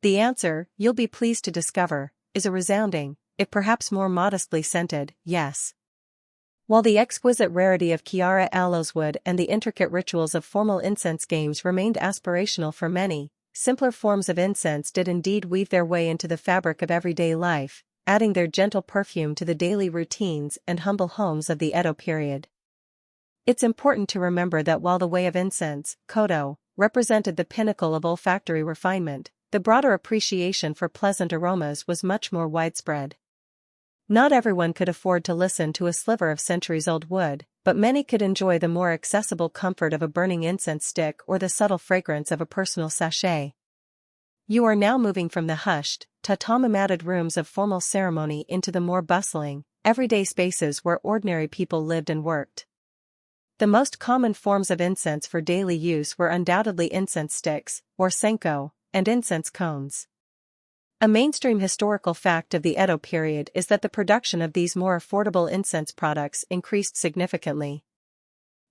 A: The answer, you'll be pleased to discover, is a resounding, if perhaps more modestly scented, yes. While the exquisite rarity of Kiara aloes wood and the intricate rituals of formal incense games remained aspirational for many, simpler forms of incense did indeed weave their way into the fabric of everyday life, adding their gentle perfume to the daily routines and humble homes of the Edo period. It's important to remember that while the way of incense, Kodo, represented the pinnacle of olfactory refinement, the broader appreciation for pleasant aromas was much more widespread. Not everyone could afford to listen to a sliver of centuries-old wood, but many could enjoy the more accessible comfort of a burning incense stick or the subtle fragrance of a personal sachet. You are now moving from the hushed, tatami-matted rooms of formal ceremony into the more bustling, everyday spaces where ordinary people lived and worked. The most common forms of incense for daily use were undoubtedly incense sticks, or senko, and incense cones. A mainstream historical fact of the Edo period is that the production of these more affordable incense products increased significantly.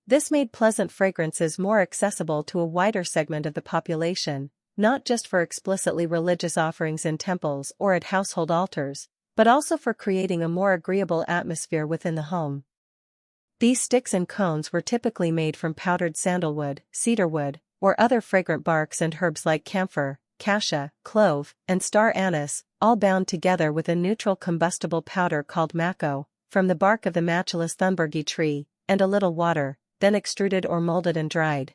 A: This made pleasant fragrances more accessible to a wider segment of the population, not just for explicitly religious offerings in temples or at household altars, but also for creating a more agreeable atmosphere within the home. These sticks and cones were typically made from powdered sandalwood, cedarwood, or other fragrant barks and herbs like camphor, cassia, clove, and star anise, all bound together with a neutral combustible powder called Mon-ko, from the bark of the matchless thunbergy tree, and a little water, then extruded or molded and dried.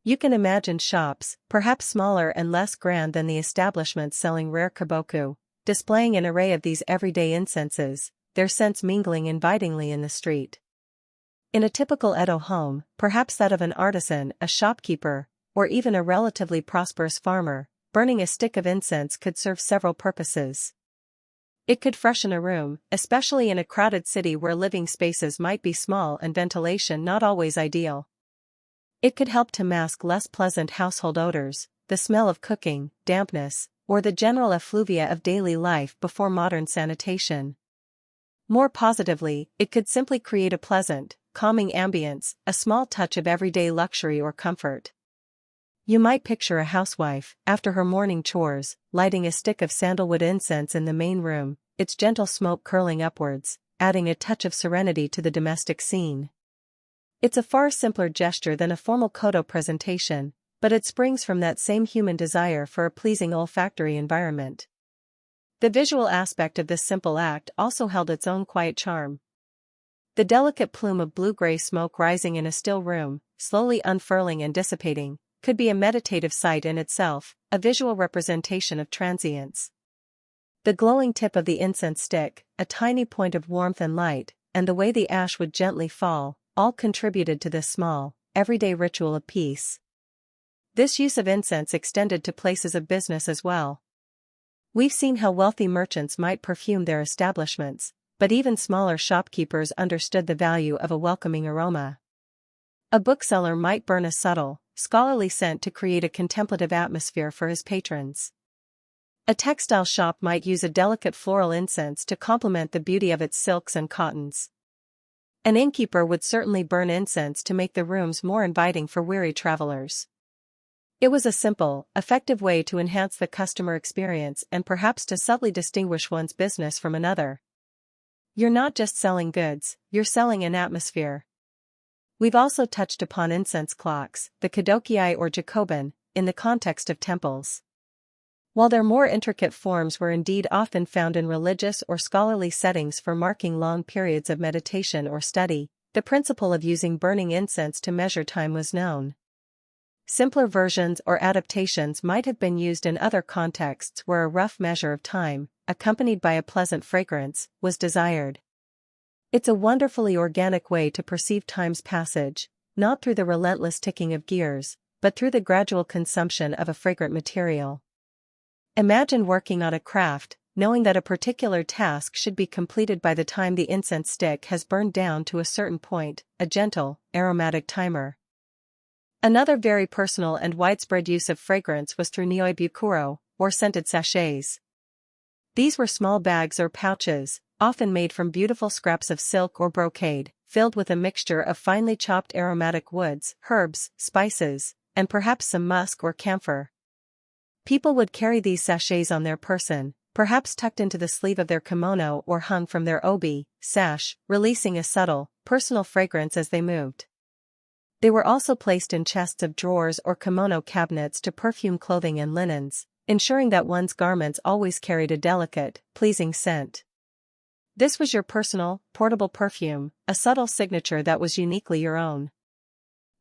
A: You can imagine shops, perhaps smaller and less grand than the establishments selling rare kaboku, displaying an array of these everyday incenses, their scents mingling invitingly in the street. In a typical Edo home, perhaps that of an artisan, a shopkeeper, or even a relatively prosperous farmer, burning a stick of incense could serve several purposes. It could freshen a room, especially in a crowded city where living spaces might be small and ventilation not always ideal. It could help to mask less pleasant household odors, the smell of cooking, dampness, or the general effluvia of daily life before modern sanitation. More positively, it could simply create a pleasant, calming ambience, a small touch of everyday luxury or comfort. You might picture a housewife, after her morning chores, lighting a stick of sandalwood incense in the main room, its gentle smoke curling upwards, adding a touch of serenity to the domestic scene. It's a far simpler gesture than a formal Kodo presentation, but it springs from that same human desire for a pleasing olfactory environment. The visual aspect of this simple act also held its own quiet charm. The delicate plume of blue-gray smoke rising in a still room, slowly unfurling and dissipating, could be a meditative sight in itself, a visual representation of transience. The glowing tip of the incense stick, a tiny point of warmth and light, and the way the ash would gently fall, all contributed to this small, everyday ritual of peace. This use of incense extended to places of business as well. We've seen how wealthy merchants might perfume their establishments, but even smaller shopkeepers understood the value of a welcoming aroma. A bookseller might burn a subtle, scholarly scent to create a contemplative atmosphere for his patrons. A textile shop might use a delicate floral incense to complement the beauty of its silks and cottons. An innkeeper would certainly burn incense to make the rooms more inviting for weary travelers. It was a simple, effective way to enhance the customer experience and perhaps to subtly distinguish one's business from another. You're not just selling goods, you're selling an atmosphere. We've also touched upon incense clocks, the kadokiai or Jacobin, in the context of temples. While their more intricate forms were indeed often found in religious or scholarly settings for marking long periods of meditation or study, the principle of using burning incense to measure time was known. Simpler versions or adaptations might have been used in other contexts where a rough measure of time, accompanied by a pleasant fragrance, was desired. It's a wonderfully organic way to perceive time's passage, not through the relentless ticking of gears, but through the gradual consumption of a fragrant material. Imagine working on a craft, knowing that a particular task should be completed by the time the incense stick has burned down to a certain point, a gentle, aromatic timer. Another very personal and widespread use of fragrance was through nioi bukuro, or scented sachets. These were small bags or pouches, often made from beautiful scraps of silk or brocade, filled with a mixture of finely chopped aromatic woods, herbs, spices, and perhaps some musk or camphor. People would carry these sachets on their person, perhaps tucked into the sleeve of their kimono or hung from their obi, sash, releasing a subtle, personal fragrance as they moved. They were also placed in chests of drawers or kimono cabinets to perfume clothing and linens, ensuring that one's garments always carried a delicate, pleasing scent. This was your personal, portable perfume, a subtle signature that was uniquely your own.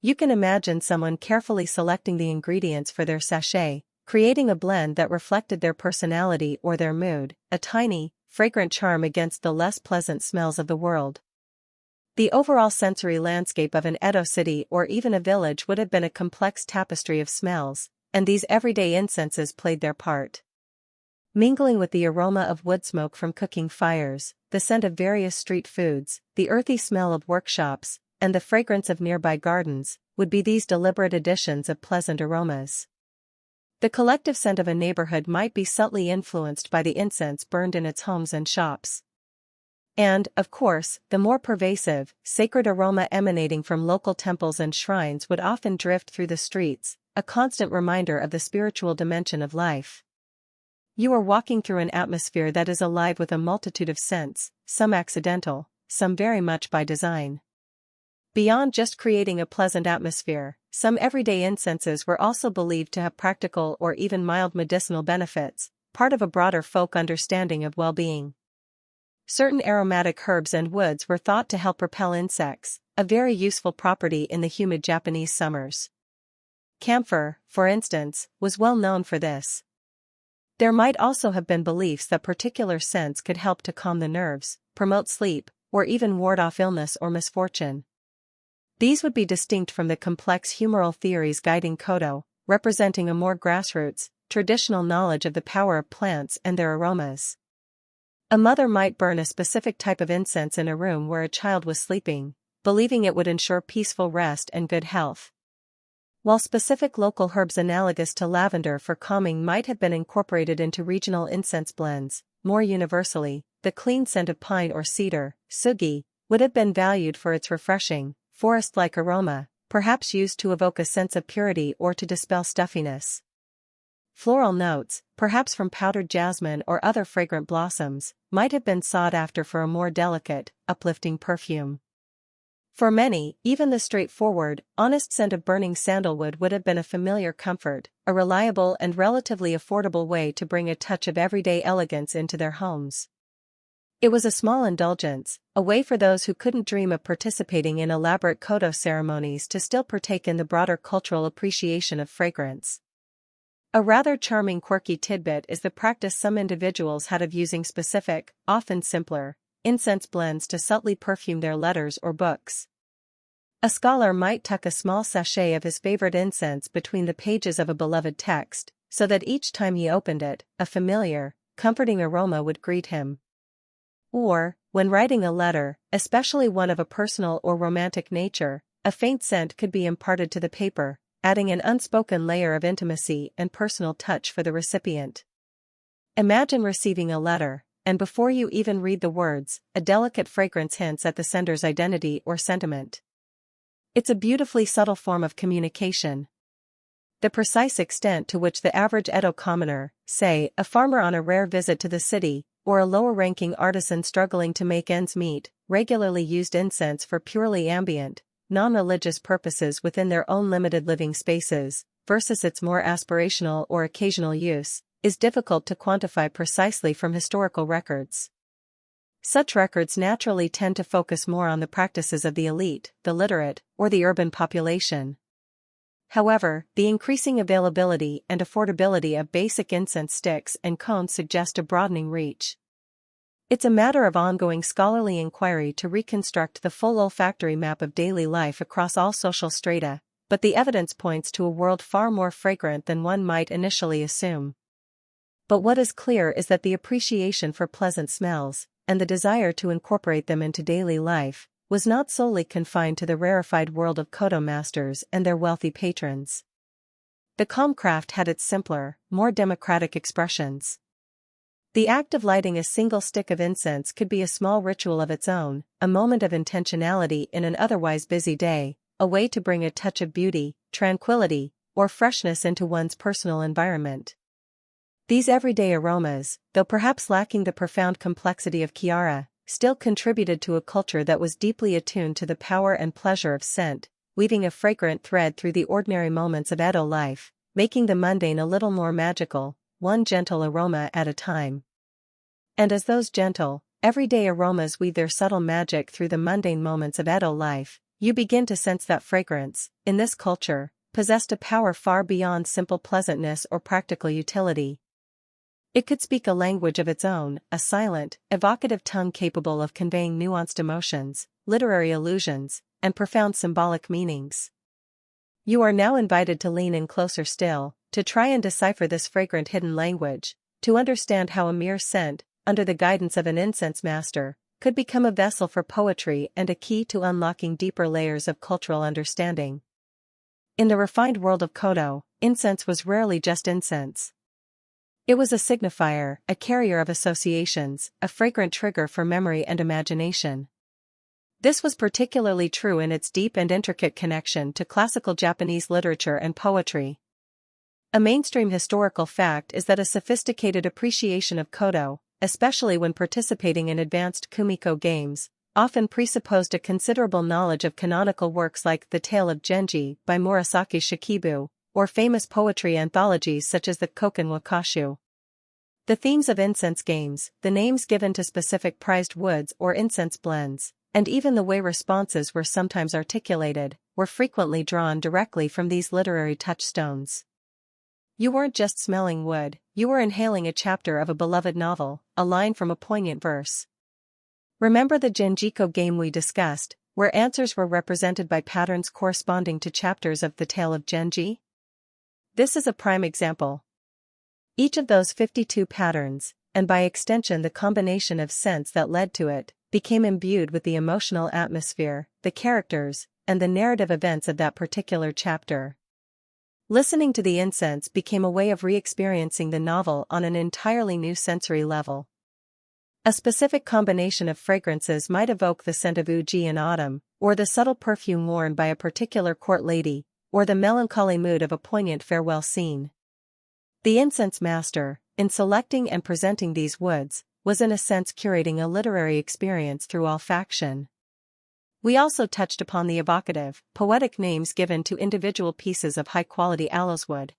A: You can imagine someone carefully selecting the ingredients for their sachet, creating a blend that reflected their personality or their mood, a tiny, fragrant charm against the less pleasant smells of the world. The overall sensory landscape of an Edo city or even a village would have been a complex tapestry of smells, and these everyday incenses played their part. Mingling with the aroma of wood smoke from cooking fires, the scent of various street foods, the earthy smell of workshops, and the fragrance of nearby gardens, would be these deliberate additions of pleasant aromas. The collective scent of a neighborhood might be subtly influenced by the incense burned in its homes and shops. And, of course, the more pervasive, sacred aroma emanating from local temples and shrines would often drift through the streets, a constant reminder of the spiritual dimension of life. You are walking through an atmosphere that is alive with a multitude of scents, some accidental, some very much by design. Beyond just creating a pleasant atmosphere, some everyday incenses were also believed to have practical or even mild medicinal benefits, part of a broader folk understanding of well-being. Certain aromatic herbs and woods were thought to help repel insects, a very useful property in the humid Japanese summers. Camphor, for instance, was well known for this. There might also have been beliefs that particular scents could help to calm the nerves, promote sleep, or even ward off illness or misfortune. These would be distinct from the complex humoral theories guiding Kodo, representing a more grassroots, traditional knowledge of the power of plants and their aromas. A mother might burn a specific type of incense in a room where a child was sleeping, believing it would ensure peaceful rest and good health. While specific local herbs analogous to lavender for calming might have been incorporated into regional incense blends, more universally, the clean scent of pine or cedar, sugi, would have been valued for its refreshing, forest-like aroma, perhaps used to evoke a sense of purity or to dispel stuffiness. Floral notes, perhaps from powdered jasmine or other fragrant blossoms, might have been sought after for a more delicate, uplifting perfume. For many, even the straightforward, honest scent of burning sandalwood would have been a familiar comfort, a reliable and relatively affordable way to bring a touch of everyday elegance into their homes. It was a small indulgence, a way for those who couldn't dream of participating in elaborate Kodo ceremonies to still partake in the broader cultural appreciation of fragrance. A rather charming quirky tidbit is the practice some individuals had of using specific, often simpler, incense blends to subtly perfume their letters or books. A scholar might tuck a small sachet of his favorite incense between the pages of a beloved text, so that each time he opened it, a familiar, comforting aroma would greet him. Or, when writing a letter, especially one of a personal or romantic nature, a faint scent could be imparted to the paper, adding an unspoken layer of intimacy and personal touch for the recipient. Imagine receiving a letter, and before you even read the words, a delicate fragrance hints at the sender's identity or sentiment. It's a beautifully subtle form of communication. The precise extent to which the average Edo commoner, say, a farmer on a rare visit to the city, or a lower-ranking artisan struggling to make ends meet, regularly used incense for purely ambient, non-religious purposes within their own limited living spaces, versus its more aspirational or occasional use, is difficult to quantify precisely from historical records. Such records naturally tend to focus more on the practices of the elite, the literate, or the urban population. However, the increasing availability and affordability of basic incense sticks and cones suggest a broadening reach. It's a matter of ongoing scholarly inquiry to reconstruct the full olfactory map of daily life across all social strata, but the evidence points to a world far more fragrant than one might initially assume. But what is clear is that the appreciation for pleasant smells, and the desire to incorporate them into daily life, was not solely confined to the rarefied world of Kodo masters and their wealthy patrons. The calm craft had its simpler, more democratic expressions. The act of lighting a single stick of incense could be a small ritual of its own, a moment of intentionality in an otherwise busy day, a way to bring a touch of beauty, tranquility, or freshness into one's personal environment. These everyday aromas, though perhaps lacking the profound complexity of Chiara, still contributed to a culture that was deeply attuned to the power and pleasure of scent, weaving a fragrant thread through the ordinary moments of Edo life, making the mundane a little more magical, one gentle aroma at a time. And as those gentle, everyday aromas weave their subtle magic through the mundane moments of Edo life, you begin to sense that fragrance, in this culture, possessed a power far beyond simple pleasantness or practical utility. It could speak a language of its own, a silent, evocative tongue capable of conveying nuanced emotions, literary allusions, and profound symbolic meanings. You are now invited to lean in closer still, to try and decipher this fragrant hidden language, to understand how a mere scent, under the guidance of an incense master, could become a vessel for poetry and a key to unlocking deeper layers of cultural understanding. In the refined world of Kodo, incense was rarely just incense. It was a signifier, a carrier of associations, a fragrant trigger for memory and imagination. This was particularly true in its deep and intricate connection to classical Japanese literature and poetry. A mainstream historical fact is that a sophisticated appreciation of Kodo, especially when participating in advanced kumiko games, often presupposed a considerable knowledge of canonical works like The Tale of Genji by Murasaki Shikibu, or famous poetry anthologies such as the Koken Wakashu. The themes of incense games, the names given to specific prized woods or incense blends, and even the way responses were sometimes articulated, were frequently drawn directly from these literary touchstones. You weren't just smelling wood, you were inhaling a chapter of a beloved novel, a line from a poignant verse. Remember the Genjiko game we discussed, where answers were represented by patterns corresponding to chapters of The Tale of Genji? This is a prime example. Each of those 52 patterns, and by extension the combination of scents that led to it, became imbued with the emotional atmosphere, the characters, and the narrative events of that particular chapter. Listening to the incense became a way of re-experiencing the novel on an entirely new sensory level. A specific combination of fragrances might evoke the scent of uji in autumn, or the subtle perfume worn by a particular court lady, or the melancholy mood of a poignant farewell scene. The incense master, in selecting and presenting these woods, was in a sense curating a literary experience through olfaction. We also touched upon the evocative, poetic names given to individual pieces of high-quality aloeswood.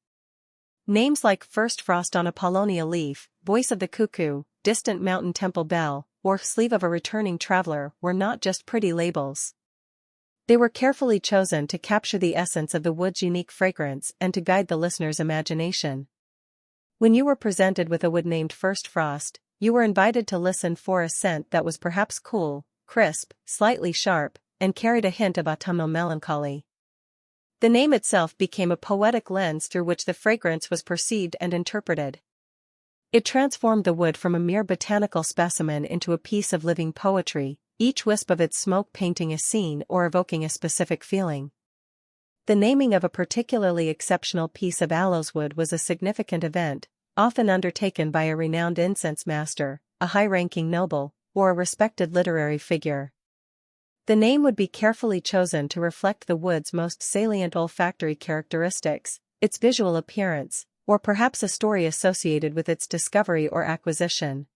A: Names like First Frost on a Paulownia Leaf, Voice of the Cuckoo, Distant Mountain Temple Bell, or Sleeve of a Returning Traveler were not just pretty labels. They were carefully chosen to capture the essence of the wood's unique fragrance and to guide the listener's imagination. When you were presented with a wood named First Frost, you were invited to listen for a scent that was perhaps cool, crisp, slightly sharp, and carried a hint of autumnal melancholy. The name itself became a poetic lens through which the fragrance was perceived and interpreted. It transformed the wood from a mere botanical specimen into a piece of living poetry, each wisp of its smoke painting a scene or evoking a specific feeling. The naming of a particularly exceptional piece of aloeswood was a significant event, often undertaken by a renowned incense master, a high-ranking noble, or a respected literary figure. The name would be carefully chosen to reflect the wood's most salient olfactory characteristics, its visual appearance, or perhaps a story associated with its discovery or acquisition.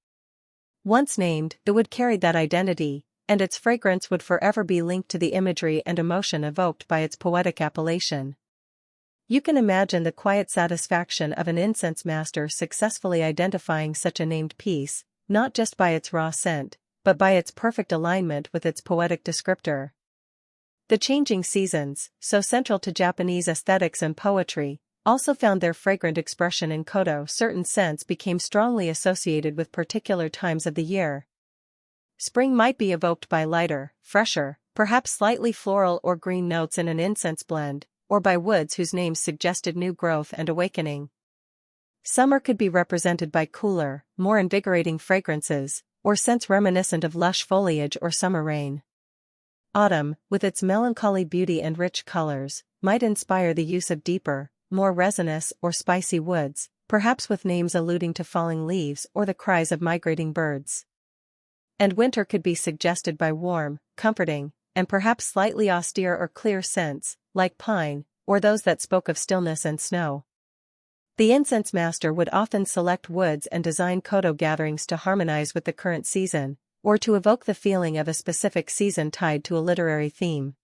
A: Once named, the wood carried that identity, and its fragrance would forever be linked to the imagery and emotion evoked by its poetic appellation. You can imagine the quiet satisfaction of an incense master successfully identifying such a named piece, not just by its raw scent, but by its perfect alignment with its poetic descriptor. The changing seasons, so central to Japanese aesthetics and poetry, also found their fragrant expression in Kodo. Certain scents became strongly associated with particular times of the year. Spring might be evoked by lighter, fresher, perhaps slightly floral or green notes in an incense blend, or by woods whose names suggested new growth and awakening. Summer could be represented by cooler, more invigorating fragrances, or scents reminiscent of lush foliage or summer rain. Autumn, with its melancholy beauty and rich colors, might inspire the use of deeper, more resinous or spicy woods, perhaps with names alluding to falling leaves or the cries of migrating birds. And winter could be suggested by warm, comforting, and perhaps slightly austere or clear scents, like pine, or those that spoke of stillness and snow. The incense master would often select woods and design kodo gatherings to harmonize with the current season, or to evoke the feeling of a specific season tied to a literary theme.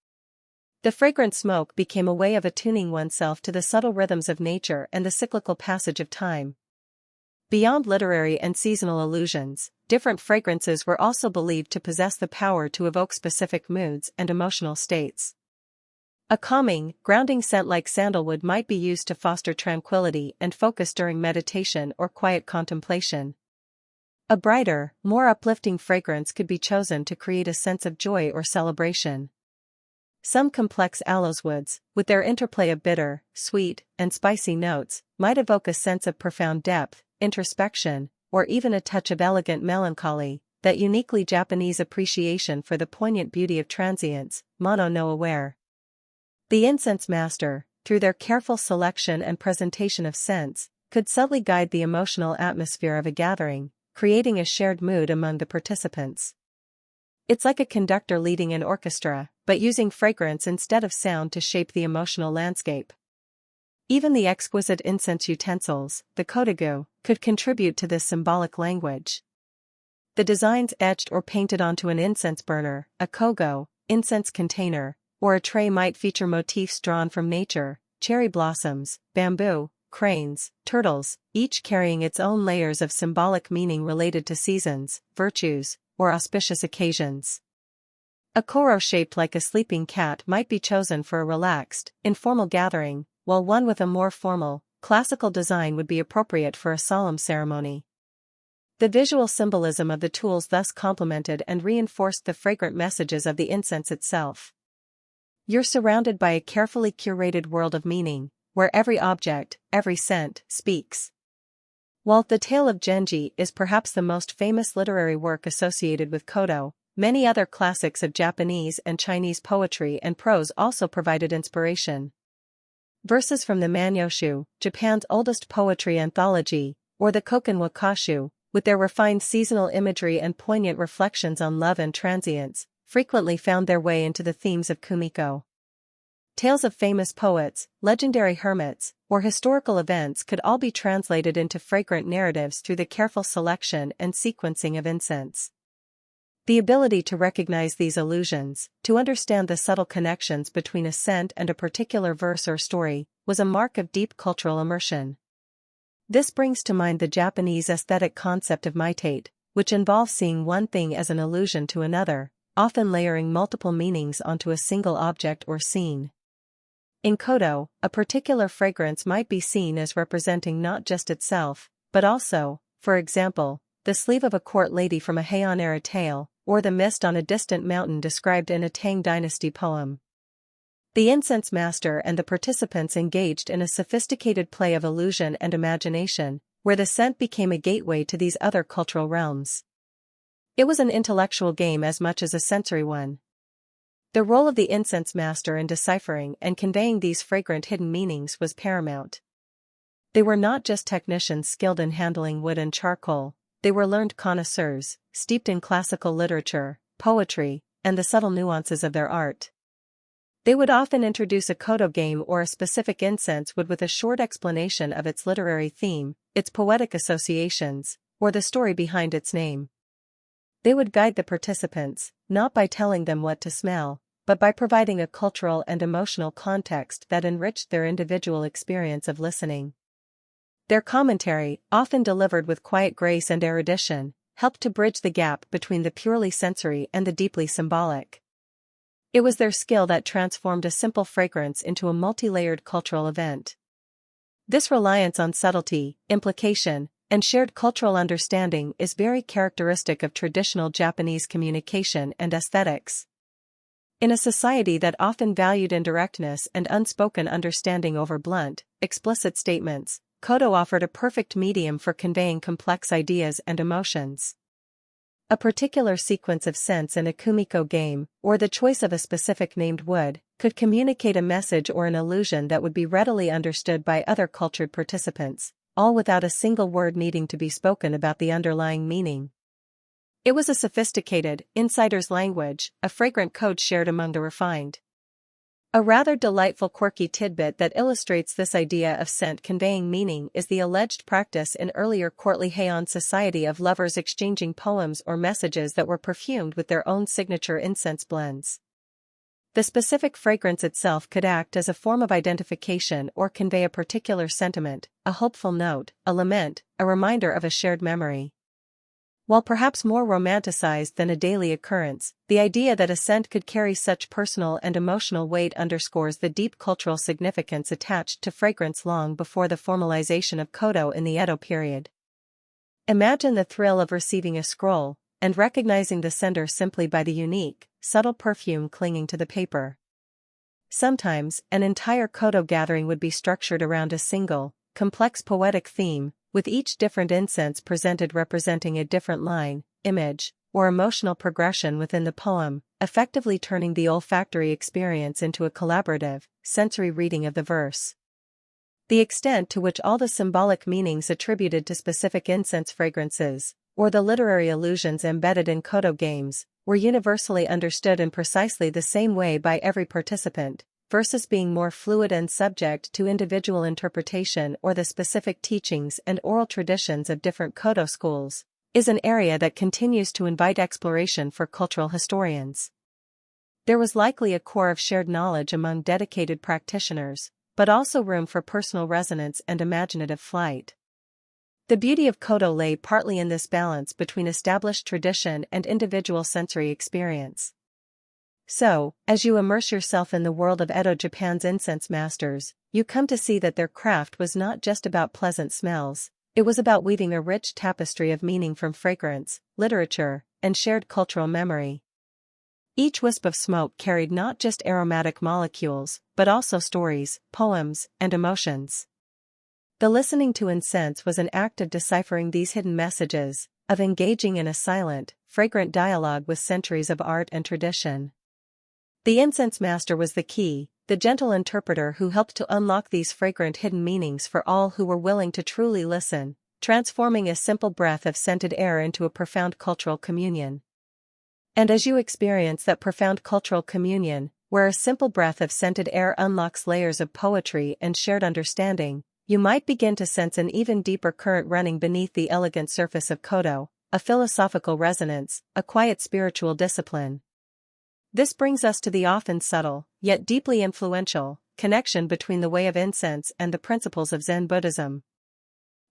A: The fragrant smoke became a way of attuning oneself to the subtle rhythms of nature and the cyclical passage of time. Beyond literary and seasonal allusions, different fragrances were also believed to possess the power to evoke specific moods and emotional states. A calming, grounding scent like sandalwood might be used to foster tranquility and focus during meditation or quiet contemplation. A brighter, more uplifting fragrance could be chosen to create a sense of joy or celebration. Some complex aloes woods, with their interplay of bitter, sweet, and spicy notes, might evoke a sense of profound depth, introspection, or even a touch of elegant melancholy, that uniquely Japanese appreciation for the poignant beauty of transience, mono no aware. The incense master, through their careful selection and presentation of scents, could subtly guide the emotional atmosphere of a gathering, creating a shared mood among the participants. It's like a conductor leading an orchestra, but using fragrance instead of sound to shape the emotional landscape. Even the exquisite incense utensils, the kodagu, could contribute to this symbolic language. The designs etched or painted onto an incense burner, a kogo, incense container, or a tray might feature motifs drawn from nature, cherry blossoms, bamboo, cranes, turtles, each carrying its own layers of symbolic meaning related to seasons, virtues, or auspicious occasions. A koro shaped like a sleeping cat might be chosen for a relaxed, informal gathering, while one with a more formal, classical design would be appropriate for a solemn ceremony. The visual symbolism of the tools thus complemented and reinforced the fragrant messages of the incense itself. You're surrounded by a carefully curated world of meaning, where every object, every scent, speaks. While The Tale of Genji is perhaps the most famous literary work associated with kodo, many other classics of Japanese and Chinese poetry and prose also provided inspiration. Verses from the Manyoshu, Japan's oldest poetry anthology, or the Koken Wakashu, with their refined seasonal imagery and poignant reflections on love and transience, frequently found their way into the themes of kumiko. Tales of famous poets, legendary hermits, or historical events could all be translated into fragrant narratives through the careful selection and sequencing of incense. The ability to recognize these allusions, to understand the subtle connections between a scent and a particular verse or story, was a mark of deep cultural immersion. This brings to mind the Japanese aesthetic concept of meitate, which involves seeing one thing as an allusion to another, often layering multiple meanings onto a single object or scene. In kodo, a particular fragrance might be seen as representing not just itself, but also, for example, the sleeve of a court lady from a Heian-era tale, or the mist on a distant mountain described in a Tang dynasty poem. The incense master and the participants engaged in a sophisticated play of illusion and imagination, where the scent became a gateway to these other cultural realms. It was an intellectual game as much as a sensory one. The role of the incense master in deciphering and conveying these fragrant hidden meanings was paramount. They were not just technicians skilled in handling wood and charcoal, they were learned connoisseurs, steeped in classical literature, poetry, and the subtle nuances of their art. They would often introduce a kodo game or a specific incense wood with a short explanation of its literary theme, its poetic associations, or the story behind its name. They would guide the participants, not by telling them what to smell, but by providing a cultural and emotional context that enriched their individual experience of listening. Their commentary, often delivered with quiet grace and erudition, helped to bridge the gap between the purely sensory and the deeply symbolic. It was their skill that transformed a simple fragrance into a multi-layered cultural event. This reliance on subtlety, implication, and shared cultural understanding is very characteristic of traditional Japanese communication and aesthetics. In a society that often valued indirectness and unspoken understanding over blunt, explicit statements, kodo offered a perfect medium for conveying complex ideas and emotions. A particular sequence of scents in a kumiko game, or the choice of a specific named wood, could communicate a message or an illusion that would be readily understood by other cultured participants, all without a single word needing to be spoken about the underlying meaning. It was a sophisticated, insider's language, a fragrant code shared among the refined. A rather delightful quirky tidbit that illustrates this idea of scent conveying meaning is the alleged practice in earlier courtly Heian society of lovers exchanging poems or messages that were perfumed with their own signature incense blends. The specific fragrance itself could act as a form of identification or convey a particular sentiment, a hopeful note, a lament, a reminder of a shared memory. While perhaps more romanticized than a daily occurrence, the idea that a scent could carry such personal and emotional weight underscores the deep cultural significance attached to fragrance long before the formalization of kodo in the Edo period. Imagine the thrill of receiving a scroll, and recognizing the sender simply by the unique, subtle perfume clinging to the paper. Sometimes, an entire kodo gathering would be structured around a single, complex poetic theme, with each different incense presented representing a different line, image, or emotional progression within the poem, effectively turning the olfactory experience into a collaborative, sensory reading of the verse. The extent to which all the symbolic meanings attributed to specific incense fragrances, or the literary allusions embedded in kodo games, were universally understood in precisely the same way by every participant, versus being more fluid and subject to individual interpretation or the specific teachings and oral traditions of different kodo schools, is an area that continues to invite exploration for cultural historians. There was likely a core of shared knowledge among dedicated practitioners, but also room for personal resonance and imaginative flight. The beauty of kodo lay partly in this balance between established tradition and individual sensory experience. So, as you immerse yourself in the world of Edo Japan's incense masters, you come to see that their craft was not just about pleasant smells, it was about weaving a rich tapestry of meaning from fragrance, literature, and shared cultural memory. Each wisp of smoke carried not just aromatic molecules, but also stories, poems, and emotions. The listening to incense was an act of deciphering these hidden messages, of engaging in a silent, fragrant dialogue with centuries of art and tradition. The incense master was the key, the gentle interpreter who helped to unlock these fragrant hidden meanings for all who were willing to truly listen, transforming a simple breath of scented air into a profound cultural communion. And as you experience that profound cultural communion, where a simple breath of scented air unlocks layers of poetry and shared understanding, you might begin to sense an even deeper current running beneath the elegant surface of kodo, a philosophical resonance, a quiet spiritual discipline. This brings us to the often subtle, yet deeply influential, connection between the way of incense and the principles of Zen Buddhism.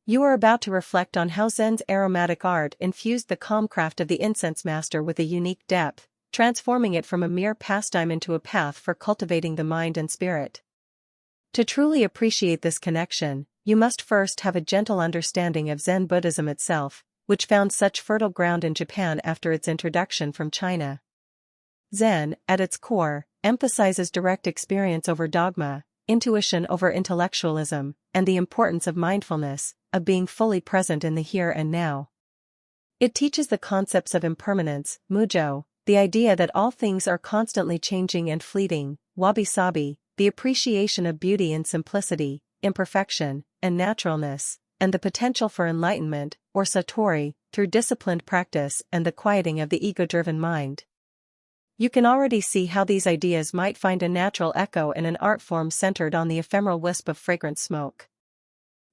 A: You are about to reflect on how Zen's aromatic art infused the calm craft of the incense master with a unique depth, transforming it from a mere pastime into a path for cultivating the mind and spirit. To truly appreciate this connection, you must first have a gentle understanding of Zen Buddhism itself, which found such fertile ground in Japan after its introduction from China. Zen, at its core, emphasizes direct experience over dogma, intuition over intellectualism, and the importance of mindfulness, of being fully present in the here and now. It teaches the concepts of impermanence, mujo, the idea that all things are constantly changing and fleeting, wabi-sabi, the appreciation of beauty in simplicity, imperfection, and naturalness, and the potential for enlightenment, or satori, through disciplined practice and the quieting of the ego-driven mind. You can already see how these ideas might find a natural echo in an art form centered on the ephemeral wisp of fragrant smoke.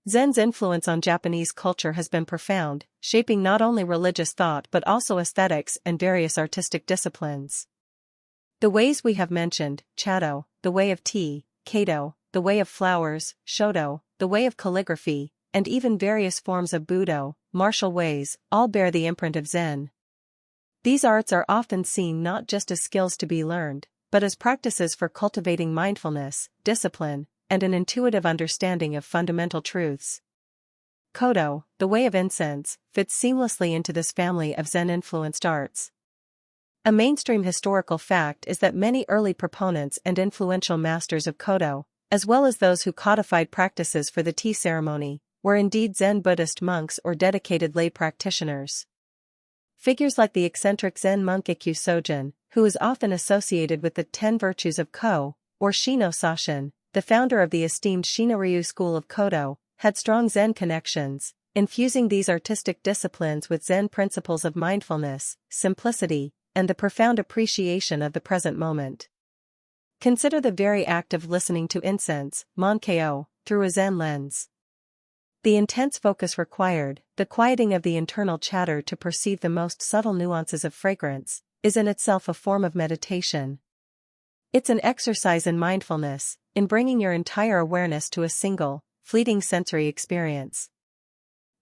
A: Zen's influence on Japanese culture has been profound, shaping not only religious thought but also aesthetics and various artistic disciplines. The ways we have mentioned, Chado, the way of tea, Kado, the way of flowers, Shodo, the way of calligraphy, and even various forms of Budo, martial ways, all bear the imprint of Zen. These arts are often seen not just as skills to be learned, but as practices for cultivating mindfulness, discipline, and an intuitive understanding of fundamental truths. Kodo, the way of incense, fits seamlessly into this family of Zen-influenced arts. A mainstream historical fact is that many early proponents and influential masters of kodo, as well as those who codified practices for the tea ceremony, were indeed Zen Buddhist monks or dedicated lay practitioners. Figures like the eccentric Zen monk Ikkyu Sojin, who is often associated with the 10 virtues of Ko, or Shino Sashin, the founder of the esteemed Shinno-ryu school of Kodo, had strong Zen connections, infusing these artistic disciplines with Zen principles of mindfulness, simplicity, and the profound appreciation of the present moment. Consider the very act of listening to incense, Mon-ko, through a Zen lens. The intense focus required, the quieting of the internal chatter to perceive the most subtle nuances of fragrance, is in itself a form of meditation. It's an exercise in mindfulness, in bringing your entire awareness to a single, fleeting sensory experience.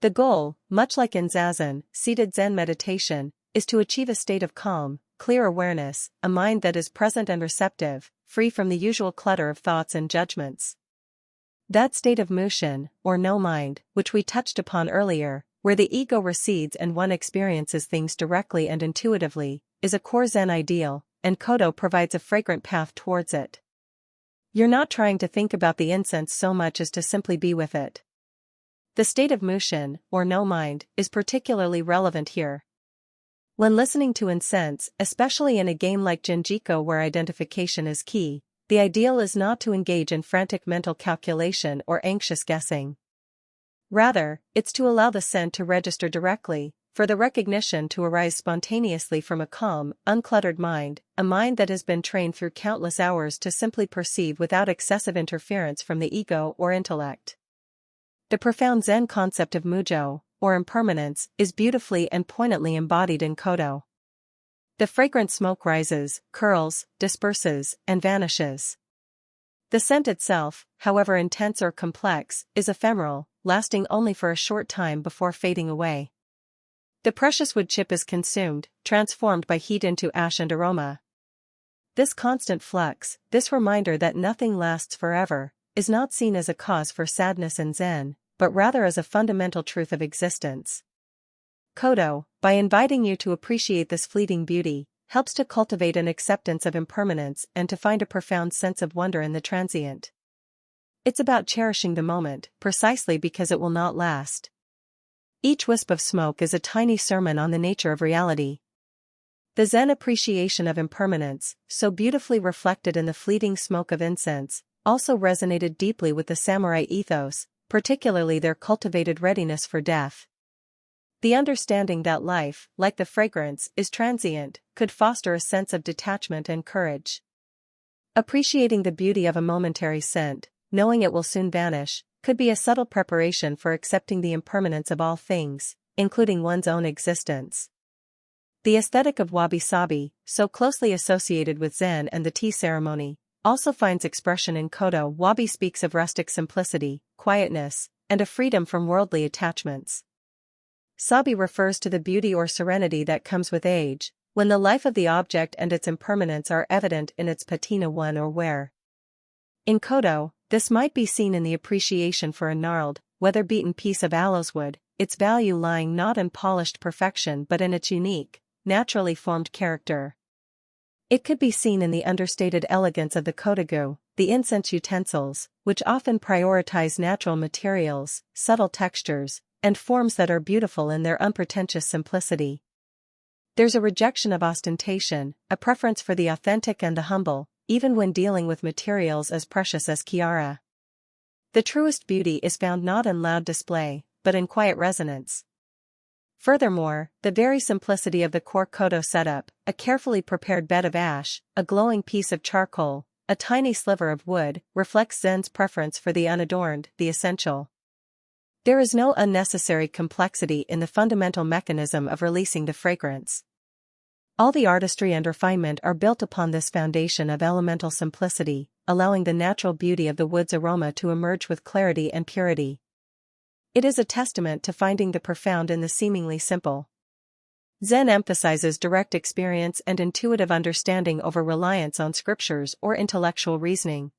A: The goal, much like in Zazen, seated Zen meditation, is to achieve a state of calm, clear awareness, a mind that is present and receptive, free from the usual clutter of thoughts and judgments. That state of mushin, or no mind, which we touched upon earlier, where the ego recedes and one experiences things directly and intuitively, is a core Zen ideal, and Kodo provides a fragrant path towards it. You're not trying to think about the incense so much as to simply be with it. The state of mushin, or no mind, is particularly relevant here. When listening to incense, especially in a game like Jinjiko where identification is key, the ideal is not to engage in frantic mental calculation or anxious guessing. Rather, it's to allow the scent to register directly, for the recognition to arise spontaneously from a calm, uncluttered mind, a mind that has been trained through countless hours to simply perceive without excessive interference from the ego or intellect. The profound Zen concept of mujo, or impermanence, is beautifully and poignantly embodied in Kodo. The fragrant smoke rises, curls, disperses, and vanishes. The scent itself, however intense or complex, is ephemeral, lasting only for a short time before fading away. The precious wood chip is consumed, transformed by heat into ash and aroma. This constant flux, this reminder that nothing lasts forever, is not seen as a cause for sadness in Zen, but rather as a fundamental truth of existence. Kodo, by inviting you to appreciate this fleeting beauty, helps to cultivate an acceptance of impermanence and to find a profound sense of wonder in the transient. It's about cherishing the moment, precisely because it will not last. Each wisp of smoke is a tiny sermon on the nature of reality. The Zen appreciation of impermanence, so beautifully reflected in the fleeting smoke of incense, also resonated deeply with the samurai ethos, particularly their cultivated readiness for death. The understanding that life, like the fragrance, is transient, could foster a sense of detachment and courage. Appreciating the beauty of a momentary scent, knowing it will soon vanish, could be a subtle preparation for accepting the impermanence of all things, including one's own existence. The aesthetic of wabi-sabi, so closely associated with Zen and the tea ceremony, also finds expression in Kodo. Wabi speaks of rustic simplicity, quietness, and a freedom from worldly attachments. Sabi refers to the beauty or serenity that comes with age, when the life of the object and its impermanence are evident in its patina one or wear. In Kodo, this might be seen in the appreciation for a gnarled, weather-beaten piece of aloeswood, its value lying not in polished perfection but in its unique, naturally formed character. It could be seen in the understated elegance of the kodogu, the incense utensils, which often prioritize natural materials, subtle textures, and forms that are beautiful in their unpretentious simplicity. There's a rejection of ostentation, a preference for the authentic and the humble, even when dealing with materials as precious as Kiara. The truest beauty is found not in loud display, but in quiet resonance. Furthermore, the very simplicity of the core Kodo setup, a carefully prepared bed of ash, a glowing piece of charcoal, a tiny sliver of wood, reflects Zen's preference for the unadorned, the essential. There is no unnecessary complexity in the fundamental mechanism of releasing the fragrance. All the artistry and refinement are built upon this foundation of elemental simplicity, allowing the natural beauty of the wood's aroma to emerge with clarity and purity. It is a testament to finding the profound in the seemingly simple. Zen emphasizes direct experience and intuitive understanding over reliance on scriptures or intellectual reasoning.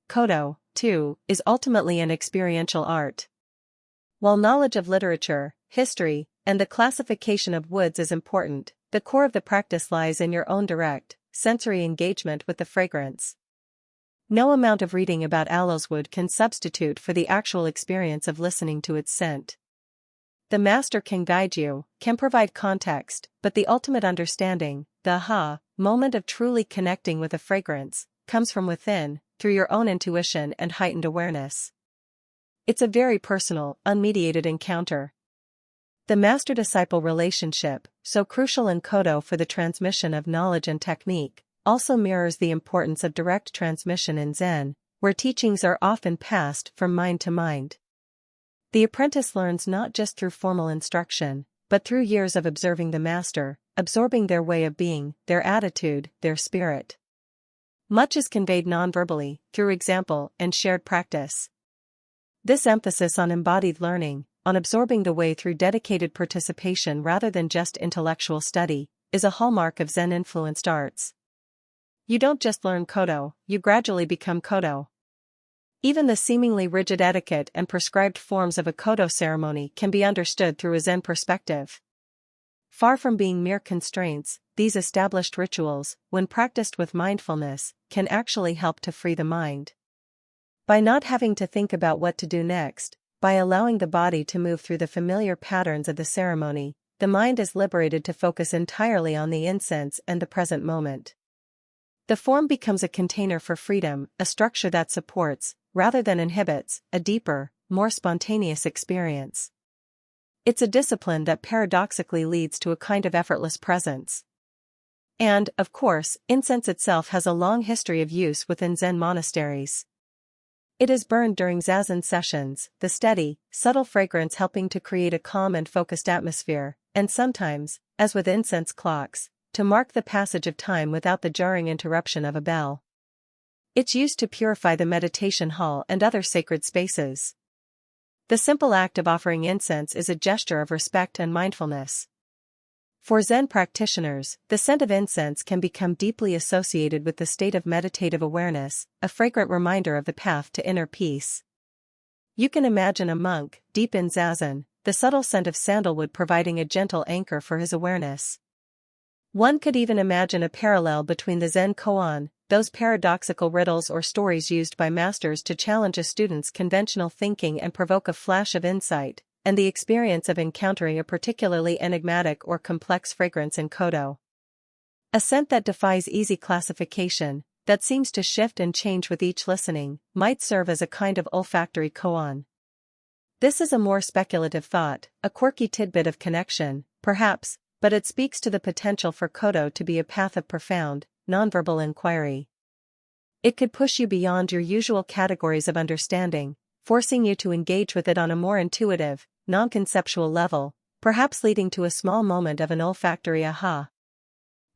A: Kodo, too, is ultimately an experiential art. While knowledge of literature, history, and the classification of woods is important, the core of the practice lies in your own direct, sensory engagement with the fragrance. No amount of reading about aloeswood can substitute for the actual experience of listening to its scent. The master can guide you, can provide context, but the ultimate understanding, the aha moment of truly connecting with a fragrance, comes from within, through your own intuition and heightened awareness. It's a very personal, unmediated encounter. The master-disciple relationship, so crucial in Kodo for the transmission of knowledge and technique, also mirrors the importance of direct transmission in Zen, where teachings are often passed from mind to mind. The apprentice learns not just through formal instruction, but through years of observing the master, absorbing their way of being, their attitude, their spirit. Much is conveyed non-verbally, through example and shared practice. This emphasis on embodied learning, on absorbing the way through dedicated participation rather than just intellectual study, is a hallmark of Zen-influenced arts. You don't just learn Kodo, you gradually become Kodo. Even the seemingly rigid etiquette and prescribed forms of a Kodo ceremony can be understood through a Zen perspective. Far from being mere constraints, these established rituals, when practiced with mindfulness, can actually help to free the mind. By not having to think about what to do next, by allowing the body to move through the familiar patterns of the ceremony, the mind is liberated to focus entirely on the incense and the present moment. The form becomes a container for freedom, a structure that supports, rather than inhibits, a deeper, more spontaneous experience. It's a discipline that paradoxically leads to a kind of effortless presence. And, of course, incense itself has a long history of use within Zen monasteries. It is burned during zazen sessions, the steady, subtle fragrance helping to create a calm and focused atmosphere, and sometimes, as with incense clocks, to mark the passage of time without the jarring interruption of a bell. It's used to purify the meditation hall and other sacred spaces. The simple act of offering incense is a gesture of respect and mindfulness. For Zen practitioners, the scent of incense can become deeply associated with the state of meditative awareness, a fragrant reminder of the path to inner peace. You can imagine a monk, deep in zazen, the subtle scent of sandalwood providing a gentle anchor for his awareness. One could even imagine a parallel between the Zen koan, those paradoxical riddles or stories used by masters to challenge a student's conventional thinking and provoke a flash of insight, and the experience of encountering a particularly enigmatic or complex fragrance in Kodo. A scent that defies easy classification, that seems to shift and change with each listening, might serve as a kind of olfactory koan. This is a more speculative thought, a quirky tidbit of connection, perhaps, but it speaks to the potential for Kodo to be a path of profound, nonverbal inquiry. It could push you beyond your usual categories of understanding, forcing you to engage with it on a more intuitive, non-conceptual level, perhaps leading to a small moment of an olfactory aha.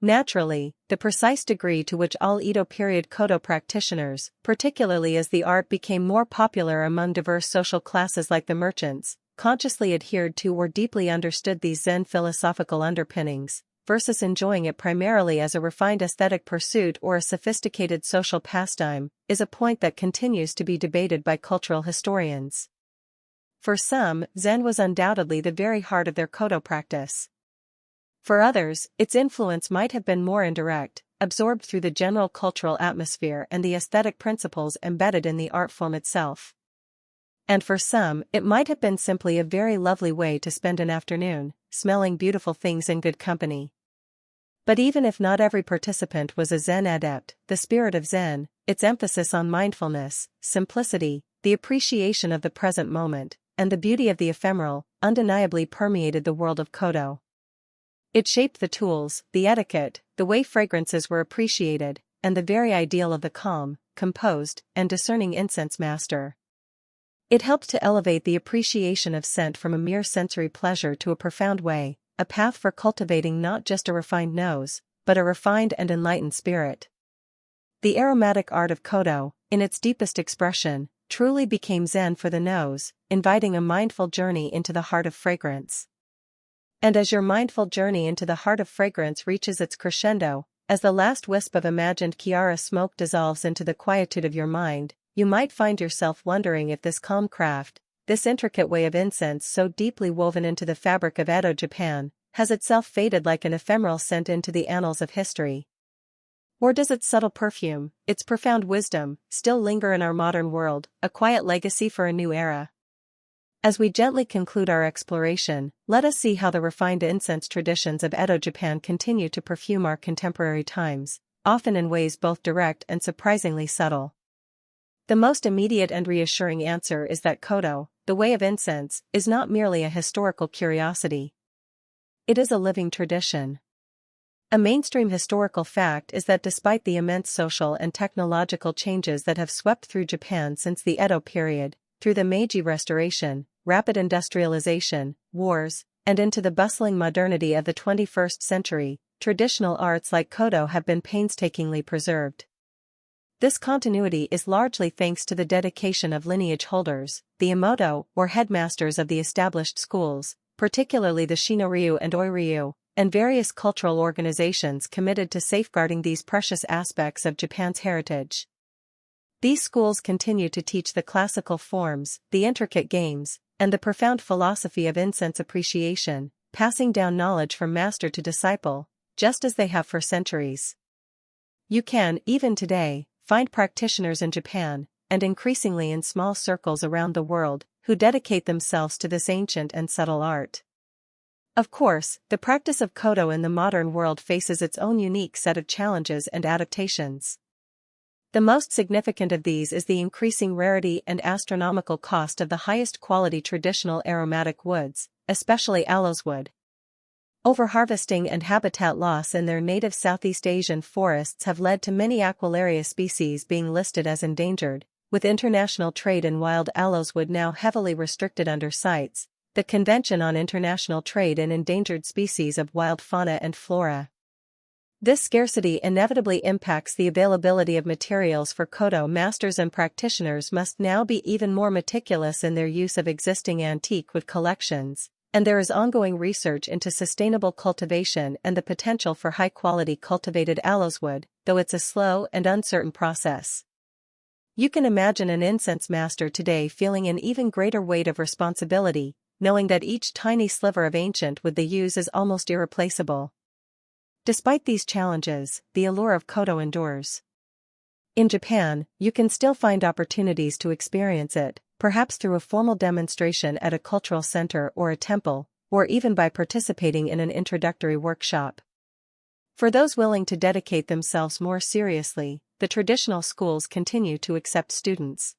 A: Naturally, the precise degree to which all Edo period Kodo practitioners, particularly as the art became more popular among diverse social classes like the merchants, consciously adhered to or deeply understood these Zen philosophical underpinnings, versus enjoying it primarily as a refined aesthetic pursuit or a sophisticated social pastime, is a point that continues to be debated by cultural historians. For some, Zen was undoubtedly the very heart of their Kodo practice. For others, its influence might have been more indirect, absorbed through the general cultural atmosphere and the aesthetic principles embedded in the art form itself. And for some, it might have been simply a very lovely way to spend an afternoon, smelling beautiful things in good company. But even if not every participant was a Zen adept, the spirit of Zen, its emphasis on mindfulness, simplicity, the appreciation of the present moment, and the beauty of the ephemeral, undeniably permeated the world of Kodo. It shaped the tools, the etiquette, the way fragrances were appreciated, and the very ideal of the calm, composed, and discerning incense master. It helped to elevate the appreciation of scent from a mere sensory pleasure to a profound way, a path for cultivating not just a refined nose, but a refined and enlightened spirit. The aromatic art of Kodo, in its deepest expression, truly became Zen for the nose, inviting a mindful journey into the heart of fragrance. And as your mindful journey into the heart of fragrance reaches its crescendo, as the last wisp of imagined Chiara smoke dissolves into the quietude of your mind, you might find yourself wondering if this calm craft, this intricate way of incense so deeply woven into the fabric of Edo Japan, has itself faded like an ephemeral scent into the annals of history. Or does its subtle perfume, its profound wisdom, still linger in our modern world, a quiet legacy for a new era? As we gently conclude our exploration, let us see how the refined incense traditions of Edo Japan continue to perfume our contemporary times, often in ways both direct and surprisingly subtle. The most immediate and reassuring answer is that Kodo, the way of incense, is not merely a historical curiosity. It is a living tradition. A mainstream historical fact is that despite the immense social and technological changes that have swept through Japan since the Edo period, through the Meiji Restoration, rapid industrialization, wars, and into the bustling modernity of the 21st century, traditional arts like Kodo have been painstakingly preserved. This continuity is largely thanks to the dedication of lineage holders, the Emoto, or headmasters of the established schools, particularly the Shinoryu and Oiryu, and various cultural organizations committed to safeguarding these precious aspects of Japan's heritage. These schools continue to teach the classical forms, the intricate games, and the profound philosophy of incense appreciation, passing down knowledge from master to disciple, just as they have for centuries. You can, even today, find practitioners in Japan, and increasingly in small circles around the world, who dedicate themselves to this ancient and subtle art. Of course, the practice of Kodo in the modern world faces its own unique set of challenges and adaptations. The most significant of these is the increasing rarity and astronomical cost of the highest quality traditional aromatic woods, especially aloes wood. Overharvesting and habitat loss in their native Southeast Asian forests have led to many Aquilaria species being listed as endangered, with international trade in wild aloes wood now heavily restricted under CITES, the Convention on International Trade in Endangered Species of Wild Fauna and Flora. This scarcity inevitably impacts the availability of materials for Kodo masters, and practitioners must now be even more meticulous in their use of existing antique wood collections, and there is ongoing research into sustainable cultivation and the potential for high-quality cultivated aloes wood, though it's a slow and uncertain process. You can imagine an incense master today feeling an even greater weight of responsibility, knowing that each tiny sliver of ancient wood they use is almost irreplaceable. Despite these challenges, the allure of Kodo endures. In Japan, you can still find opportunities to experience it, perhaps through a formal demonstration at a cultural center or a temple, or even by participating in an introductory workshop. For those willing to dedicate themselves more seriously, the traditional schools continue to accept students.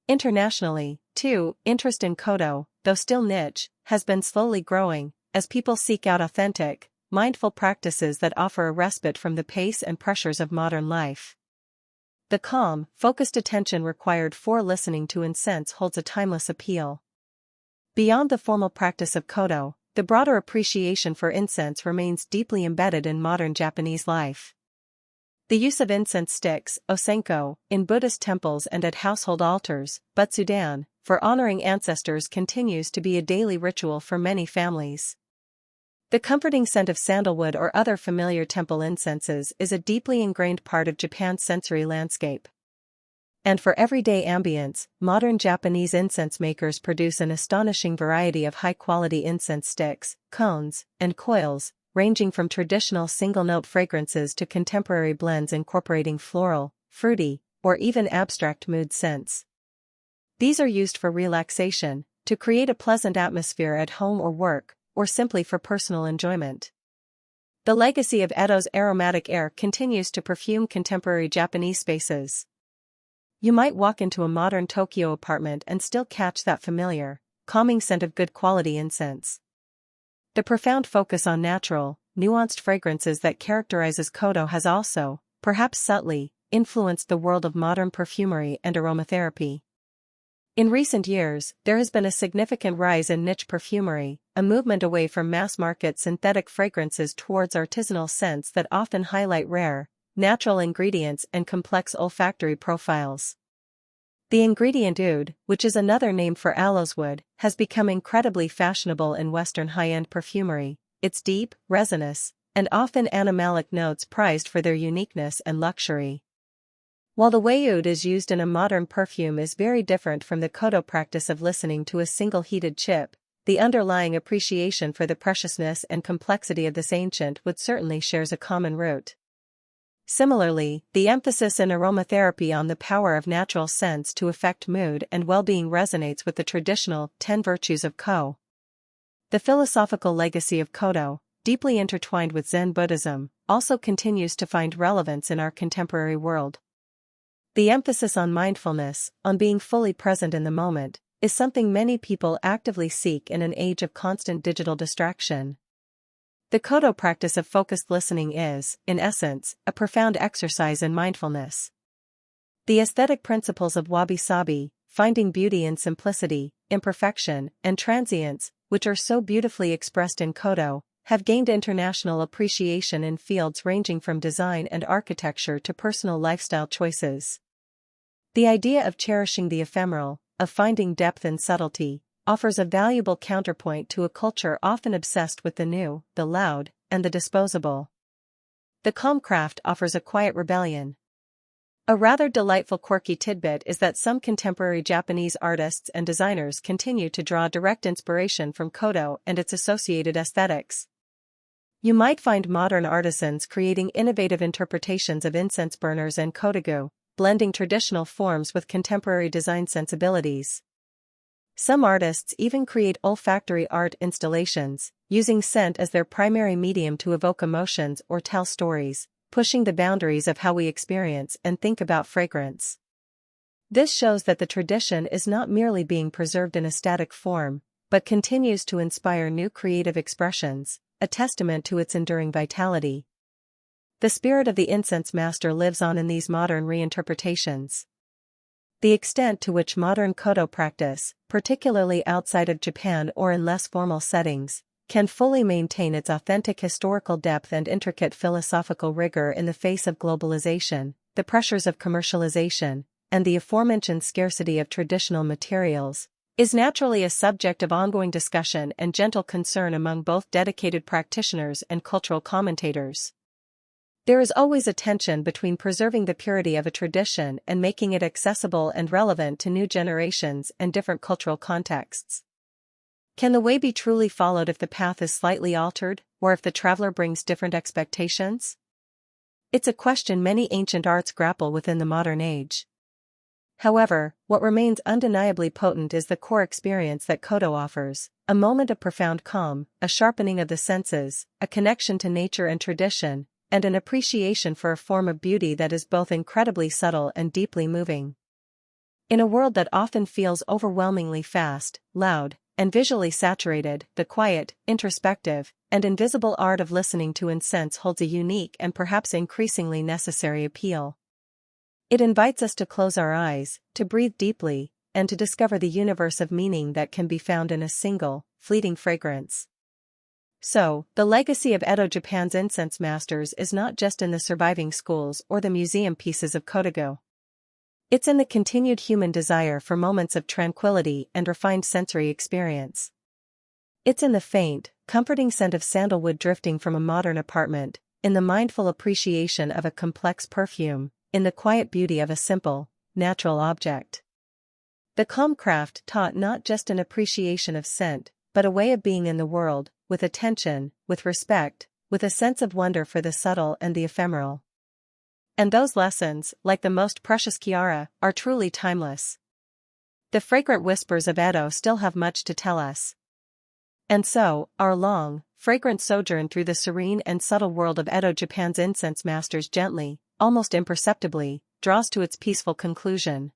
A: Internationally, too, interest in Kodo, though still niche, has been slowly growing, as people seek out authentic, mindful practices that offer a respite from the pace and pressures of modern life. The calm, focused attention required for listening to incense holds a timeless appeal. Beyond the formal practice of Kodo, the broader appreciation for incense remains deeply embedded in modern Japanese life. The use of incense sticks, osenko, in Buddhist temples and at household altars, butsudan, for honoring ancestors continues to be a daily ritual for many families. The comforting scent of sandalwood or other familiar temple incenses is a deeply ingrained part of Japan's sensory landscape. And for everyday ambience, modern Japanese incense makers produce an astonishing variety of high-quality incense sticks, cones, and coils, ranging from traditional single-note fragrances to contemporary blends incorporating floral, fruity, or even abstract mood scents. These are used for relaxation, to create a pleasant atmosphere at home or work, or simply for personal enjoyment. The legacy of Edo's aromatic air continues to perfume contemporary Japanese spaces. You might walk into a modern Tokyo apartment and still catch that familiar, calming scent of good quality incense. The profound focus on natural, nuanced fragrances that characterizes Kodo has also, perhaps subtly, influenced the world of modern perfumery and aromatherapy. In recent years, there has been a significant rise in niche perfumery, a movement away from mass-market synthetic fragrances towards artisanal scents that often highlight rare, natural ingredients and complex olfactory profiles. The ingredient oud, which is another name for aloes wood, has become incredibly fashionable in Western high-end perfumery, its deep, resinous, and often animalic notes prized for their uniqueness and luxury. While the way oud is used in a modern perfume is very different from the Kodo practice of listening to a single heated chip, the underlying appreciation for the preciousness and complexity of this ancient wood certainly shares a common root. Similarly, the emphasis in aromatherapy on the power of natural scents to affect mood and well-being resonates with the traditional 10 virtues of Ko. The philosophical legacy of Kodo, deeply intertwined with Zen Buddhism, also continues to find relevance in our contemporary world. The emphasis on mindfulness, on being fully present in the moment, is something many people actively seek in an age of constant digital distraction. The Kodo practice of focused listening is, in essence, a profound exercise in mindfulness. The aesthetic principles of wabi-sabi, finding beauty in simplicity, imperfection, and transience, which are so beautifully expressed in Kodo, have gained international appreciation in fields ranging from design and architecture to personal lifestyle choices. The idea of cherishing the ephemeral, of finding depth in subtlety, offers a valuable counterpoint to a culture often obsessed with the new, the loud, and the disposable. The calm craft offers a quiet rebellion. A rather delightful quirky tidbit is that some contemporary Japanese artists and designers continue to draw direct inspiration from Kodo and its associated aesthetics. You might find modern artisans creating innovative interpretations of incense burners and kodogu, blending traditional forms with contemporary design sensibilities. Some artists even create olfactory art installations, using scent as their primary medium to evoke emotions or tell stories, pushing the boundaries of how we experience and think about fragrance. This shows that the tradition is not merely being preserved in a static form, but continues to inspire new creative expressions, a testament to its enduring vitality. The spirit of the incense master lives on in these modern reinterpretations. The extent to which modern Kodo practice, particularly outside of Japan or in less formal settings, can fully maintain its authentic historical depth and intricate philosophical rigor in the face of globalization, the pressures of commercialization, and the aforementioned scarcity of traditional materials, is naturally a subject of ongoing discussion and gentle concern among both dedicated practitioners and cultural commentators. There is always a tension between preserving the purity of a tradition and making it accessible and relevant to new generations and different cultural contexts. Can the way be truly followed if the path is slightly altered, or if the traveler brings different expectations? It's a question many ancient arts grapple with in the modern age. However, what remains undeniably potent is the core experience that Kodo offers, a moment of profound calm, a sharpening of the senses, a connection to nature and tradition, and an appreciation for a form of beauty that is both incredibly subtle and deeply moving. In a world that often feels overwhelmingly fast, loud, and visually saturated, the quiet, introspective, and invisible art of listening to incense holds a unique and perhaps increasingly necessary appeal. It invites us to close our eyes, to breathe deeply, and to discover the universe of meaning that can be found in a single, fleeting fragrance. So, the legacy of Edo Japan's incense masters is not just in the surviving schools or the museum pieces of Kodogu. It's in the continued human desire for moments of tranquility and refined sensory experience. It's in the faint, comforting scent of sandalwood drifting from a modern apartment, in the mindful appreciation of a complex perfume, in the quiet beauty of a simple, natural object. The calm craft taught not just an appreciation of scent, but a way of being in the world, with attention, with respect, with a sense of wonder for the subtle and the ephemeral. And those lessons, like the most precious Kiara, are truly timeless. The fragrant whispers of Edo still have much to tell us. And so, our long, fragrant sojourn through the serene and subtle world of Edo Japan's incense masters gently, almost imperceptibly, draws to its peaceful conclusion.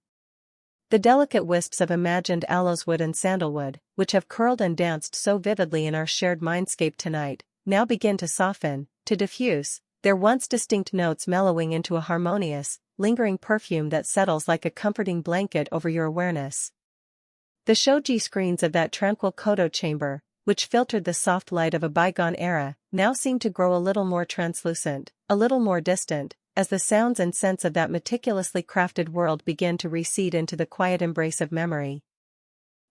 A: The delicate wisps of imagined aloeswood and sandalwood, which have curled and danced so vividly in our shared mindscape tonight, now begin to soften, to diffuse, their once distinct notes mellowing into a harmonious, lingering perfume that settles like a comforting blanket over your awareness. The shoji screens of that tranquil Kodo chamber, which filtered the soft light of a bygone era, now seem to grow a little more translucent, a little more distant, as the sounds and scents of that meticulously crafted world begin to recede into the quiet embrace of memory.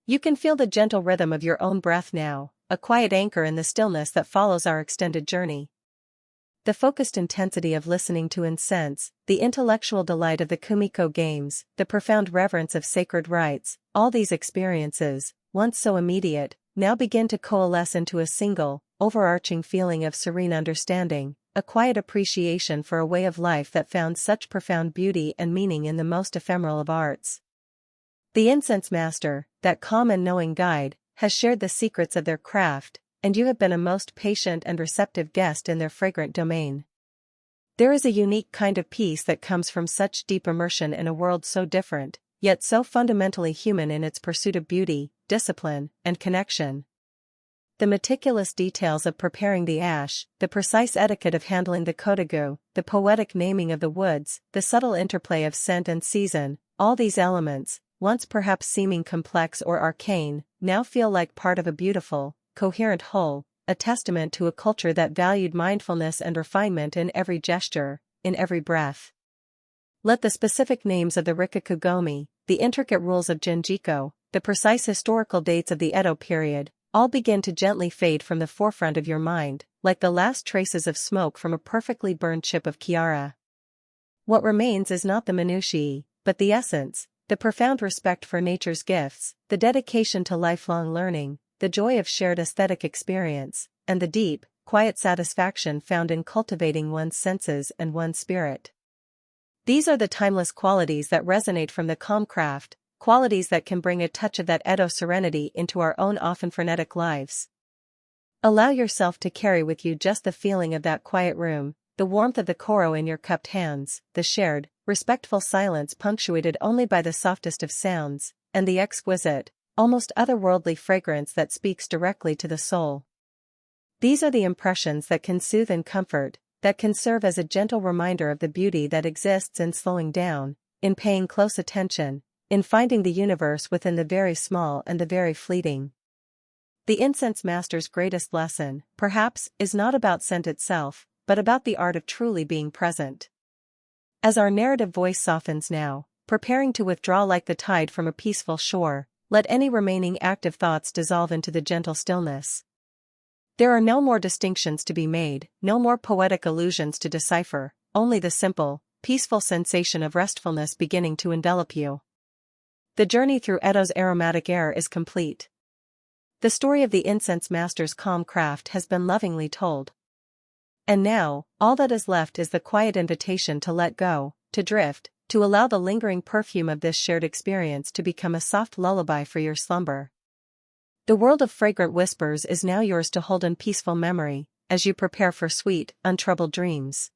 A: You can feel the gentle rhythm of your own breath now, a quiet anchor in the stillness that follows our extended journey. The focused intensity of listening to incense, the intellectual delight of the Kumiko games, the profound reverence of sacred rites, all these experiences, once so immediate, now begin to coalesce into a single, overarching feeling of serene understanding, a quiet appreciation for a way of life that found such profound beauty and meaning in the most ephemeral of arts. The incense master, that calm and knowing guide, has shared the secrets of their craft, and you have been a most patient and receptive guest in their fragrant domain. There is a unique kind of peace that comes from such deep immersion in a world so different, yet so fundamentally human in its pursuit of beauty, discipline, and connection. The meticulous details of preparing the ash, the precise etiquette of handling the kodagu, the poetic naming of the woods, the subtle interplay of scent and season, all these elements, once perhaps seeming complex or arcane, now feel like part of a beautiful, coherent whole, a testament to a culture that valued mindfulness and refinement in every gesture, in every breath. Let the specific names of the Rikikugomi, the intricate rules of Jinjiko, the precise historical dates of the Edo period, all begin to gently fade from the forefront of your mind, like the last traces of smoke from a perfectly burned chip of Chiara. What remains is not the minutiae, but the essence, the profound respect for nature's gifts, the dedication to lifelong learning, the joy of shared aesthetic experience, and the deep, quiet satisfaction found in cultivating one's senses and one's spirit. These are the timeless qualities that resonate from the calm craft, qualities that can bring a touch of that Edo serenity into our own often frenetic lives. Allow yourself to carry with you just the feeling of that quiet room, the warmth of the koro in your cupped hands, the shared, respectful silence punctuated only by the softest of sounds, and the exquisite, almost otherworldly fragrance that speaks directly to the soul. These are the impressions that can soothe and comfort, that can serve as a gentle reminder of the beauty that exists in slowing down, in paying close attention, in finding the universe within the very small and the very fleeting. The incense master's greatest lesson, perhaps, is not about scent itself, but about the art of truly being present. As our narrative voice softens now, preparing to withdraw like the tide from a peaceful shore, let any remaining active thoughts dissolve into the gentle stillness. There are no more distinctions to be made, no more poetic allusions to decipher, only the simple, peaceful sensation of restfulness beginning to envelop you. The journey through Edo's aromatic air is complete. The story of the incense master's calm craft has been lovingly told. And now, all that is left is the quiet invitation to let go, to drift, to allow the lingering perfume of this shared experience to become a soft lullaby for your slumber. The world of fragrant whispers is now yours to hold in peaceful memory, as you prepare for sweet, untroubled dreams.